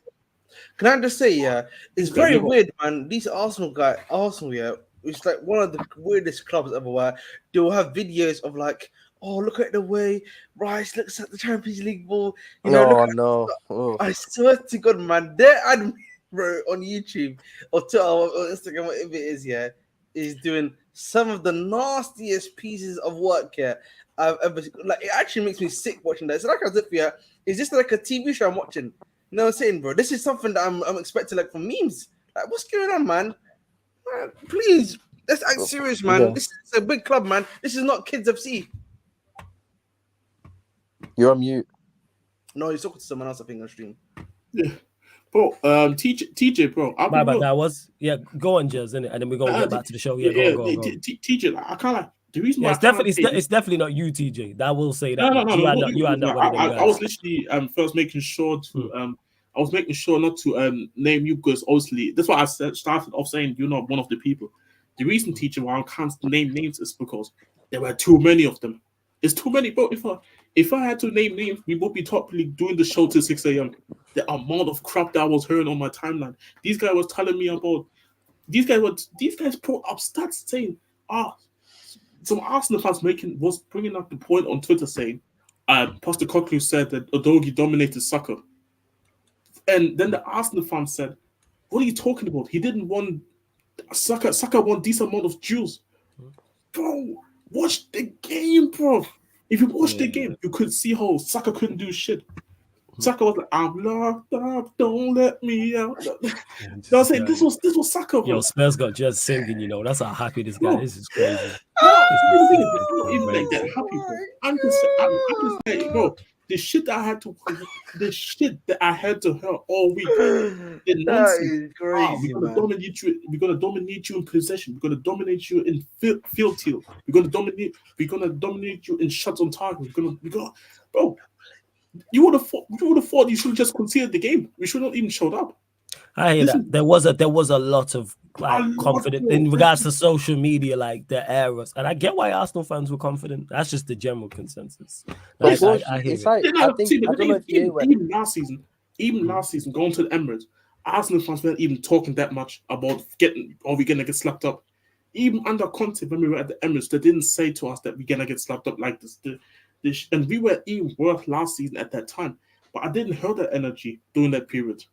Can I just say, it's very weird, man. These Arsenal, it's like one of the weirdest clubs ever where they'll have videos of like, look at the way Rice looks at the Champions League ball. I swear to God, man, their admin on YouTube or Twitter or Instagram, whatever it is, is doing some of the nastiest pieces of work I've ever seen. Like, it actually makes me sick watching that. It's like as if is this like a TV show I'm watching? You know what I'm saying, bro? This is something that I'm expecting like from memes. Like, what's going on, man? Please, let's act serious, man. Yeah. This is a big club, man. This is not Kids FC. You're on mute. No, you're talking to someone else, I think, on stream. Yeah. Bro, TJ, bro. That was go on, Jez, innit? And then we're gonna get back to the show. Go. TJ, I can't like the reason why it's definitely not you, TJ. That will say that. No. You are not one of them guys. I was literally first making sure to I was making sure not to name you because obviously that's why I started off saying you're not one of the people. The reason, teacher, why I can't name names is because there were too many of them. It's too many, bro. If I had to name names, we would be probably doing the show till 6 a.m. The amount of crap that I was hearing on my timeline. These guys was telling me about. These guys put up stats saying, some Arsenal fans was bringing up the point on Twitter saying, Pastor Cocklew said that Udogie dominated Saka. And then the Arsenal fans said, what are you talking about? He didn't won. Saka won decent amount of duels. Bro, watch the game, bro. If you watch the game, you could see how Saka couldn't do shit. Saka was like, I'm locked up, don't let me out. I was saying, this was Saka, bro. Yo, Spurs got just singing, that's how happy this guy is. It's crazy. It's not even like that happy, bro. I'm just saying, bro, the shit that I had to hear all week. That is crazy, we're gonna dominate you in possession. We're gonna dominate you in field tilt. We're gonna dominate you in shots on target. We're gonna, bro. You would have thought you should have just conceded the game. We should not even showed up. I hear that. There was a lot of confidence in regards to social media, like the errors, and I get why Arsenal fans were confident. That's just the general consensus. I hear it. Even last season, going to the Emirates, Arsenal fans weren't even talking that much about are we gonna get slapped up. Even under Conte, when we were at the Emirates, they didn't say to us that we're gonna get slapped up like this. And we were even worse last season at that time. But I didn't hear that energy during that period.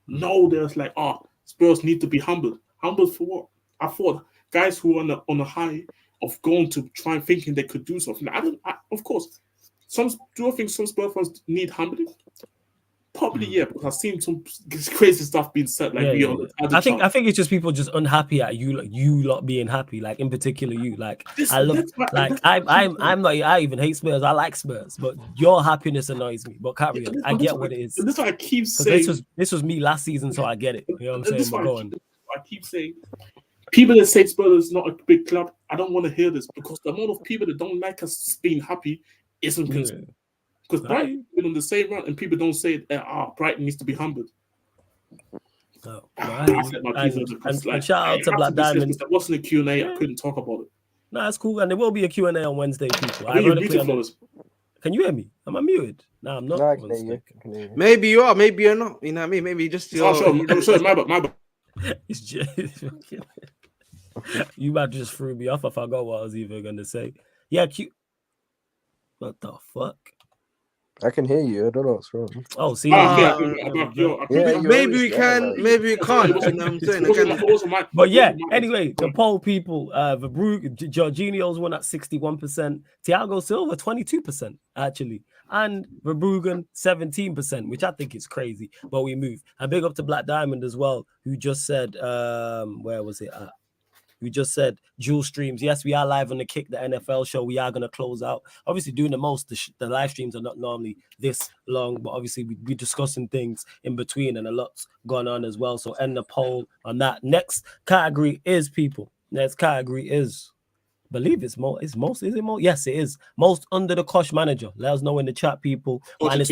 No, there's like, Spurs need to be humbled. Humbled for what? I thought guys who are on a high of going to try and thinking they could do something. Of course, do I think some Spurs fans need humbling? Probably, yeah, because I've seen some crazy stuff being said. Like, I think it's just people just unhappy at you, like you lot being happy. Like in particular, you like I even hate Spurs. I like Spurs, but your happiness annoys me. But carry on. I get what it is. This is what I keep saying. This was me last season, so I get it. You know what I'm saying? I keep saying. People that say Spurs is not a big club, I don't want to hear this because the amount of people that don't like us being happy isn't concerned. Because Brighton been on the same run and people don't say Brighton needs to be humbled. And shout out to Black Diamond. There wasn't a Q&A, I couldn't talk about it. No, that's cool. And there will be a Q&A on Wednesday, people. Can you hear me? Am I muted? No, I'm not. No, I can hear you. Maybe you are, maybe you're not. You know what I mean? Maybe just sorry, my bad. It's just you might just threw me off. I forgot what I was even gonna say. Yeah, what the fuck? I can hear you. I don't know what's wrong. Oh, see, maybe we can, maybe we can't. You know what I'm saying? But yeah, anyway, the poll people, Jorginho's won at 61%, Thiago Silva 22% actually, and Verbruggen 17%, which I think is crazy. But we move. And big up to Black Diamond as well, who just said, where was it at? We just said dual streams. Yes, we are live on the Kick the NFL show. We are going to close out. Obviously, doing the most. The live streams are not normally this long, but obviously we're discussing things in between and a lot's gone on as well. So end the poll on that. Next category is people. Next category is, I believe it's most. Is it most? Yes, it is. Most under the cosh manager. Let us know in the chat, people. And it's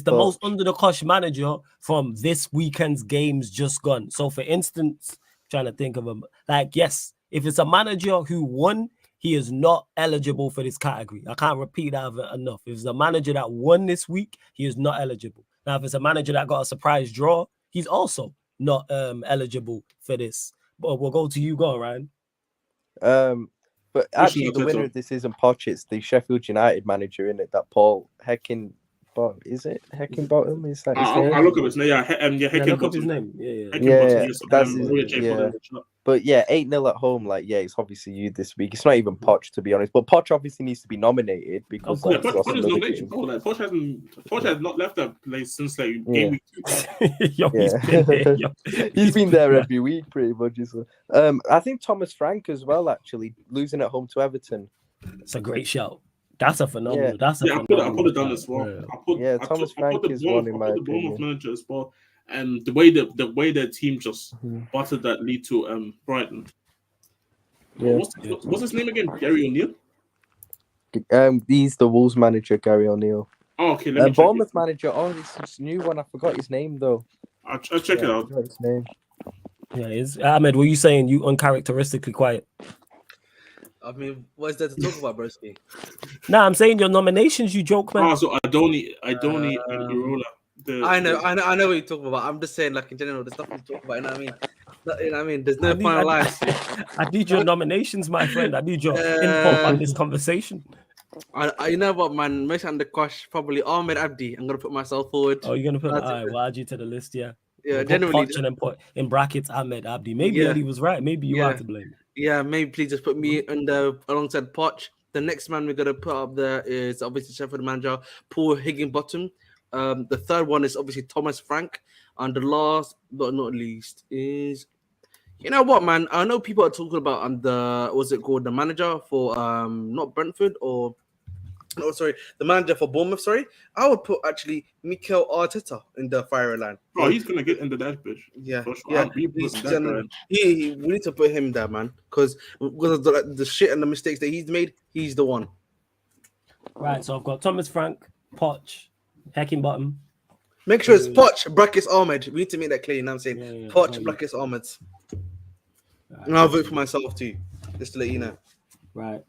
the most under the cosh manager from this weekend's games just gone. So for instance, trying to think of him. Like, yes, if it's a manager who won, he is not eligible for this category. I can't repeat that enough. If it's a manager that won this week, he is not eligible. Now, if it's a manager that got a surprise draw, he's also not eligible for this. But we'll go to you, Ryan. But actually, the winner of this isn't Poch. It's the Sheffield United manager, in it, that Paul Heckingbottom. Is it Heckingbottom? Is that his name? I look up his name. Look up his name. Yeah. But yeah, 8-0 at home. Like, yeah, it's obviously you this week. It's not even Poch, to be honest. But Poch obviously needs to be nominated because Poch has not left that place since like game week 2. He's been there every week, pretty much. I think Thomas Frank as well. Actually, losing at home to Everton. It's a great shout. That's a phenomenal. Yeah. I put it down as well. Thomas Frank is one in my opinion. Manager as well, and the way their team just buttered that lead to Brighton. Yeah. What's his name again? Gary O'Neill. He's the Wolves manager, Gary O'Neill. Oh, okay. Let me Bournemouth manager. Oh, this new one. I forgot his name though. I'll check it out. I forgot his name. Yeah, Ahmed, were you saying you uncharacteristically quiet? I mean, what is there to talk about, broski? Nah, I'm saying your nominations, you joke, man. So Adoni and Irola. I know what you're talking about. I'm just saying, like, in general, there's nothing to talk about, you know what I mean? You know what I mean? There's no final lines. I need your nominations, my friend. I need your input on this conversation. You know what, man? Most under cosh, probably Ahmed Abdi. I'm going to put myself forward. Oh, you're going to put we'll add you to the list, yeah? Yeah, generally. And then put in brackets Ahmed Abdi. Maybe Eddie was right. Maybe you are to blame. Yeah, maybe please just put me alongside Poch. The next man we're gonna put up there is obviously Sheffield manager Paul Higginbottom. The third one is obviously Thomas Frank, and the last but not least is, you know what, man? I know people are talking about the manager for not Brentford or. No, sorry, the manager for Bournemouth. Sorry, I would put actually Mikel Arteta in the firing line. Oh, he's gonna get into that bitch. Yeah, sure. We need to put him there, man, because of the shit and the mistakes that he's made. He's the one. Right. So I've got Thomas Frank, Poch, Heckingbottom. Make sure it's Poch brackets Ahmed. We need to make that clear. You know what I'm saying? Poch brackets Ahmed. Right. And I'll vote for myself too, just to let you know. Right.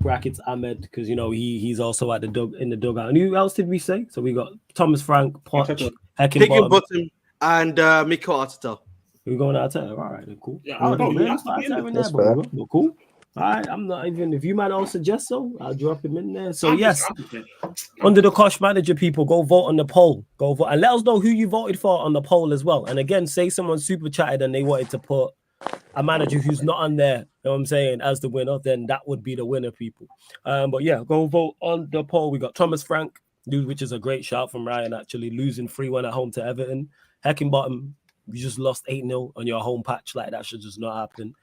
Brackets Ahmed, because he's also at in the dugout. And who else did we say? So we got Thomas Frank, Poch, Heckingbottom, and Mikel Arteta. We're going Arteta. All right, then cool. Yeah, Cool. All right, I'm not even. If you might all suggest so, I'll drop him in there. So I'm yes, just under the Kosh Manager, people go vote on the poll. Go vote and let us know who you voted for on the poll as well. And again, say someone super chatted and they wanted to put a manager who's not on there, you know what I'm saying, as the winner, then that would be the winner, people. But yeah, go vote on the poll. We got Thomas Frank, which is a great shout from Ryan, actually, losing 3-1 at home to Everton. Heckingbottom, you just lost 8-0 on your home patch. Like, that should just not happen.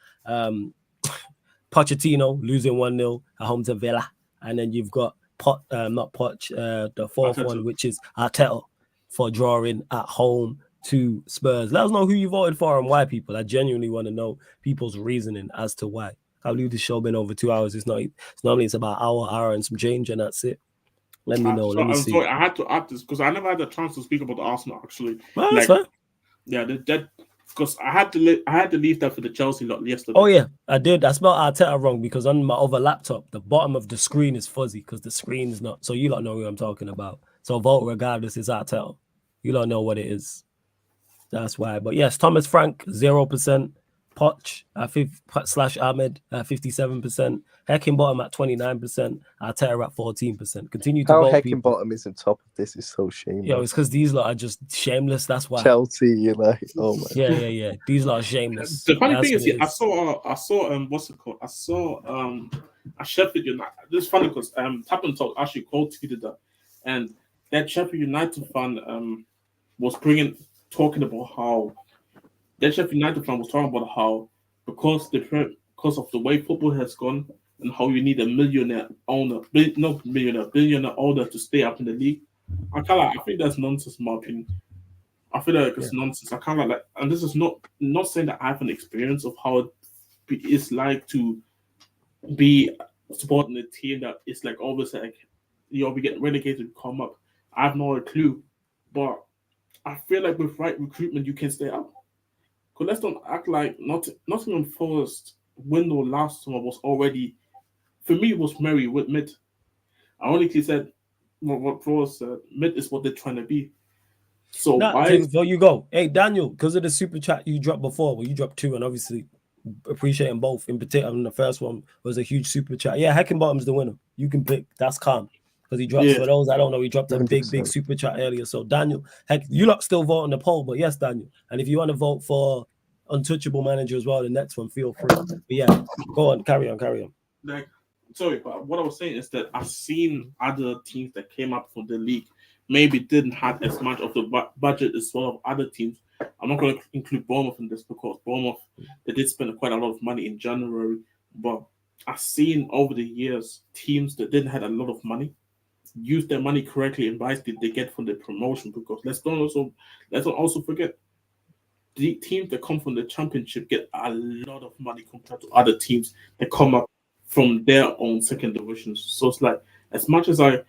Pochettino losing 1-0 at home to Villa. And then you've got the fourth one, which is Arteta for drawing at home to Spurs. Let us know who you voted for and why, people. I genuinely want to know people's reasoning as to why. I believe this show been over 2 hours. It's normally it's about hour and some change, and that's it. Let me know. Let me see. Sorry, I had to add this because I never had the chance to speak about the Arsenal, actually. Well, that's fine. Yeah, that because I had to leave that for the Chelsea lot yesterday. Oh yeah, I did. I spelled Arteta wrong because on my other laptop, the bottom of the screen is fuzzy because the screen is not. So you don't know who I'm talking about. So vote regardless. It's Arteta. You don't know what it is. That's why. But yes, Thomas Frank 0%, Poch / Ahmed 57%, Heckingbottom at 29%, Arteta at 14%. Continue to vote. Heckingbottom isn't top of this is so shameless. Yo, it's because these lot are just shameless. That's why. Chelsea, you're like, oh my. Yeah. These lot are shameless. The funny thing is, I saw what's it called? I saw a Sheffield United. This is funny because Tap and Talk actually tweeted that, and that Sheffield United fan was talking about how that Sheffield United fan was talking about how because of the way football has gone and how you need a billionaire owner to stay up in the league. I think that's nonsense, in my opinion. I feel like it's nonsense. I kind of like, and this is not saying that I have an experience of how it's like to be supporting a team that is like always like, we get relegated, come up. I have no clue, but I feel like with right recruitment, you can stay up. Because let's not act like Nottingham Forest window last summer was already, for me, it was merry with mid. I honestly said what Forest said, mid is what they're trying to be. So before you go, hey Daniel, because of the super chat you dropped before, well, you dropped 2, and obviously appreciating both. In particular, the first one was a huge super chat. Yeah, Heckingbottom's the winner. You can pick. That's calm. Because he dropped, for those I don't know, he dropped a big super chat earlier. So Daniel, you lot still vote on the poll, but yes, Daniel. And if you want to vote for untouchable manager as well, the next one, feel free. But yeah, go on, carry on. Like, sorry, but what I was saying is that I've seen other teams that came up from the league maybe didn't have as much of the budget as well of other teams. I'm not going to include Bournemouth in this because Bournemouth, they did spend quite a lot of money in January, but I've seen over the years teams that didn't have a lot of money use their money correctly and wisely they get from the promotion, because let's not also forget the teams that come from the championship get a lot of money compared to other teams that come up from their own second divisions. So it's like, as much as I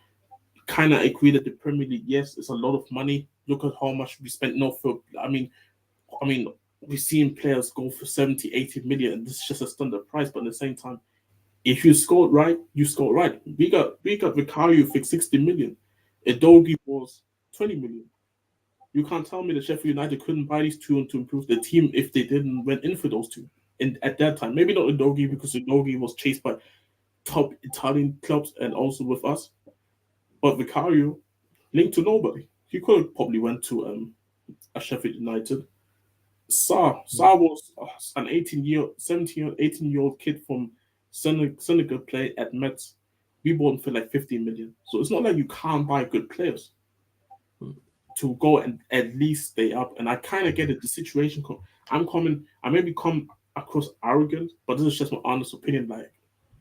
kind of agree that the Premier League, yes, it's a lot of money. Look at how much we spent. I mean, we've seen players go for 70, 80 million, and this is just a standard price. But at the same time, if you scored right, you scored right. We got Vicario for 60 million. Edogi was 20 million. You can't tell me that Sheffield United couldn't buy these two to improve the team if they didn't went in for those two. And at that time, maybe not Edogi, because Edogi was chased by top Italian clubs and also with us. But Vicario linked to nobody. He could have probably went to a Sheffield United. Sarr was an 18-year-old kid from Senegal played at Metz. We bought him for like 15 million. So it's not like you can't buy good players to go and at least stay up. And I kind of get it. The situation, I maybe come across arrogant, but this is just my honest opinion. Like,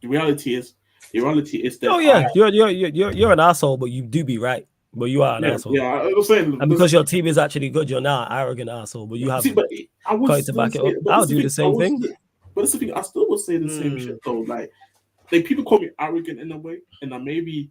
the reality is that. Oh yeah, you're an asshole, but you do be right. But you are an asshole. Yeah, I was saying. And because your team is actually good, you're not an arrogant asshole. But you have got to back it up. I'll do the same thing. But that's the thing. I still would say the same shit though. Like people call me arrogant in a way, and maybe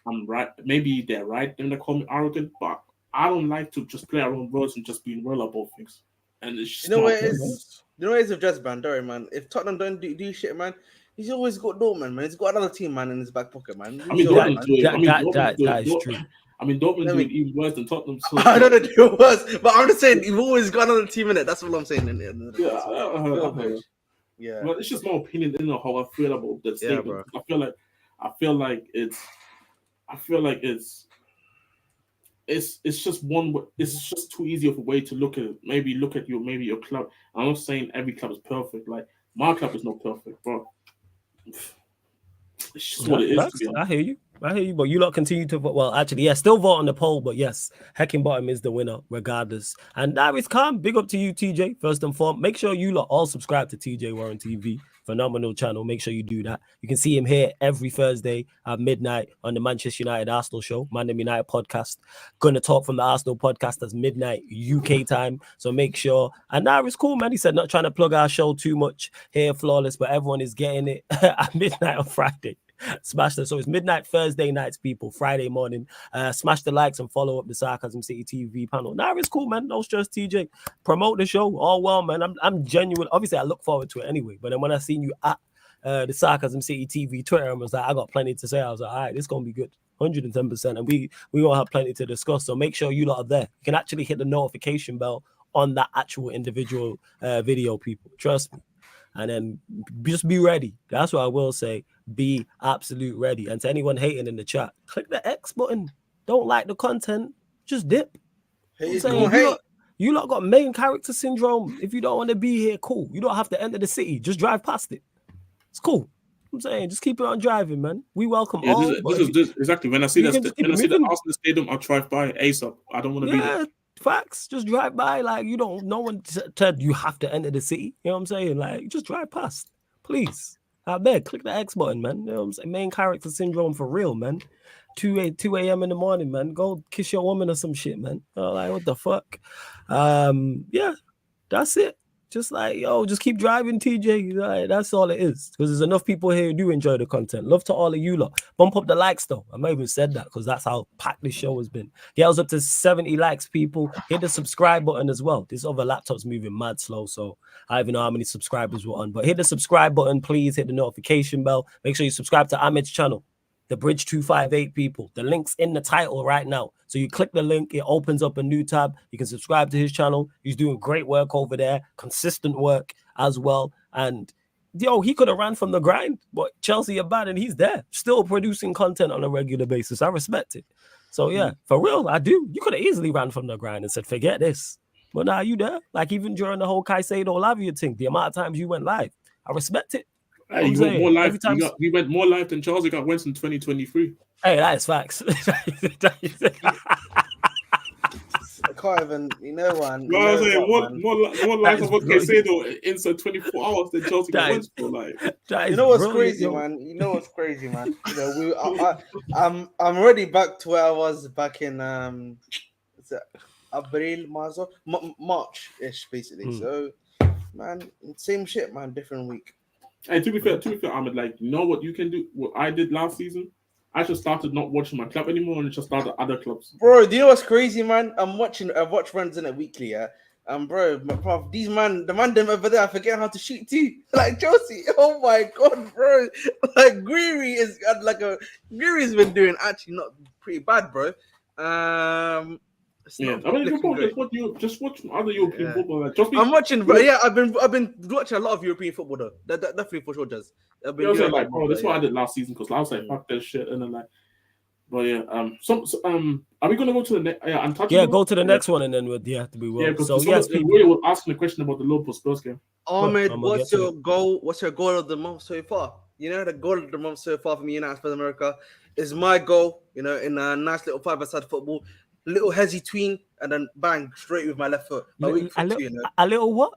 I'm right. Maybe they're right when they call me arrogant, but I don't like to just play around words and just being real about things. And it's just what it is. You know what it is with Jazz, man? Doin, man. If Tottenham don't do shit, man, he's always got Dortmund, man. He's got another team, man, in his back pocket, man. That is true. I mean, Dortmund doing even worse than Tottenham. So. I don't know do worse, but I'm just saying you've always got another team in it. That's what I'm saying. Yeah, Yeah. Well, it's just my opinion in the how I feel about that statement. bro. I feel like it's just one. It's just too easy of a way to look at it. Maybe look at your club. I'm not saying every club is perfect. Like my club is not perfect, bro. It's just what it is. To be honest. I hear you, but you lot continue to vote. Well, actually, yeah, still vote on the poll, but yes, Heckingbottom is the winner, regardless. And that is calm. Big up to you, TJ. First and foremost, make sure you lot all subscribe to TJ Warren TV. Phenomenal channel. Make sure you do that. You can see him here every Thursday at midnight on the Manchester United Arsenal show, Man United podcast. Gonna talk from the Arsenal podcast as midnight UK time. So make sure. And that is cool, man. He said not trying to plug our show too much here, flawless, but everyone is getting it at midnight on Friday. Smash that. So it's midnight Thursday nights, people. Friday morning. Smash the likes and follow up the Sarcasm City TV panel. Nah, it's cool, man. No stress, TJ. Promote the show. All well, man. I'm genuine. Obviously, I look forward to it anyway. But then when I seen you at the Sarcasm City TV Twitter, I was like, I got plenty to say. I was like, all right, this gonna be good. 110%. And we gonna have plenty to discuss. So make sure you lot are there. You can actually hit the notification bell on that actual individual video, people. Trust me. And then just be ready. That's what I will say. Be absolute ready. And to anyone hating in the chat, click the X button. Don't like the content, just dip. Hey, you lot got main character syndrome. If you don't want to be here, cool. You don't have to enter the city. Just drive past it. It's cool. I'm saying, just keep it on driving, man. We welcome all. This exactly. When I see the Arsenal stadium, I'll drive by ASAP. I don't want to be there. Facts. Just drive by. Like, you don't. No one said you have to enter the city. You know what I'm saying? Like, just drive past, please. I beg. Click the X button, man. You know what I'm saying? Main character syndrome for real, man. 2 a.m. in the morning, man. Go kiss your woman or some shit, man. Like, what the fuck? Yeah, that's it. Just like, yo, just keep driving, TJ. Like, that's all it is. Because there's enough people here who do enjoy the content. Love to all of you lot. Bump up the likes, though. I might even said that because that's how packed this show has been. Get us up to 70 likes, people. Hit the subscribe button as well. This other laptop's moving mad slow, so I don't even know how many subscribers we're on. But hit the subscribe button, please. Hit the notification bell. Make sure you subscribe to Ahmed's channel. The Bridge 258, people. The link's in the title right now. So you click the link, it opens up a new tab. You can subscribe to his channel. He's doing great work over there, consistent work as well. And yo, he could have ran from the grind, but Chelsea are bad and he's there, still producing content on a regular basis. I respect it. So yeah, for real, I do. You could have easily ran from the grind and said, forget this. But now you there. Like even during the whole Caicedo Lavia thing, the amount of times you went live, I respect it. Hey, you went more live. We went more live than Chelsea got wins in 2023. Hey, that is facts. I can't even, one. No, I'm saying more live of what Caicedo inside 24 hours than Chelsea got wins for. Like, you know what's crazy, man? You know what's crazy, man? I'm already back to where I was back in March-ish, basically. So, man, same shit, man. Different week. Hey, to be fair, Ahmed, like, you know what you can do? What I did last season? I just started not watching my club anymore and just started other clubs. Bro, do you know what's crazy, man? I watch runs in it weekly, yeah. Bro, the man them over there, I forget how to shoot too. Like Chelsea, oh my god, bro. Like Greery's been doing actually not pretty bad, bro. Yeah, I mean, just watch other European football. Like, I'm watching, bro. Yeah, I've been watching a lot of European football though. That definitely for sure does. I've been like, bro, that's what I did last season because I was like, fuck that shit, and then like, but yeah, are we gonna go to the next? Yeah, Untouchable? Yeah, go to the next one, and then we'll have to be well. Yeah, because people were asking a question about the Liverpool Spurs game. Ahmed, what's your goal? What's your goal of the month so far? You know, the goal of the month so far for me, United for America, is my goal. You know, in a nice little 5-a-side football. Little hezzy tween and then bang straight with my left foot. A little what?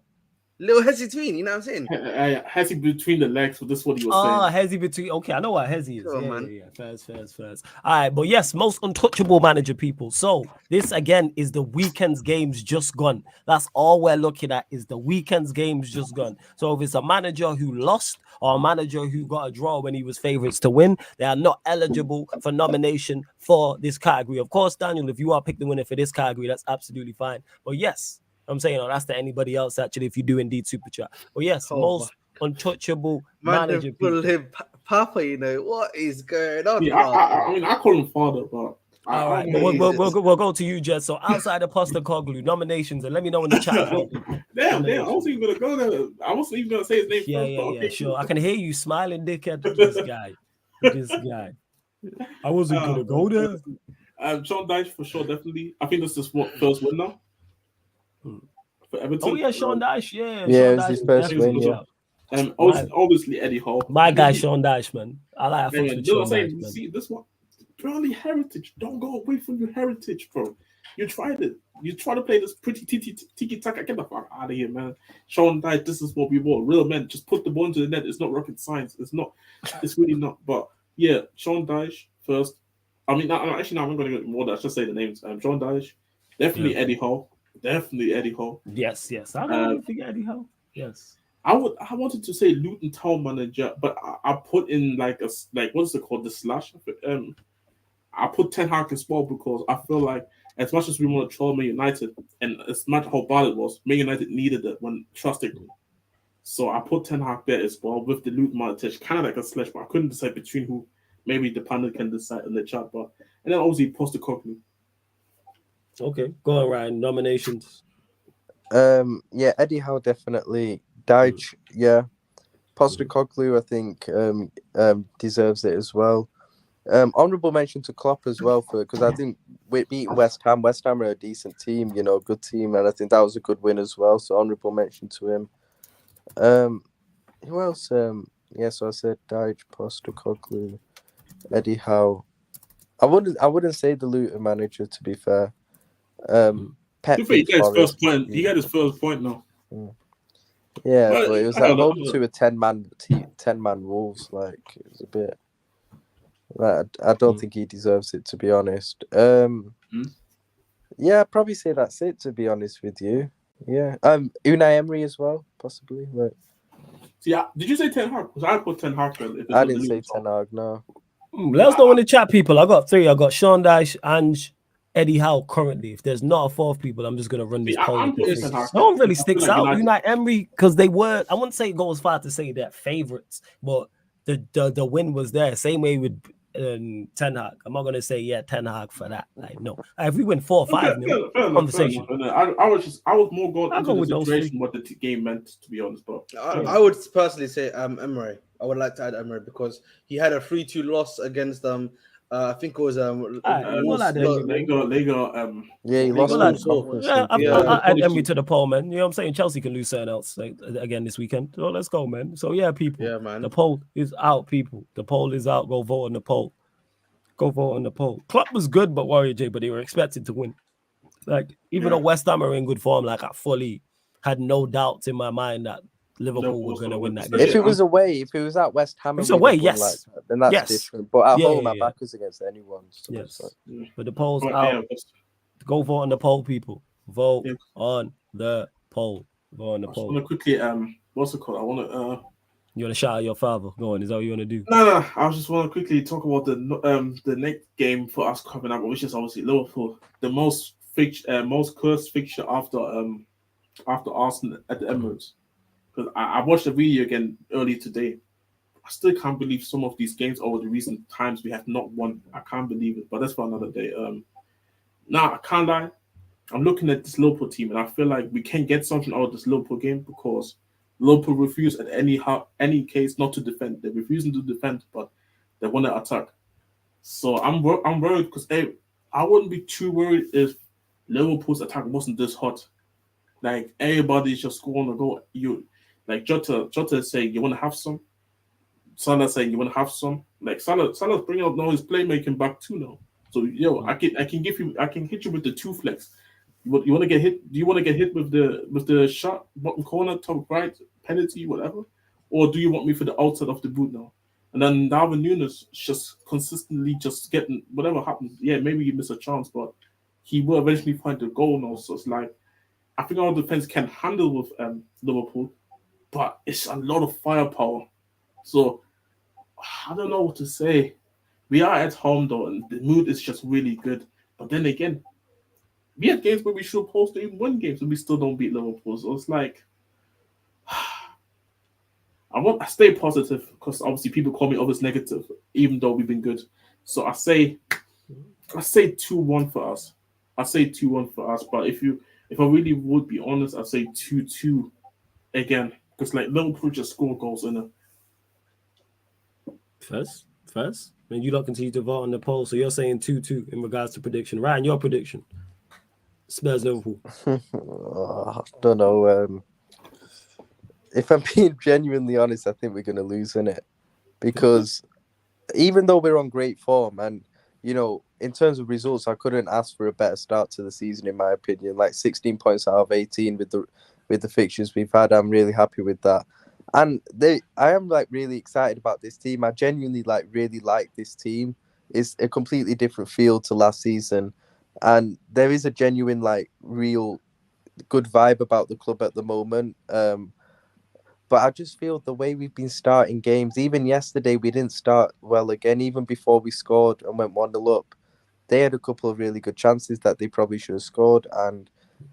Little hezzy tween, you know what I'm saying? Hezzy between the legs, so this is what he was saying. Oh, hezzy between. Okay, I know what hezzy is. Sure, yeah. Fairs. All right, but yes, most untouchable manager, people. So this again is the weekend's games just gone. That's all we're looking at is the weekend's games just gone. So if it's a manager who lost or a manager who got a draw when he was favorites to win, they are not eligible for nomination for this category. Of course, Daniel, if you are picked the winner for this category, that's absolutely fine. But yes, I'm saying, that's to anybody else, actually, if you do indeed super chat. But yes, most untouchable manager. People. Him Papa, you know, what is going on? Yeah, I mean, I call him father, but All right, we'll go to you, Jed. So outside of Postecoglou, nominations, and let me know in the chat as well. Damn, I wasn't even gonna go there. I wasn't even gonna say his name first. Yeah, sure. I can hear you smiling, dickhead. This guy. I wasn't gonna go there. Sean Dyche for sure, definitely. I think this is what first win now for Everton. Oh yeah, Sean Dyche. Yeah, it was his first win. Yeah. Obviously Eddie Howe. My guy Sean Dyche, man. I like Sean Dyche, man. See this one, Burnley heritage. Don't go away from your heritage, bro. You tried it. You try to play this pretty tiki taka. Get the fuck out of here, man. Sean Dyche, this is what we want. Real men. Just put the ball into the net. It's not rocket science. It's not. It's really not. But yeah, Sean Dyche first. I mean, actually, I'm not going to get more. Let's just say the names. Sean Dyche, definitely Eddie Howe. Definitely Eddie Howe. Yes. I don't think Eddie Howe. Yes. I wanted to say Luton Town manager, but I put in like what is it called, the slash? I put Ten Hag as well because I feel like as much as we want to troll Man United and as much how bad it was, Man United needed it when trusting me. So I put Ten Hag there as well with the Luton manager, kind of like a slash, but I couldn't decide between who. Maybe the panel can decide in the chat, and then obviously Postecoglou. Okay, go on, Ryan. Nominations. Yeah, Eddie Howe definitely. Dyche, yeah. Postecoglou, I think, deserves it as well. Honourable mention to Klopp as well because I think we're beating West Ham. West Ham are a decent team, good team, and I think that was a good win as well. So honourable mention to him. Who else? So I said Dyche, Postecoglou, Eddie Howe. I wouldn't say the Luton manager, to be fair. Pep. He got his first point. He got his first point now. Yeah, but it was at home to a 10-man Wolves. Like it was a bit. I don't think he deserves it, to be honest. Yeah, I'd probably say that's it, to be honest with you. Yeah. Unai Emery as well, possibly. Like. Yeah. Did you say Ten Hag? Because I put Ten Hag. I didn't say Ten Hag. No. Let us know in the chat, people. I got 3. I got Sean Dyche and Eddie Howe currently. If there's not a 4th people, I'm just gonna run this poll. No one really sticks out. Unai Emery, because they were. I wouldn't say it goes far to say they're favorites, but the win was there. Same way with Ten Hag. I'm not gonna say Ten Hag for that. Like no, if we win 4 or 5, conversation. I was more going into the situation what the game meant, to be honest. But I would personally say Emery. I would like to add Emery because he had a 3-2 loss against I think it was he lost. I add Emery to the poll, man. You know what I'm saying? Chelsea can lose something else again this weekend. So let's go, man. So yeah, people. Yeah, man. The poll is out, people. The poll is out. Go vote on the poll. Go vote on the poll. Klopp was good, but Warrior J, but they were expected to win. Like even though West Ham are in good form, like I fully had no doubts in my mind that Liverpool were going to win that game. If it was away, if it was at West Ham, if it's away, yes, like then that's different. But at home, my back is against anyone. So yes, but the poll's out. Go vote on the poll, people. Vote on the poll. Vote on the poll. I want to quickly, what's it called? I want to. You want to shout out your father? Go on. Is that what you want to do? No. I just want to quickly talk about the next game for us coming up, which is obviously Liverpool, the most cursed fixture after Arsenal at the Emirates. Because I watched the video again earlier today. I still can't believe some of these games over the recent times we have not won. I can't believe it, but that's for another day. I can't lie. I'm looking at this Liverpool team, and I feel like we can get something out of this Liverpool game because Liverpool refuse at any case not to defend. They're refusing to defend, but they want to attack. So I'm worried because I wouldn't be too worried if Liverpool's attack wasn't this hot. Like everybody's just going to go. Like Jota is saying, you want to have some. Salah saying, you want to have some. Like Salah's bringing up now his playmaking back too now. So I can hit you with the 2 flex. You want to get hit? Do you want to get hit with the shot, bottom corner, top right, penalty, whatever, or do you want me for the outside of the boot now? And then Darwin Núñez just consistently just getting whatever happens. Yeah, maybe you miss a chance, but he will eventually find the goal now. So it's like I think our defense can handle with Liverpool. But it's a lot of firepower. So, I don't know what to say. We are at home, though, and the mood is just really good. But then again, we had games where we should have supposed to even win games, and we still don't beat Liverpool. So, it's like, I stay positive, because obviously people call me always negative, even though we've been good. So, I say I say 2-1 for us. I say 2-1 for us. But if I really would be honest, I say 2-2 again because like Liverpool just score goals in it. First, and you lot continue to vote on the poll. So you're saying 2-2 in regards to prediction. Ryan, your prediction? Spurs Liverpool. I don't know. If I'm being genuinely honest, I think we're going to lose in it because even though we're on great form and, you know, in terms of results, I couldn't ask for a better start to the season, in my opinion. Like 16 points out of 18 with the fixtures we've had. I'm really happy with that. And I am like really excited about this team. I genuinely really like this team. It's a completely different feel to last season. And there is a genuine, like, real good vibe about the club at the moment. But I just feel the way we've been starting games, even yesterday, we didn't start well again, even before we scored and went 1-0 up. They had a couple of really good chances that they probably should have scored. And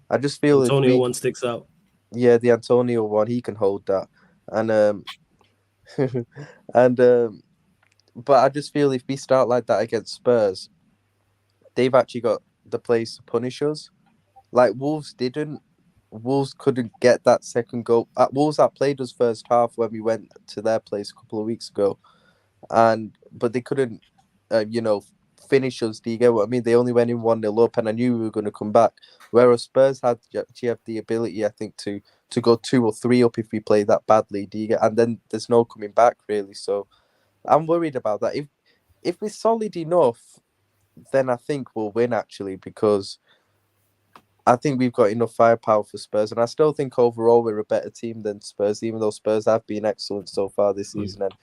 I just feel Antonio one sticks out. Yeah, the Antonio one, he can hold that. And but I just feel if we start like that against Spurs, they've actually got the place to punish us. Like Wolves didn't. Wolves couldn't get that second goal. Wolves that played us first half when we went to their place a couple of weeks ago, but they couldn't, finish us. Do you get what I mean? They only went in 1-0 up, and I knew we were going to come back. Whereas Spurs actually have the ability, I think, to go 2 or 3 up if we play that badly. Do you get? And then there's no coming back really. So I'm worried about that. If we're solid enough, then I think we'll win actually because I think we've got enough firepower for Spurs, and I still think overall we're a better team than Spurs, even though Spurs have been excellent so far this season. And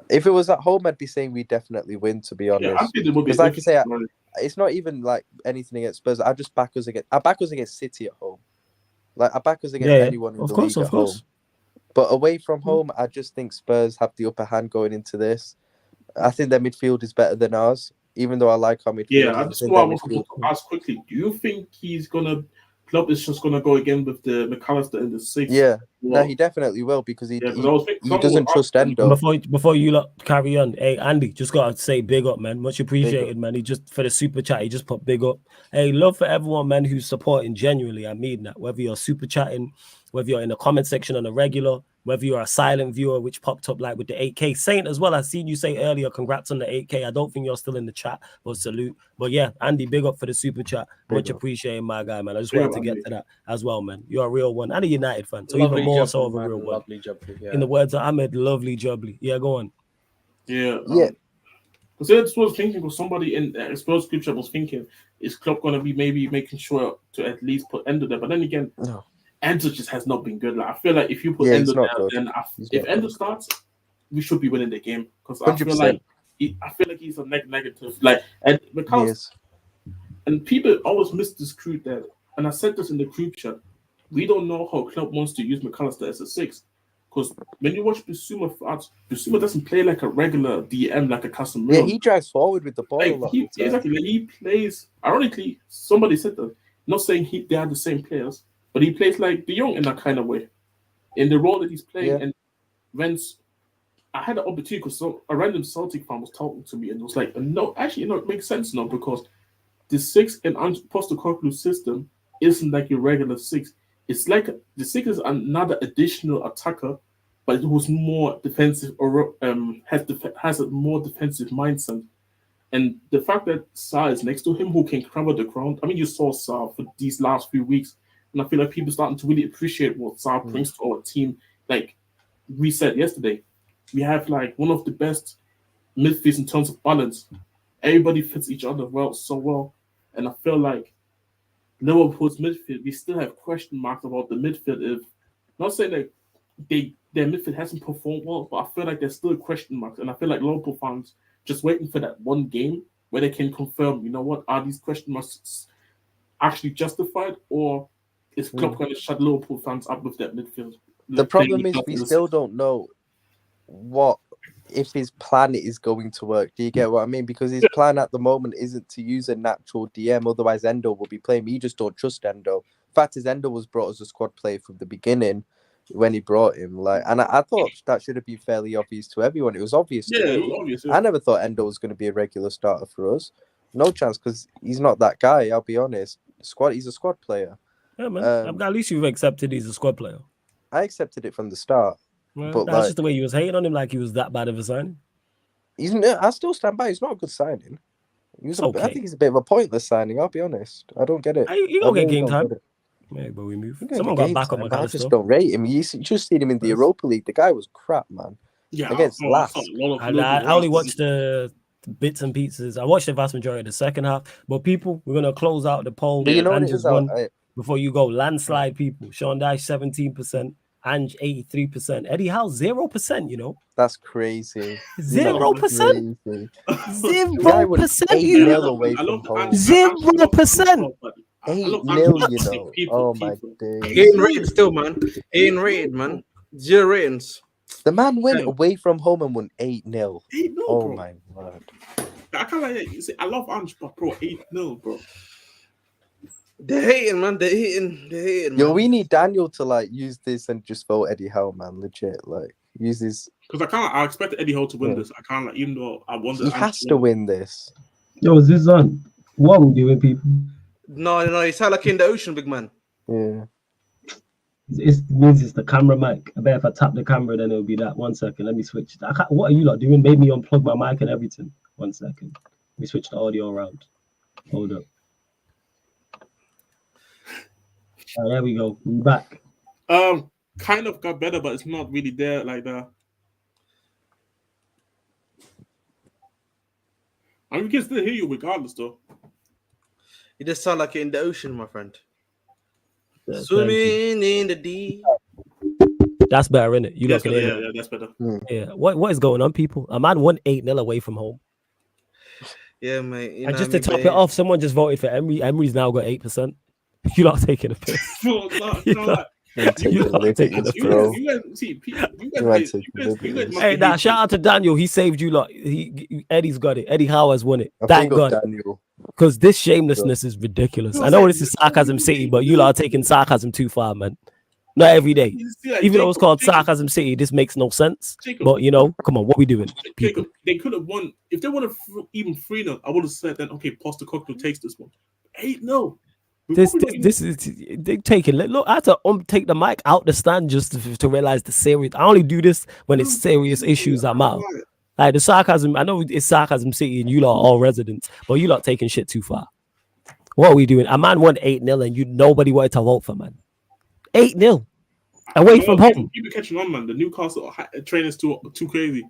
if it was at home, I'd be saying we definitely win, to be honest. Yeah, I think it would be. Because, like I say, it's not even like anything against Spurs. I back us against City at home. Like I back us against anyone in the league at home. But away from home, I just think Spurs have the upper hand going into this. I think their midfield is better than ours, even though I like our midfield. Yeah, I just want to ask quickly. Do you think Klopp is just gonna go again with the McAllister in the 6? Yeah, no, he definitely will because he doesn't trust Endo. Before you lot carry on, hey Andy, just gotta say big up, man. Much appreciated, man. He just for the super chat, he just put big up. Hey, love for everyone, man, who's supporting genuinely. I mean that. Whether you're super chatting, whether you're in the comment section on a regular, whether you're a silent viewer, which popped up like with the 8K. Saint as well, I seen you say earlier, congrats on the 8K. I don't think you're still in the chat, but salute. But yeah, Andy, big up for the super chat. Much appreciated, my guy, man. I just wanted to get to that as well, man. You're a real one and a United fan, so even more so of a real one. Lovely jubbly, yeah. In the words of Ahmed, lovely jubbly. Yeah, go on. Yeah. Because I just was thinking, because somebody in the Spurs group chat was thinking, is Klopp going to be maybe making sure to at least put Endo there? But then again, Endo just has not been good. Like I feel like if you put Endo there, then if Endo starts, we should be winning the game. Because I feel like he's a negative. Like and because and people always miss this group that, and I said this in the group chat. We don't know how Klopp wants to use McAllister as a 6. Because when you watch Bissouma doesn't play like a regular DM, like a Casemiro. Yeah, he drives forward with the ball a lot. Exactly. Like he plays, ironically, somebody said that, not saying they are the same players, but he plays like De Jong in that kind of way. In the role that he's playing. Yeah. And when I had an opportunity, because a random Celtic fan was talking to me, and it was like, no, actually, it makes sense now, because the 6 in Postecoglou's system isn't like your regular 6. It's like the 6 is another additional attacker, but it was more defensive or has a more defensive mindset. And the fact that Sarr is next to him, who can cover the ground. I mean, you saw Sarr for these last few weeks, and I feel like people are starting to really appreciate what Sarr brings to our team. Like we said yesterday, we have like one of the best midfields in terms of balance. Everybody fits each other so well, and I feel like Liverpool's midfield, we still have question marks about the midfield. If not saying that their midfield hasn't performed well, but I feel like there's still question marks, and I feel like Liverpool fans just waiting for that one game where they can confirm, you know what, are these question marks actually justified, or is Klopp going to shut Liverpool fans up with that midfield? The problem is we still don't know if his plan is going to work. Do you get what I mean? Because his plan at the moment isn't to use a natural DM, otherwise Endo will be playing. We just don't trust Endo. In fact, his Endo was brought as a squad player from the beginning when he brought him. And I thought that should have been fairly obvious to everyone. It was obvious to me. It was obvious. Yeah. I never thought Endo was going to be a regular starter for us. No chance, because he's not that guy. I'll be honest. He's a squad player. Yeah, man. At least you've accepted he's a squad player. I accepted it from the start. Well, but that's just the way you was hating on him, like he was that bad of a signing. I still stand by. He's not a good signing. I think he's a bit of a pointless signing. I'll be honest. I don't get it. You don't get game time. Yeah, but we move. Someone got back on my I just don't rate him. You just seen him in the Europa League. The guy was crap, man. Yeah, against last. I only watched the bits and pieces. I watched the vast majority of the second half. But people, we're gonna close out the poll. But you know what it is, before you go, landslide people. Sean Dyche 17%, Ange 83%, Eddie Howe 0%. You know that's crazy. 0%. 0%. 8-0 away from home. 0%. 8-0. You know. Oh my days. He ain't rated still, man. He ain't rated, man. 0 ratings. The man went away from home and won 8-0. 8-0, oh bro. My word. I can't like you see, I love Ange, but bro, 8-0, bro. They're hating, man. They're hating. Yo, man. we need Daniel to like use this and just vote Eddie Howe, man. Legit, like use this. Because I expect Eddie Howe to win this. I can't, like, even though I wonder. He has to win this. Yo, is this on? What are we doing, people? No, you sound like in the ocean, big man. Yeah. It means it's the camera mic. I bet if I tap the camera, then it'll be that. 1 second, let me switch. What are you lot doing? Made me unplug my mic and everything. 1 second. Let me switch the audio around. Hold up. There we go. We're back. Kind of got better, but it's not really there like that. I mean, we can still hear you regardless, though. You just sound like in the ocean, my friend. Yeah, swimming in the deep. That's better, isn't it? You that's look better, at it. Yeah, that's better. Yeah. What is going on, people? A man won 8-0 away from home. Yeah, mate. And just to top it off, someone just voted for Emery. Emery's now got 8%. You lot taking a piss. Shout out to Daniel. He saved you lot. Eddie's got it. Eddie Howe has won it. Thank God. Because this shamelessness is ridiculous. I know this is Sarcasm City, but you lot are taking sarcasm too far, man. Not every day. Even though it's called Sarcasm City, this makes no sense. But you know, come on, what we doing? Jacob, they could have won. If they would have even 3-0, I would have said then, okay, Postecoglou takes this one. 8-0. This is they taking. Look, I had to take the mic out the stand just to realize the serious. I only do this when it's serious issues that matter. Like the sarcasm, I know it's Sarcasm City and you lot are all residents, but you lot taking shit too far. What are we doing? A man won 8-0 and nobody wanted to vote for, man. 8-0 away from home. People catching on, man. The Newcastle trainers too crazy.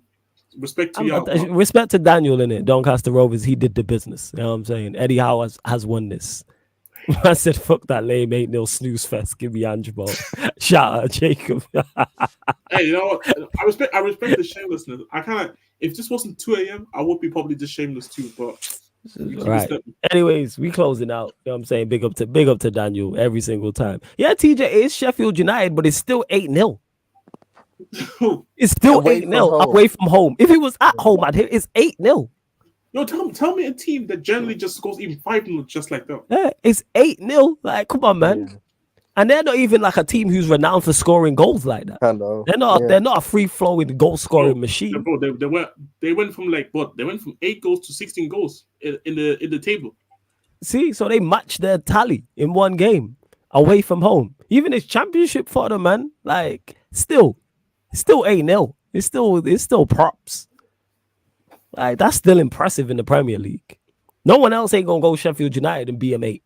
Respect to y'all. Respect to Daniel in it. Doncaster Rovers, he did the business. You know what I'm saying? Eddie Howe has won this. I said, fuck that lame 8-0 snooze fest. Give me Ange ball. Shout out Jacob. Hey, you know what? I respect the shamelessness. I kind of, if this wasn't 2 a.m., I would be probably just shameless too. But right. Anyways, we closing out. You know what I'm saying? Big up to Daniel every single time. Yeah, TJ, it's Sheffield United, but it's still 8-0. It's still 8-0 away from home. If it was at home, it's 8-0. No, tell me a team that generally just scores even 5-0 just like that. Yeah, it's 8-0. Like, come on, man. Yeah. And they're not even like a team who's renowned for scoring goals like that. I know. They're not a free-flowing goal-scoring machine. Bro, they went from 8 goals to 16 goals in the table. See, so they matched their tally in one game away from home. Even it's championship for them, man. Like, it's still 8-0. It's still props. Like, that's still impressive in the Premier League. No one else ain't gonna go Sheffield United and beat them 8.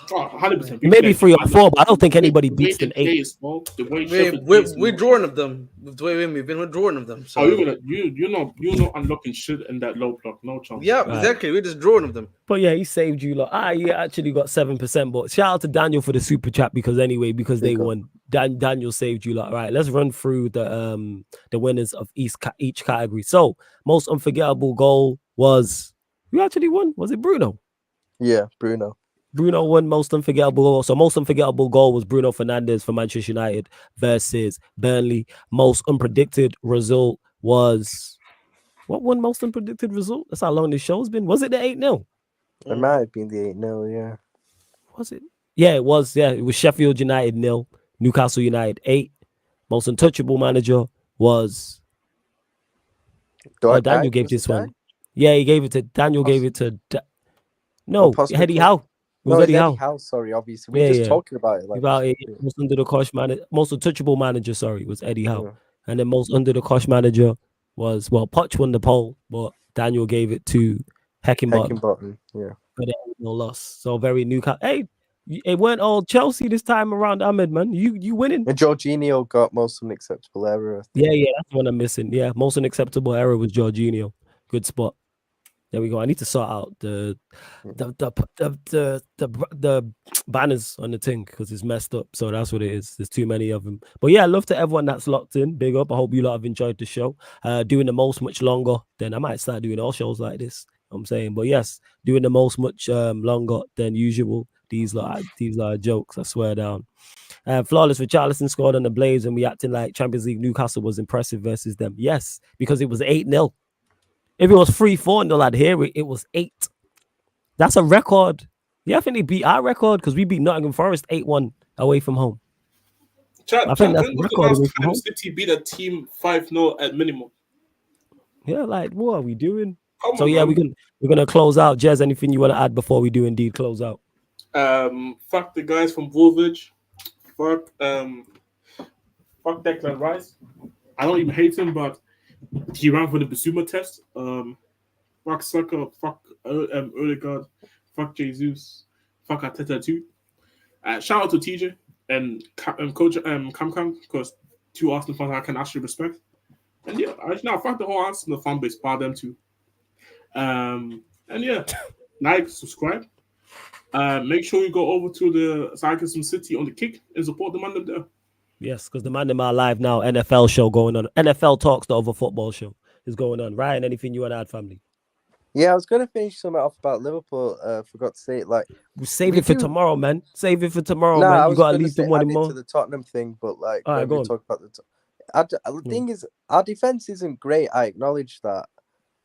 100%. Maybe 3 or 4, but I don't think anybody beats them 8. We're drawing of them. The way we're drawing of them. So you're not unlocking shit in that low block. No chance. Yeah, right. Exactly. We're just drawing of them. But yeah, he saved you lot. He actually got 7%. But shout out to Daniel for the super chat because they won. Daniel saved you lot. Right, let's run through the winners of each category. So most unforgettable goal was who actually won? Was it Bruno? Yeah, Bruno. Bruno won most unforgettable goal. So most unforgettable goal was Bruno Fernandes for Manchester United versus Burnley. Most unpredicted result was what won most unpredicted result? That's how long this show's been. Was it the 8-0? It might have been the 8-0, yeah. Was it? Yeah, it was. Yeah, it was Sheffield United 0, Newcastle United 8. Most untouchable manager was Daniel gave this one. Yeah, he gave it to Daniel. Gave it to no possibly Eddie Howe. It was No, Eddie it's Eddie Howe. Howe. Sorry, obviously we're just talking about it. Like, About it, most under the cosh manager, most untouchable manager. Sorry, was Eddie Howe, Yeah. and then most under the cosh manager was Poch won the poll, but Daniel gave it to Heckingbottom. Heckingbottom, yeah. But no loss. So very new. Hey, it weren't all Chelsea this time around, Ahmed, man. You winning. And Jorginho got most unacceptable error. Yeah, that's what I'm missing. Yeah, most unacceptable error was Jorginho. Good spot. There we go. I need to sort out the banners on the thing because it's messed up. So that's what it is. There's too many of them. But yeah, love to everyone that's locked in. Big up. I hope you lot have enjoyed the show. Doing the most much longer. Then I might start doing all shows like this. I'm saying, but yes, doing the most much longer than usual. These are jokes. I swear down. Flawless with Charleston scored on the Blaze and we acting like Champions League Newcastle was impressive versus them. Yes, because it was 8-0. If it was 3-4-0, I'd hear it. It was 8. That's a record. Yeah, I think they beat our record because we beat Nottingham Forest 8-1 away from home. I think that's a record away from home. City beat a team 5-0 at minimum. Yeah, like what are we doing? Come on, we're gonna close out. Jez, anything you want to add before we do indeed close out? Fuck the guys from Woolwich. Fuck Declan Rice. I don't even hate him, but he ran for the Basuma test. Fuck Saka. Fuck Odegaard. Fuck Jesus. Fuck Arteta too. Shout out to TJ and Coach Cam because 2 Arsenal fans I can actually respect. And yeah, fuck the whole Arsenal fan base, bar them too. And yeah, like, subscribe. Make sure you go over to the Sarcasm City on the Kick and support the man there. Yes, because the man in my live now, NFL show going on. NFL Talks, the other football show is going on. Ryan, anything you want to add, family? Yeah, I was going to finish something off about Liverpool. Forgot to say it. Like, save it for tomorrow, man. Save it for tomorrow, man. You got at least one more. To the Tottenham thing, but like, all right, when we talk about the thing is, our defense isn't great. I acknowledge that,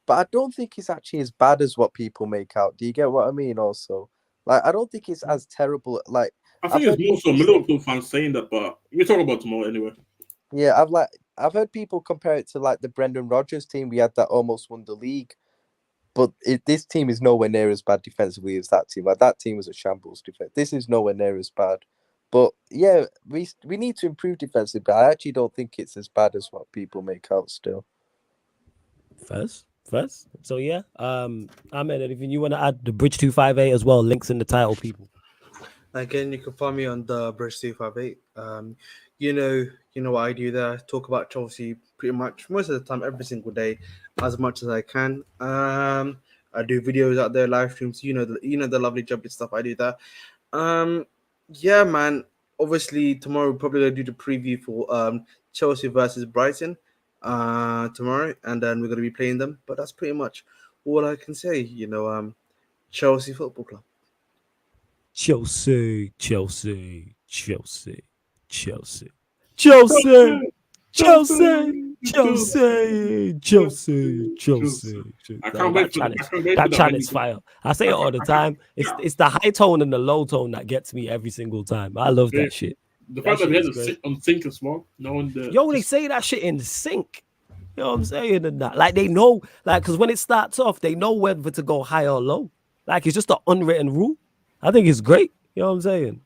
but I don't think it's actually as bad as what people make out. Do you get what I mean? Also, like, I don't think it's as terrible. Like, I think it's more so Liverpool fans saying that, but we'll talk about tomorrow anyway. Yeah, I've heard people compare it to like the Brendan Rodgers team. We had that almost won the league, but this team is nowhere near as bad defensively as that team. Like, that team was a shambles defense. This is nowhere near as bad. But yeah, we need to improve defensively. But I actually don't think it's as bad as what people make out still. First. So yeah, Ahmed, anything you want to add? The Bridge 258 as well. Links in the title, people. Again, you can find me on the Bridge 258. You know what I do there. Talk about Chelsea pretty much most of the time, every single day, as much as I can. I do videos out there, live streams. You know the lovely jubbly stuff I do there. Yeah, man. Obviously, tomorrow we're probably gonna do the preview for Chelsea versus Brighton tomorrow, and then we're gonna be playing them. But that's pretty much all I can say. Chelsea Football Club. Chelsea. I can't wait for that chant is fire. I say it all the time. It's the high tone and the low tone that gets me every single time. I love that shit. The fact that they had to sit on sync as well, knowing they say that shit in sync. You know what I'm saying? And that, like, they know, like, because when it starts off, they know whether to go high or low. Like, it's just an unwritten rule. I think it's great. You know what I'm saying?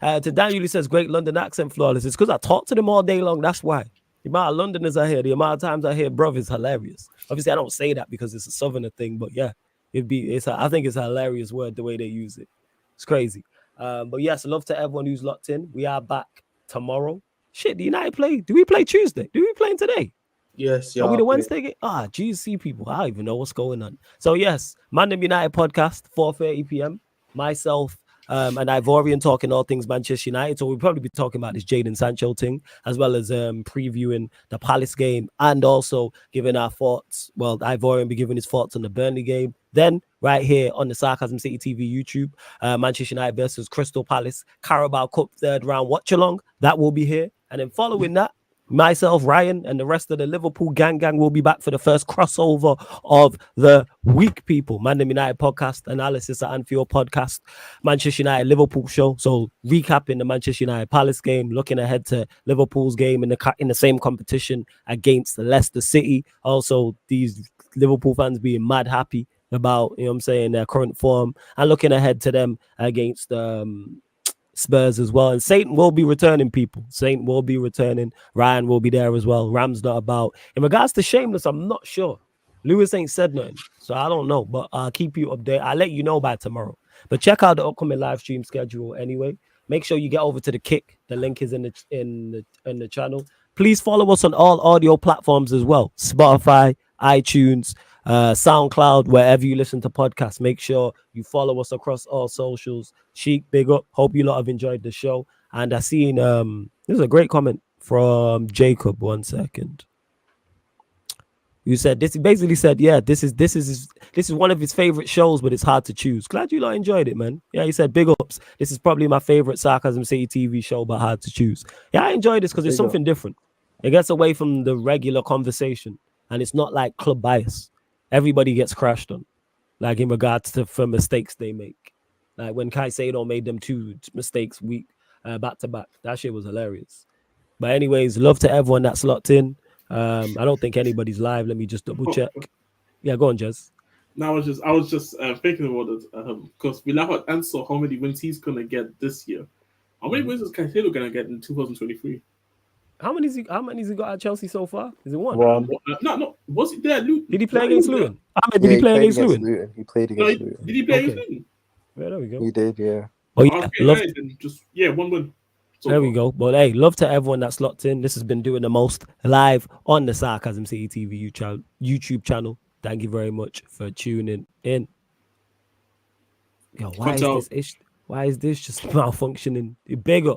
To Daniel, he says, great London accent, Flawless. It's because I talk to them all day long. That's why. The amount of Londoners I hear, the amount of times I hear bruv is hilarious. Obviously, I don't say that because it's a Southerner thing, but yeah, I think it's a hilarious word, the way they use it. It's crazy. But yes, love to everyone who's locked in. We are back tomorrow. Shit, the United play. Do we play Tuesday? Do we play today? Yes, Are we the Wednesday game? GC people. I don't even know what's going on. So yes, Mandem United podcast, 4:30 p.m. Myself and Ivorian talking all things Manchester United. So we'll probably be talking about this Jadon Sancho thing, as well as previewing the Palace game and also giving our thoughts. Well, Ivorian will be giving his thoughts on the Burnley game. Then right here on the Sarcasm City TV YouTube, Manchester United versus Crystal Palace, Carabao Cup 3rd round watch along. That will be here. And then following that, myself, Ryan, and the rest of the Liverpool gang will be back for the first crossover of the week, people. Mandem United podcast, analysis at Anfield podcast, Manchester United Liverpool show. So recapping the Manchester United Palace game, looking ahead to Liverpool's game in the same competition against Leicester City. Also, these Liverpool fans being mad happy about, you know what I'm saying, their current form and looking ahead to them against Spurs as well. And Satan will be returning, people. Satan will be returning. Ryan will be there as well. Ram's not about. In regards to Shameless, I'm not sure. Lewis ain't said nothing, so I don't know. But I'll keep you updated. I'll let you know by tomorrow. But check out the upcoming live stream schedule anyway. Make sure you get over to the Kick. The link is in the channel. Please follow us on all audio platforms as well. Spotify, iTunes, SoundCloud, wherever you listen to podcasts. Make sure you follow us across all socials. Sheik, big up. Hope you lot have enjoyed the show. And I seen this is a great comment from Jacob. 1 second. You said this. He basically said, yeah, this is one of his favorite shows, but it's hard to choose. Glad you lot enjoyed it, man. Yeah, he said big ups. This is probably my favorite Sarcasm City TV show, but hard to choose. Yeah, I enjoyed this because it's something different. It gets away from the regular conversation, and it's not like club bias. Everybody gets crashed on, like in regards to for mistakes they make. Like when Caicedo made them 2 mistakes back to back. That shit was hilarious. But anyways, love to everyone that's locked in. I don't think anybody's live. Let me just double check. Yeah, go on, Jez. No, I was just thinking about it because we now have answer how many wins he's gonna get this year. How many wins is Caicedo gonna get in 2023? How many has he got at Chelsea so far? Is it one? No. Was he there? Luton? Did he play against Luton? Did he play against Luton? He played against Luton. Did he play against Luton? Yeah, there we go. He did, yeah. Oh yeah, okay, 1 win. So there we go. But hey, love to everyone that's locked in. This has been Doing the Most live on the Sarcasm City TV YouTube channel. Thank you very much for tuning in. Yo, why is this just malfunctioning? Big up.